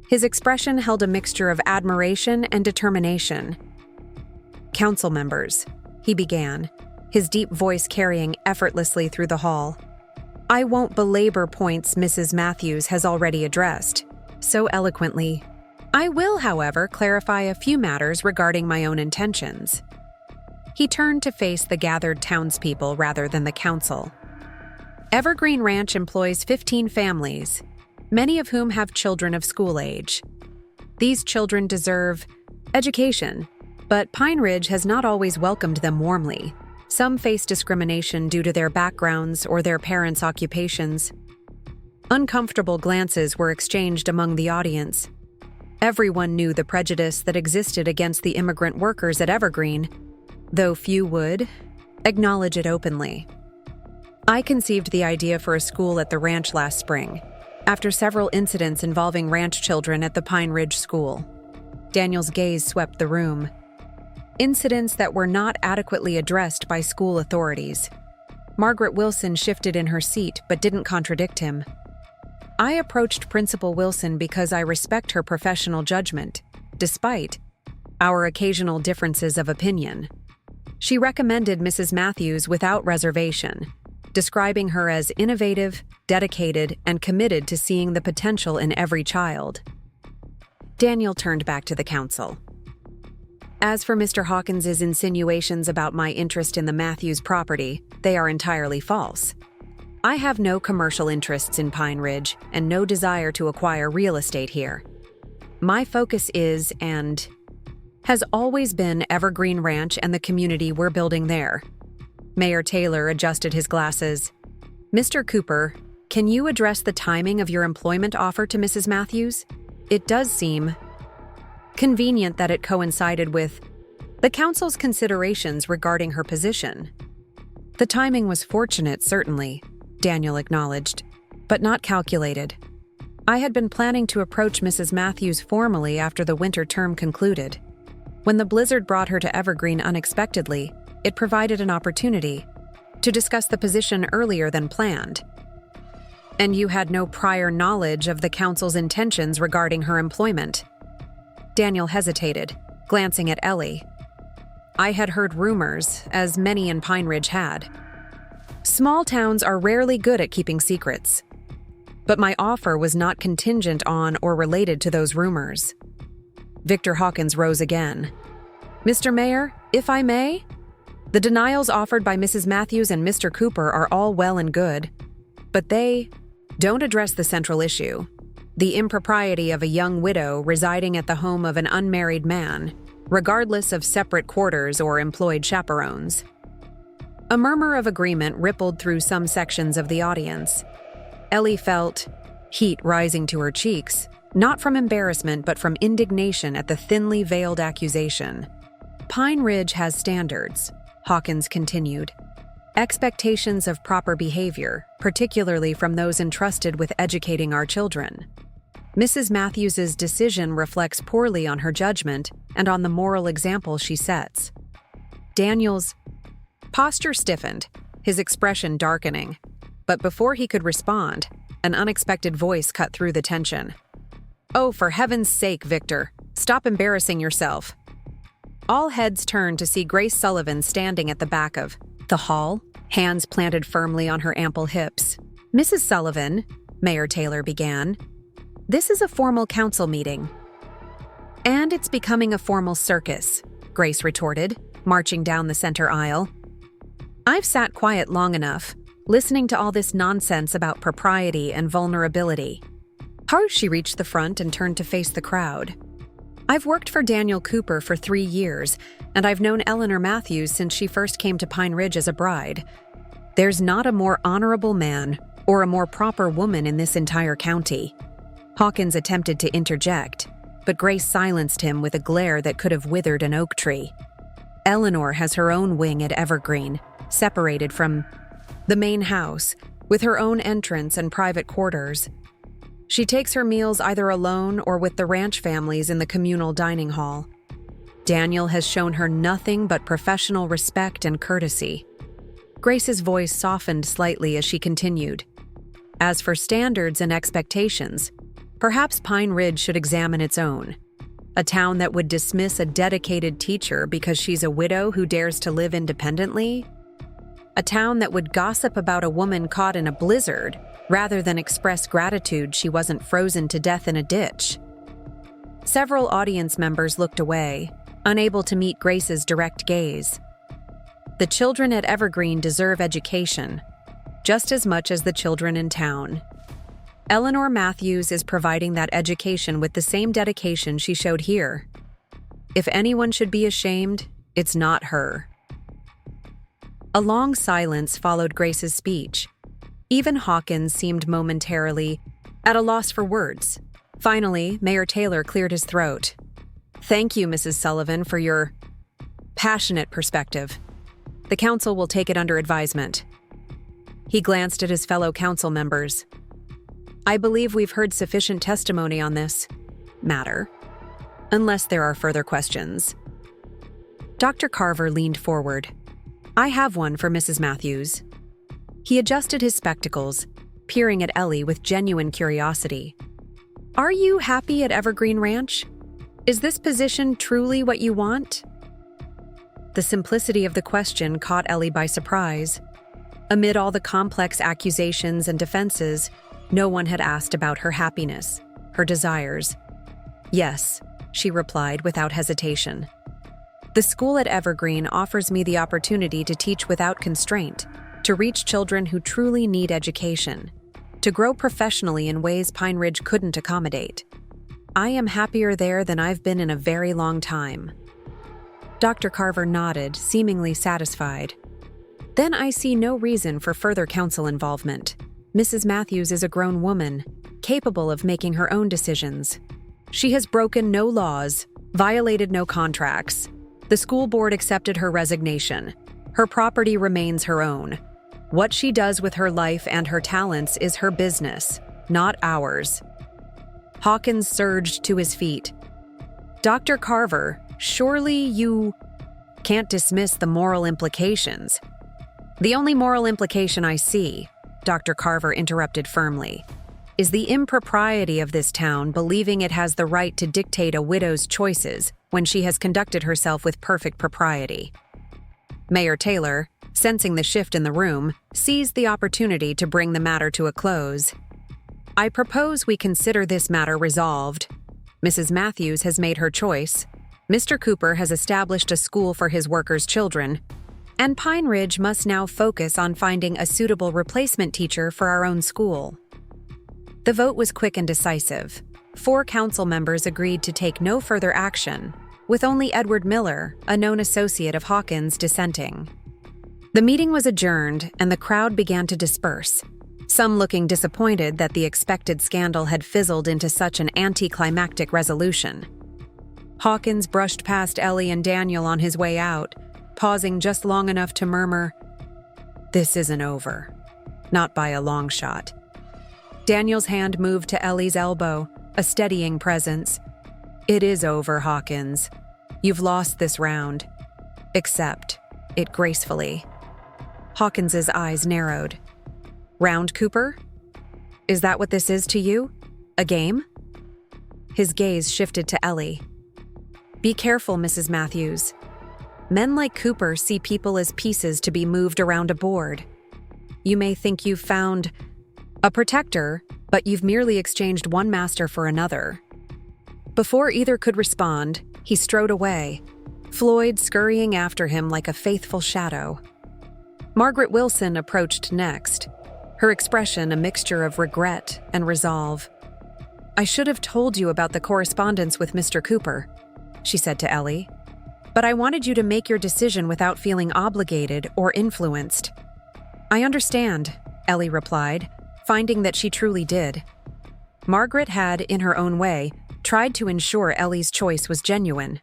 His expression held a mixture of admiration and determination. "Council members," he began, his deep voice carrying effortlessly through the hall. "I won't belabor points Mrs. Matthews has already addressed so eloquently. I will, however, clarify a few matters regarding my own intentions." He turned to face the gathered townspeople rather than the council. Evergreen Ranch employs 15 families, many of whom have children of school age. These children deserve education, but Pine Ridge has not always welcomed them warmly. Some face discrimination due to their backgrounds or their parents' occupations. Uncomfortable glances were exchanged among the audience. Everyone knew the prejudice that existed against the immigrant workers at Evergreen, though few would acknowledge it openly. I conceived the idea for a school at the ranch last spring, after several incidents involving ranch children at the Pine Ridge School. Daniel's gaze swept the room. Incidents that were not adequately addressed by school authorities. Margaret Wilson shifted in her seat but didn't contradict him. I approached Principal Wilson because I respect her professional judgment, despite our occasional differences of opinion. She recommended Mrs. Matthews without reservation, describing her as innovative, dedicated, and committed to seeing the potential in every child. Daniel turned back to the council. As for Mr. Hawkins's insinuations about my interest in the Matthews property, they are entirely false. I have no commercial interests in Pine Ridge and no desire to acquire real estate here. My focus is, and has always been, Evergreen Ranch and the community we're building there. Mayor Taylor adjusted his glasses. Mr. Cooper, can you address the timing of your employment offer to Mrs. Matthews? It does seem convenient that it coincided with the council's considerations regarding her position. The timing was fortunate, certainly, Daniel acknowledged, but not calculated. I had been planning to approach Mrs. Matthews formally after the winter term concluded. When the blizzard brought her to Evergreen unexpectedly, it provided an opportunity. to discuss the position earlier than planned. And you had no prior knowledge of the council's intentions regarding her employment. Daniel hesitated, glancing at Ellie. I had heard rumors, as many in Pine Ridge had. Small towns are rarely good at keeping secrets. But my offer was not contingent on or related to those rumors. Victor Hawkins rose again. Mr. Mayor, if I may? The denials offered by Mrs. Matthews and Mr. Cooper are all well and good, but they don't address the central issue, the impropriety of a young widow residing at the home of an unmarried man, regardless of separate quarters or employed chaperones. A murmur of agreement rippled through some sections of the audience. Ellie felt heat rising to her cheeks, not from embarrassment but from indignation at the thinly veiled accusation. Pine Ridge has standards, Hawkins continued. Expectations of proper behavior, particularly from those entrusted with educating our children. Mrs. Matthews's decision reflects poorly on her judgment and on the moral example she sets. Daniel's posture stiffened, his expression darkening. But before he could respond, an unexpected voice cut through the tension. Oh, for heaven's sake, Victor, stop embarrassing yourself. All heads turned to see Grace Sullivan standing at the back of the hall, hands planted firmly on her ample hips. Mrs. Sullivan, Mayor Taylor began, this is a formal council meeting. And it's becoming a formal circus, Grace retorted, marching down the center aisle. I've sat quiet long enough, listening to all this nonsense about propriety and vulnerability. She reached the front and turned to face the crowd. I've worked for Daniel Cooper for 3 years, and I've known Eleanor Matthews since she first came to Pine Ridge as a bride. There's not a more honorable man or a more proper woman in this entire county. Hawkins attempted to interject, but Grace silenced him with a glare that could have withered an oak tree. Eleanor has her own wing at Evergreen, separated from the main house, with her own entrance and private quarters. She takes her meals either alone or with the ranch families in the communal dining hall. Daniel has shown her nothing but professional respect and courtesy. Grace's voice softened slightly as she continued. As for standards and expectations, perhaps Pine Ridge should examine its own. A town that would dismiss a dedicated teacher because she's a widow who dares to live independently? A town that would gossip about a woman caught in a blizzard rather than express gratitude she wasn't frozen to death in a ditch. Several audience members looked away, unable to meet Grace's direct gaze. The children at Evergreen deserve education, just as much as the children in town. Eleanor Matthews is providing that education with the same dedication she showed here. If anyone should be ashamed, it's not her. A long silence followed Grace's speech. Even Hawkins seemed momentarily at a loss for words. Finally, Mayor Taylor cleared his throat. Thank you, Mrs. Sullivan, for your passionate perspective. The council will take it under advisement. He glanced at his fellow council members. I believe we've heard sufficient testimony on this matter, unless there are further questions. Dr. Carver leaned forward. I have one for Mrs. Matthews. He adjusted his spectacles, peering at Ellie with genuine curiosity. Are you happy at Evergreen Ranch? Is this position truly what you want? The simplicity of the question caught Ellie by surprise. Amid all the complex accusations and defenses, no one had asked about her happiness, her desires. Yes, she replied without hesitation. The school at Evergreen offers me the opportunity to teach without constraint, to reach children who truly need education, to grow professionally in ways Pine Ridge couldn't accommodate. I am happier there than I've been in a very long time. Dr. Carver nodded, seemingly satisfied. Then I see no reason for further council involvement. Mrs. Matthews is a grown woman, capable of making her own decisions. She has broken no laws, violated no contracts. The school board accepted her resignation. Her property remains her own. What she does with her life and her talents is her business, not ours. Hawkins surged to his feet. Dr. Carver, surely you can't dismiss the moral implications. The only moral implication I see, Dr. Carver interrupted firmly, is the impropriety of this town believing it has the right to dictate a widow's choices when she has conducted herself with perfect propriety. Mayor Taylor, sensing the shift in the room, seized the opportunity to bring the matter to a close. I propose we consider this matter resolved. Mrs. Matthews has made her choice. Mr. Cooper has established a school for his workers' children, and Pine Ridge must now focus on finding a suitable replacement teacher for our own school. The vote was quick and decisive. 4 council members agreed to take no further action, with only Edward Miller, a known associate of Hawkins, dissenting. The meeting was adjourned, and the crowd began to disperse, some looking disappointed that the expected scandal had fizzled into such an anticlimactic resolution. Hawkins brushed past Ellie and Daniel on his way out, pausing just long enough to murmur, "This isn't over. Not by a long shot." Daniel's hand moved to Ellie's elbow, a steadying presence. "It is over, Hawkins. You've lost this round. Accept it gracefully." Hawkins's eyes narrowed. "Round, Cooper? Is that what this is to you? A game?" His gaze shifted to Ellie. "Be careful, Mrs. Matthews. Men like Cooper see people as pieces to be moved around a board. You may think you've found a protector, but you've merely exchanged one master for another." Before either could respond, he strode away, Floyd scurrying after him like a faithful shadow. Margaret Wilson approached next, her expression a mixture of regret and resolve. "I should have told you about the correspondence with Mr. Cooper," she said to Ellie, "but I wanted you to make your decision without feeling obligated or influenced." "I understand," Ellie replied, finding that she truly did. Margaret had, in her own way, tried to ensure Ellie's choice was genuine.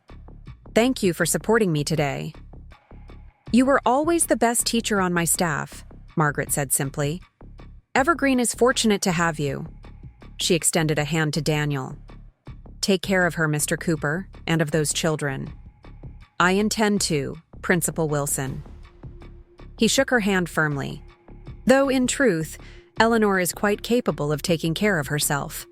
"Thank you for supporting me today." "You were always the best teacher on my staff," Margaret said simply. "Evergreen is fortunate to have you." She extended a hand to Daniel. "Take care of her, Mr. Cooper, and of those children." "I intend to, Principal Wilson." He shook her hand firmly. Though, in truth, Eleanor is quite capable of taking care of herself.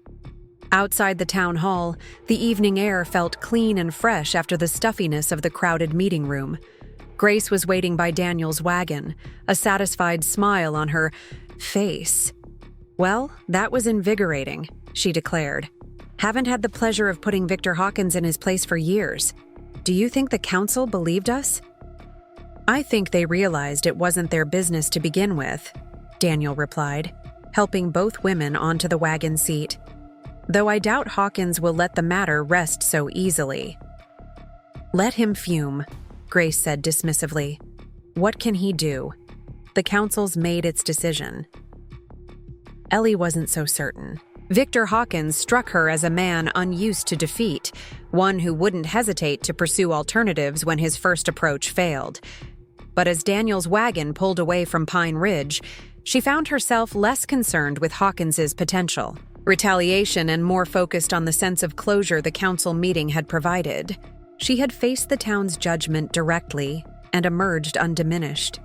Outside the town hall, the evening air felt clean and fresh after the stuffiness of the crowded meeting room. Grace was waiting by Daniel's wagon, a satisfied smile on her face. "Well, that was invigorating," she declared. "Haven't had the pleasure of putting Victor Hawkins in his place for years. Do you think the council believed us?" "I think they realized it wasn't their business to begin with," Daniel replied, helping both women onto the wagon seat. "Though I doubt Hawkins will let the matter rest so easily." "Let him fume," Grace said dismissively. "What can he do? The council's made its decision." Ellie wasn't so certain. Victor Hawkins struck her as a man unused to defeat, one who wouldn't hesitate to pursue alternatives when his first approach failed. But as Daniel's wagon pulled away from Pine Ridge, she found herself less concerned with Hawkins's potential retaliation and more focused on the sense of closure the council meeting had provided. She had faced the town's judgment directly and emerged undiminished.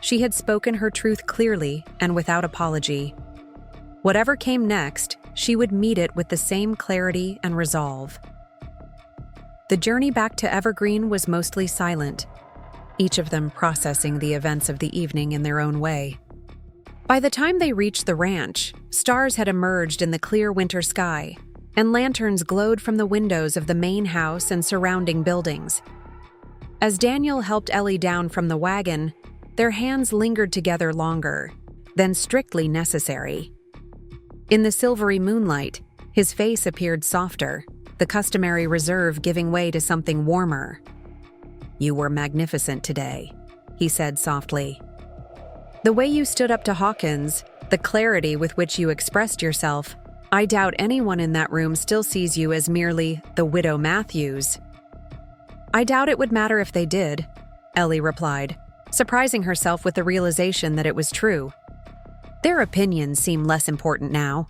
She had spoken her truth clearly and without apology. Whatever came next, she would meet it with the same clarity and resolve. The journey back to Evergreen was mostly silent, each of them processing the events of the evening in their own way. By the time they reached the ranch, stars had emerged in the clear winter sky, and lanterns glowed from the windows of the main house and surrounding buildings. As Daniel helped Ellie down from the wagon, their hands lingered together longer than strictly necessary. In the silvery moonlight, his face appeared softer, the customary reserve giving way to something warmer. "You were magnificent today," he said softly. "The way you stood up to Hawkins, the clarity with which you expressed yourself, I doubt anyone in that room still sees you as merely the widow Matthews." "I doubt it would matter if they did," Ellie replied, surprising herself with the realization that it was true. "Their opinions seem less important now."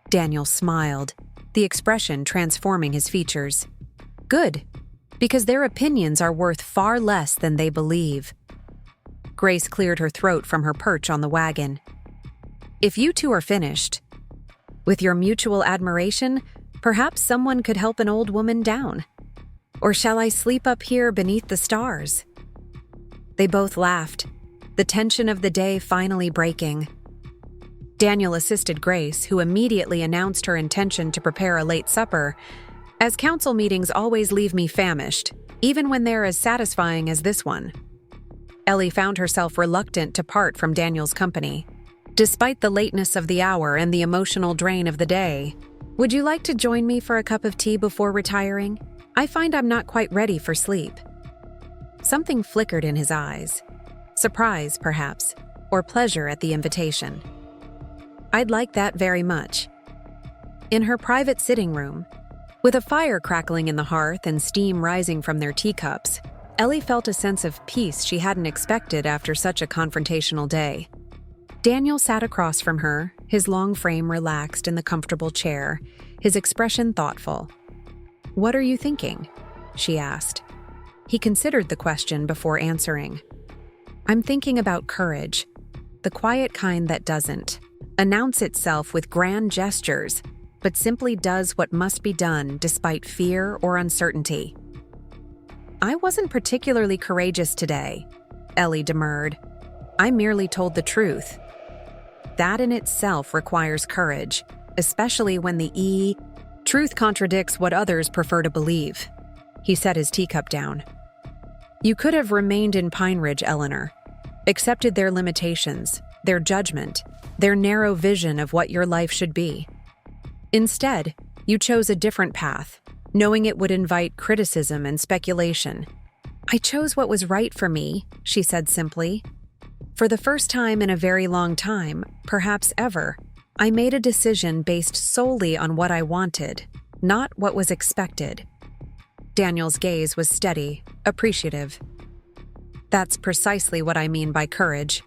Daniel smiled, the expression transforming his features. "Good, because their opinions are worth far less than they believe." Grace cleared her throat from her perch on the wagon. "If you two are finished, with your mutual admiration, perhaps someone could help an old woman down. Or shall I sleep up here beneath the stars?" They both laughed, the tension of the day finally breaking. Daniel assisted Grace, who immediately announced her intention to prepare a late supper, as council meetings always leave me famished, even when they're as satisfying as this one. Ellie found herself reluctant to part from Daniel's company, despite the lateness of the hour and the emotional drain of the day. "Would you like to join me for a cup of tea before retiring? I find I'm not quite ready for sleep." Something flickered in his eyes. Surprise, perhaps, or pleasure at the invitation. "I'd like that very much." In her private sitting room, with a fire crackling in the hearth and steam rising from their teacups, Ellie felt a sense of peace she hadn't expected after such a confrontational day. Daniel sat across from her, his long frame relaxed in the comfortable chair, his expression thoughtful. "What are you thinking?" she asked. He considered the question before answering. "I'm thinking about courage, the quiet kind that doesn't announce itself with grand gestures, but simply does what must be done despite fear or uncertainty." "I wasn't particularly courageous today," Ellie demurred. "I merely told the truth." That in itself requires courage, especially when the truth contradicts what others prefer to believe. He set his teacup down. "You could have remained in Pine Ridge, Eleanor, accepted their limitations, their judgment, their narrow vision of what your life should be. Instead, you chose a different path, knowing it would invite criticism and speculation." "I chose what was right for me," she said simply. "For the first time in a very long time, perhaps ever, I made a decision based solely on what I wanted, not what was expected." Daniel's gaze was steady, appreciative. "That's precisely what I mean by courage."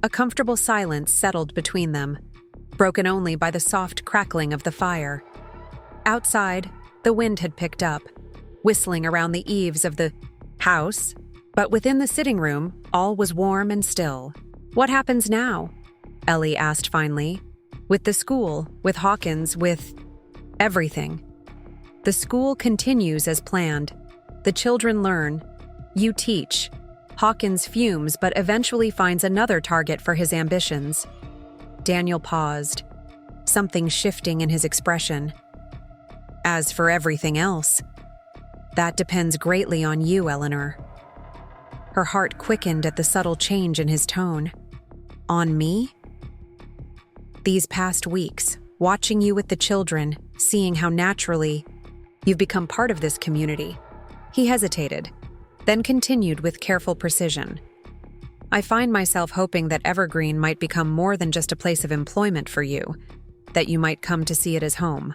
A comfortable silence settled between them, broken only by the soft crackling of the fire. Outside, the wind had picked up, whistling around the eaves of the house, but within the sitting room, all was warm and still. "What happens now?" Ellie asked finally. "With the school, with Hawkins, with everything." "The school continues as planned. The children learn. You teach. Hawkins fumes but eventually finds another target for his ambitions." Daniel paused, something shifting in his expression. "As for everything else, that depends greatly on you, Eleanor." Her heart quickened at the subtle change in his tone. "On me?" "These past weeks, watching you with the children, seeing how naturally you've become part of this community." He hesitated, then continued with careful precision. "I find myself hoping that Evergreen might become more than just a place of employment for you, that you might come to see it as home."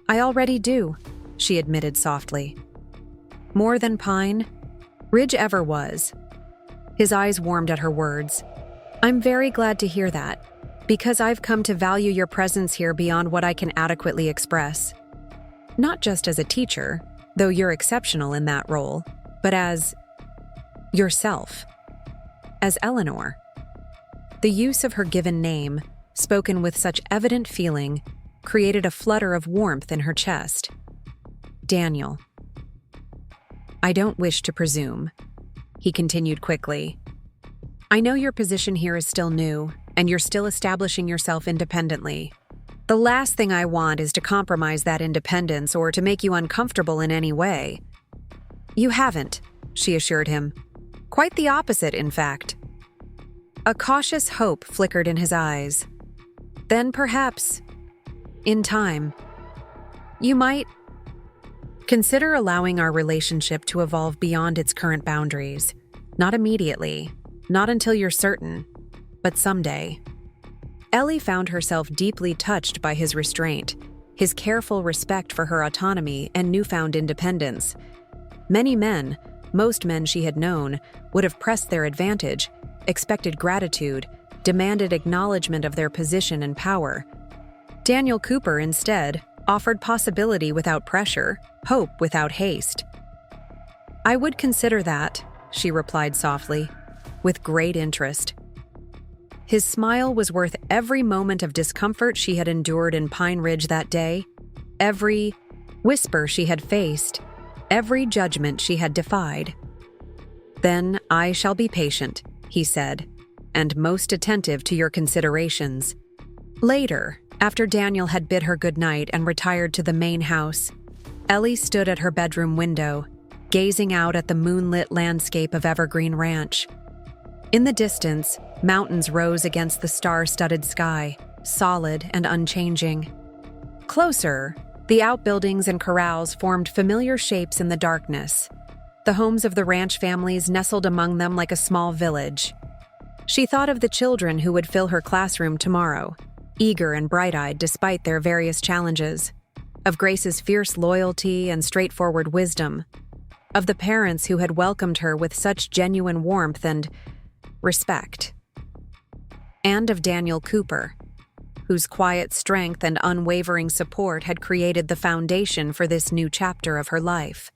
"I already do," she admitted softly. "More than Pine Ridge ever was." His eyes warmed at her words. "I'm very glad to hear that, because I've come to value your presence here beyond what I can adequately express. Not just as a teacher, though you're exceptional in that role, but as yourself, as Eleanor." The use of her given name, spoken with such evident feeling, created a flutter of warmth in her chest. "Daniel, I don't wish to presume," he continued quickly. "I know your position here is still new, and you're still establishing yourself independently. The last thing I want is to compromise that independence or to make you uncomfortable in any way." "You haven't," she assured him. "Quite the opposite, in fact." A cautious hope flickered in his eyes. "Then perhaps, in time, you might consider allowing our relationship to evolve beyond its current boundaries. Not immediately, not until you're certain, but someday." Ellie found herself deeply touched by his restraint, his careful respect for her autonomy and newfound independence. Many men, most men she had known, would have pressed their advantage, expected gratitude, demanded acknowledgement of their position and power. Daniel Cooper, instead, offered possibility without pressure, hope without haste. "I would consider that," she replied softly. with great interest. His smile was worth every moment of discomfort she had endured in Pine Ridge that day, every whisper she had faced, every judgment she had defied. "Then I shall be patient," he said, "and most attentive to your considerations." Later, after Daniel had bid her good night and retired to the main house, Ellie stood at her bedroom window, gazing out at the moonlit landscape of Evergreen Ranch. In the distance, mountains rose against the star-studded sky, solid and unchanging. Closer, the outbuildings and corrals formed familiar shapes in the darkness. The homes of the ranch families nestled among them like a small village. She thought of the children who would fill her classroom tomorrow, eager and bright-eyed despite their various challenges, of Grace's fierce loyalty and straightforward wisdom, of the parents who had welcomed her with such genuine warmth and respect, and of Daniel Cooper, whose quiet strength and unwavering support had created the foundation for this new chapter of her life.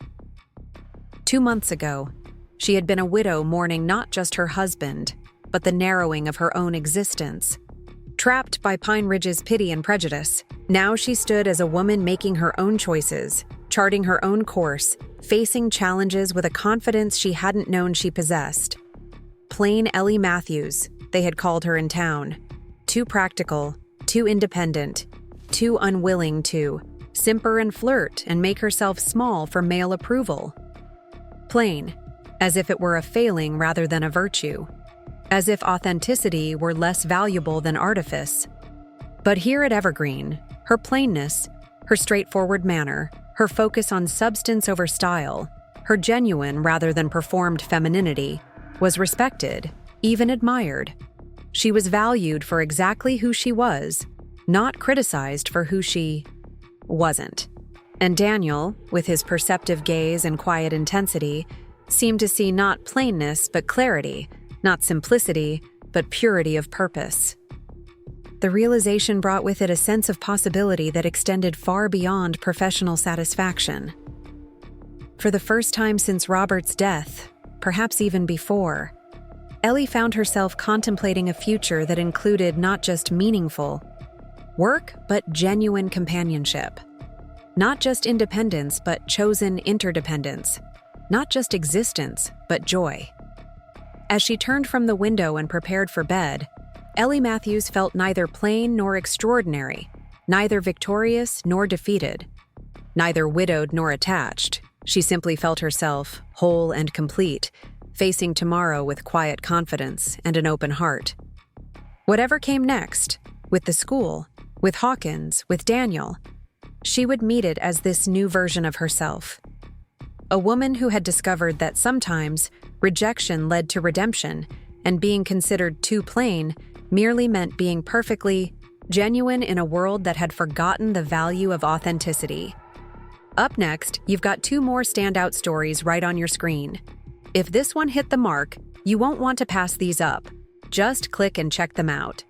2 months ago, she had been a widow mourning not just her husband, but the narrowing of her own existence. Trapped by Pine Ridge's pity and prejudice, now she stood as a woman making her own choices, charting her own course, facing challenges with a confidence she hadn't known she possessed. Plain Ellie Matthews, they had called her in town. Too practical, too independent, too unwilling to simper and flirt and make herself small for male approval. Plain, as if it were a failing rather than a virtue. As if authenticity were less valuable than artifice. But here at Evergreen, her plainness, her straightforward manner, her focus on substance over style, her genuine rather than performed femininity, was respected, even admired. She was valued for exactly who she was, not criticized for who she wasn't. And Daniel, with his perceptive gaze and quiet intensity, seemed to see not plainness but clarity, not simplicity but purity of purpose. The realization brought with it a sense of possibility that extended far beyond professional satisfaction. For the first time since Robert's death, perhaps even before, Ellie found herself contemplating a future that included not just meaningful work, but genuine companionship. Not just independence, but chosen interdependence. Not just existence, but joy. As she turned from the window and prepared for bed, Ellie Matthews felt neither plain nor extraordinary, neither victorious nor defeated, neither widowed nor attached. She simply felt herself whole and complete, facing tomorrow with quiet confidence and an open heart. Whatever came next, with the school, with Hawkins, with Daniel, she would meet it as this new version of herself. A woman who had discovered that sometimes rejection led to redemption, and being considered too plain merely meant being perfectly genuine in a world that had forgotten the value of authenticity. Up next, you've got 2 more standout stories right on your screen. If this one hit the mark, you won't want to pass these up. Just click and check them out.